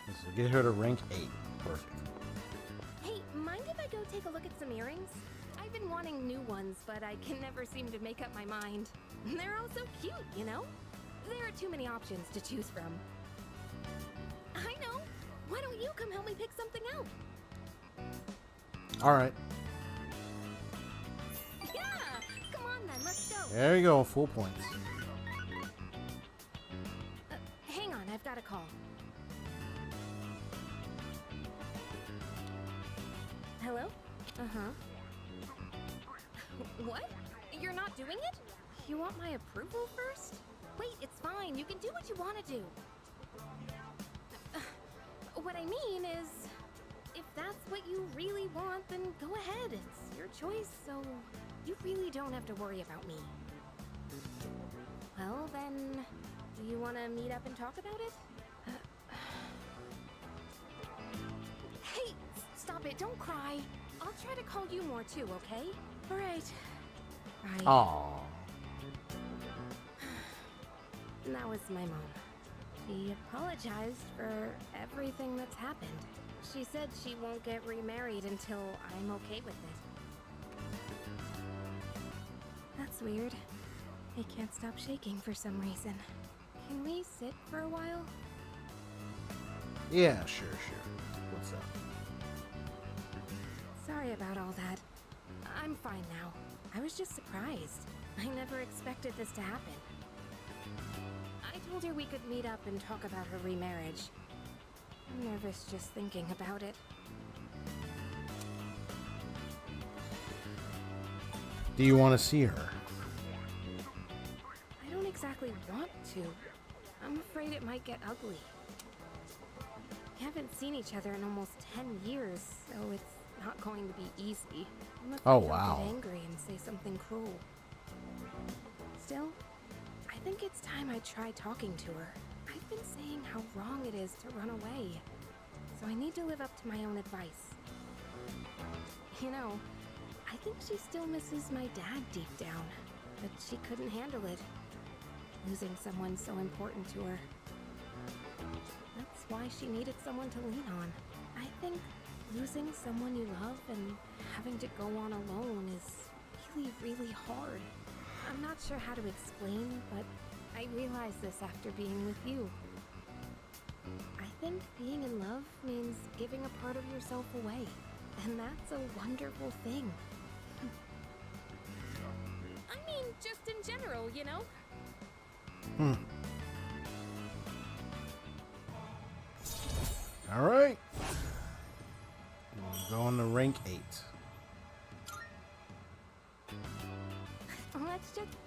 This will get her to rank 8. Perfect. Hey, mind if I go take a look at some earrings? I've been wanting new ones, but I can never seem to make up my mind. They're all so cute, you know? There are too many options to choose from. I know! Why don't you come help me pick something out? Alright. Yeah! Come on then, let's go! There you go, full points. Hang on, I've got a call. Hello? Uh-huh. What? You're not doing it? You want my approval first? Wait, it's fine. You can do what you want to do. What I mean is, if that's what you really want, then go ahead. It's your choice, so you really don't have to worry about me. Well, then, do you want to meet up and talk about it? Hey, stop it, don't cry. I'll try to call you more too, okay? Alright. Bye. Aww. That was my mom. She apologized for everything that's happened. She said she won't get remarried until I'm okay with it. That's weird. I can't stop shaking for some reason. Can we sit for a while? Yeah, sure. What's up? Sorry about all that. I'm fine now. I was just surprised. I never expected this to happen. I told her we could meet up and talk about her remarriage. I'm nervous just thinking about it. Do you want to see her? I don't exactly want to. I'm afraid it might get ugly. We haven't seen each other in almost 10 years, so it's not going to be easy. I'm afraid I'll get angry and say something cruel. Still, I think it's time I try talking to her. I've been saying how wrong it is to run away, so I need to live up to my own advice. You know, I think she still misses my dad deep down, but she couldn't handle it. Losing someone so important to her. That's why she needed someone to lean on. I think losing someone you love and having to go on alone is really, really hard. I'm not sure how to explain, but I realized this after being with you. I think being in love means giving a part of yourself away, and that's a wonderful thing. I mean, just in general, you know? All right. We're going to rank 8. Let's just...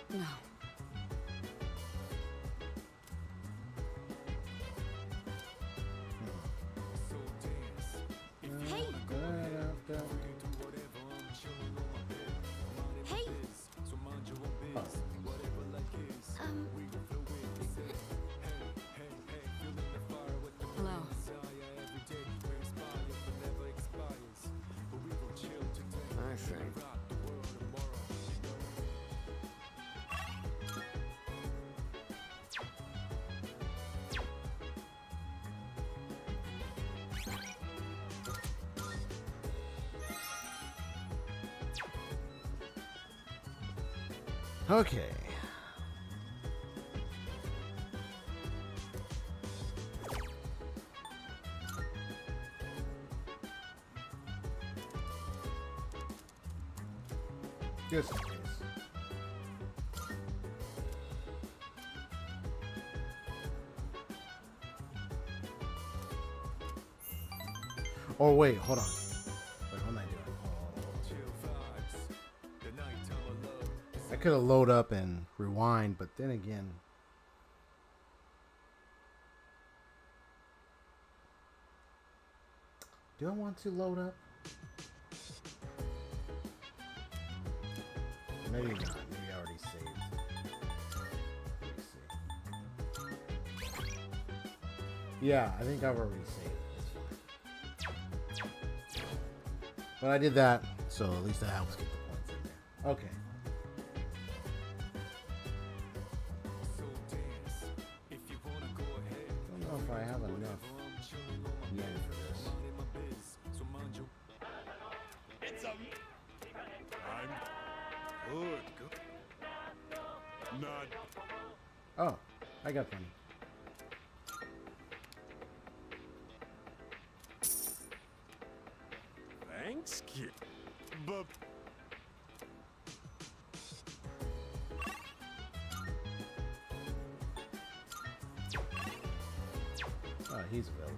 No. Hey! Hey! Hello. I see. Okay. Just in case. Oh wait, hold on. Wait, what am I doing? I could have load up and rewind, but then again, do I want to load up? Maybe not. Maybe I already saved. Let me see. Yeah, I think I've already saved. That's fine. But I did that, so at least that helps get the points in there. Okay. I don't know if I have enough yen for this. Oh, I got plenty. Thanks, kid. But oh, he's available.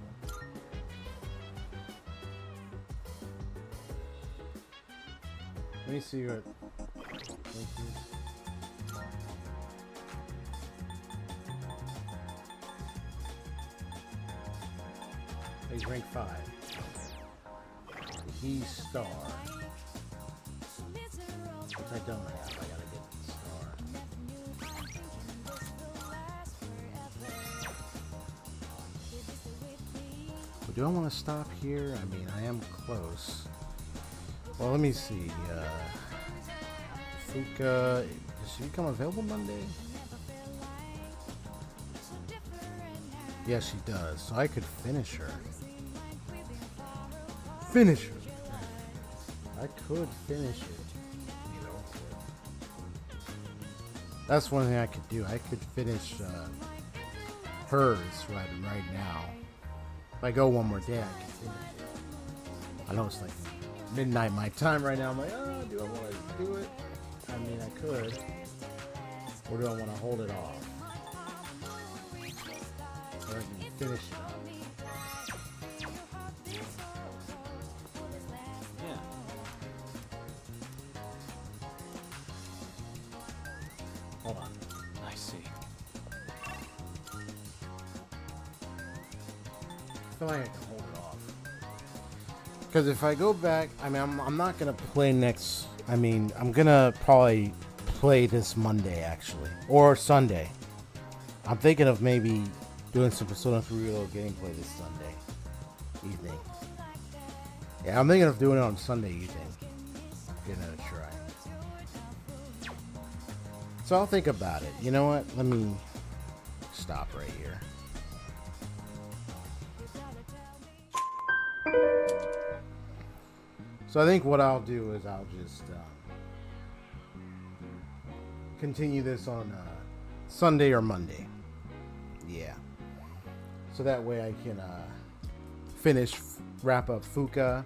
Let me see what. He's rank 5. He's star. Which I don't have. I gotta get star. But do I want to stop here? I mean, I am close. Well, let me see. Fuka, does she become available Monday? Yes, she does. So I could finish her. Finish her. I could finish it. You know. That's one thing I could do. I could finish hers right now. If I go one more day, I can finish it. I know it's like midnight my time right now. I'm like, oh, do I want to do it? I mean, I could. Or do I want to hold it off? So I can finish it up. Yeah. Hold on. I see. I feel like I can hold it off. Because if I go back, I mean, I'm not going to play next. I mean, I'm going to probably play this Monday, actually. Or Sunday. I'm thinking of maybe doing some Persona 3 Reload gameplay this Sunday evening. Yeah, I'm thinking of doing it on Sunday evening. Giving it a try. So I'll think about it. You know what? Let me stop right here. So I think what I'll do is I'll just continue this on Sunday or Monday. Yeah. So that way I can wrap up Fuka,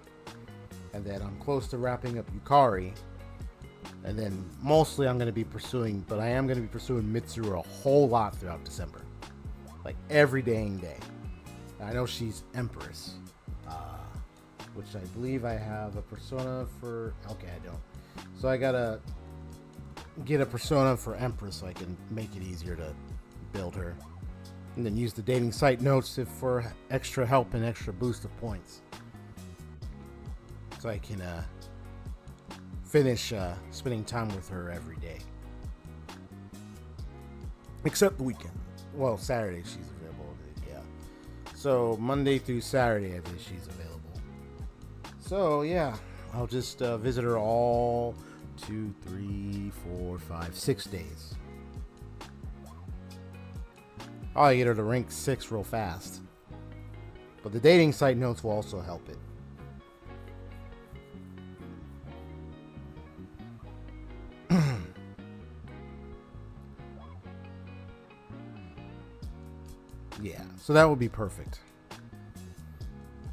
and then I'm close to wrapping up Yukari, and then mostly I'm going to be pursuing, but I am going to be pursuing Mitsuru a whole lot throughout December, like every dang day. I know she's Empress, which I believe I have a persona for. Okay, I don't. So I gotta get a persona for Empress so I can make it easier to build her. And then use the dating site notes for extra help and extra boost of points. So I can finish spending time with her every day. Except the weekend. Well, Saturday she's available. Yeah. So Monday through Saturday I think she's available. So yeah, I'll just visit her all 2, 3, 4, 5, 6 days. I'll get her to rank 6 real fast. But the dating site notes will also help it. Yeah, so that would be perfect.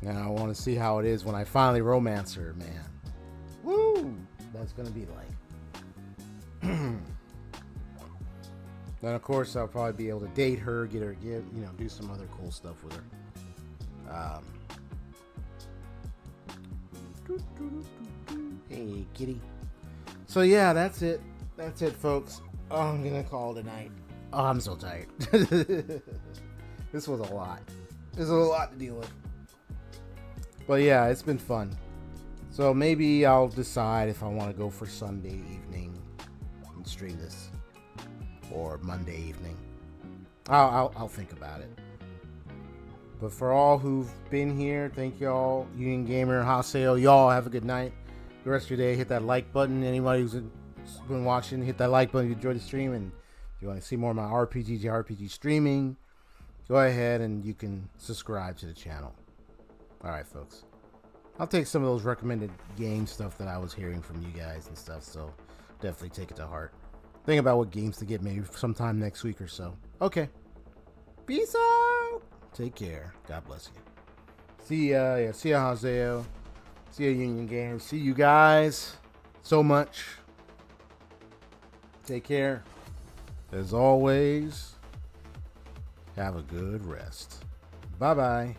Now I want to see how it is when I finally romance her, man. Woo! That's going to be like. Then of course I'll probably be able to date her, get her, do some other cool stuff with her. Hey, kitty. So yeah, that's it. That's it, folks. Oh, I'm gonna call it a night. Oh, I'm so tired. This was a lot. This was a lot to deal with. But yeah, it's been fun. So maybe I'll decide if I want to go for Sunday evening and stream this, or Monday evening. I'll think about it. But for all who've been here, thank y'all. Union Gamer, Haseo, y'all have a good night. The rest of your day, hit that like button. Anybody who's been watching, hit that like button if you enjoyed the stream. And if you want to see more of my jrpg streaming, go ahead and you can subscribe to the channel. Alright, folks. I'll take some of those recommended game stuff that I was hearing from you guys and stuff, so definitely take it to heart. Think about what games to get maybe sometime next week or so. Okay. Peace out! Take care. God bless you. See ya. Yeah, see ya, Haseo. See ya, Union Games. See you guys so much. Take care. As always, have a good rest. Bye-bye.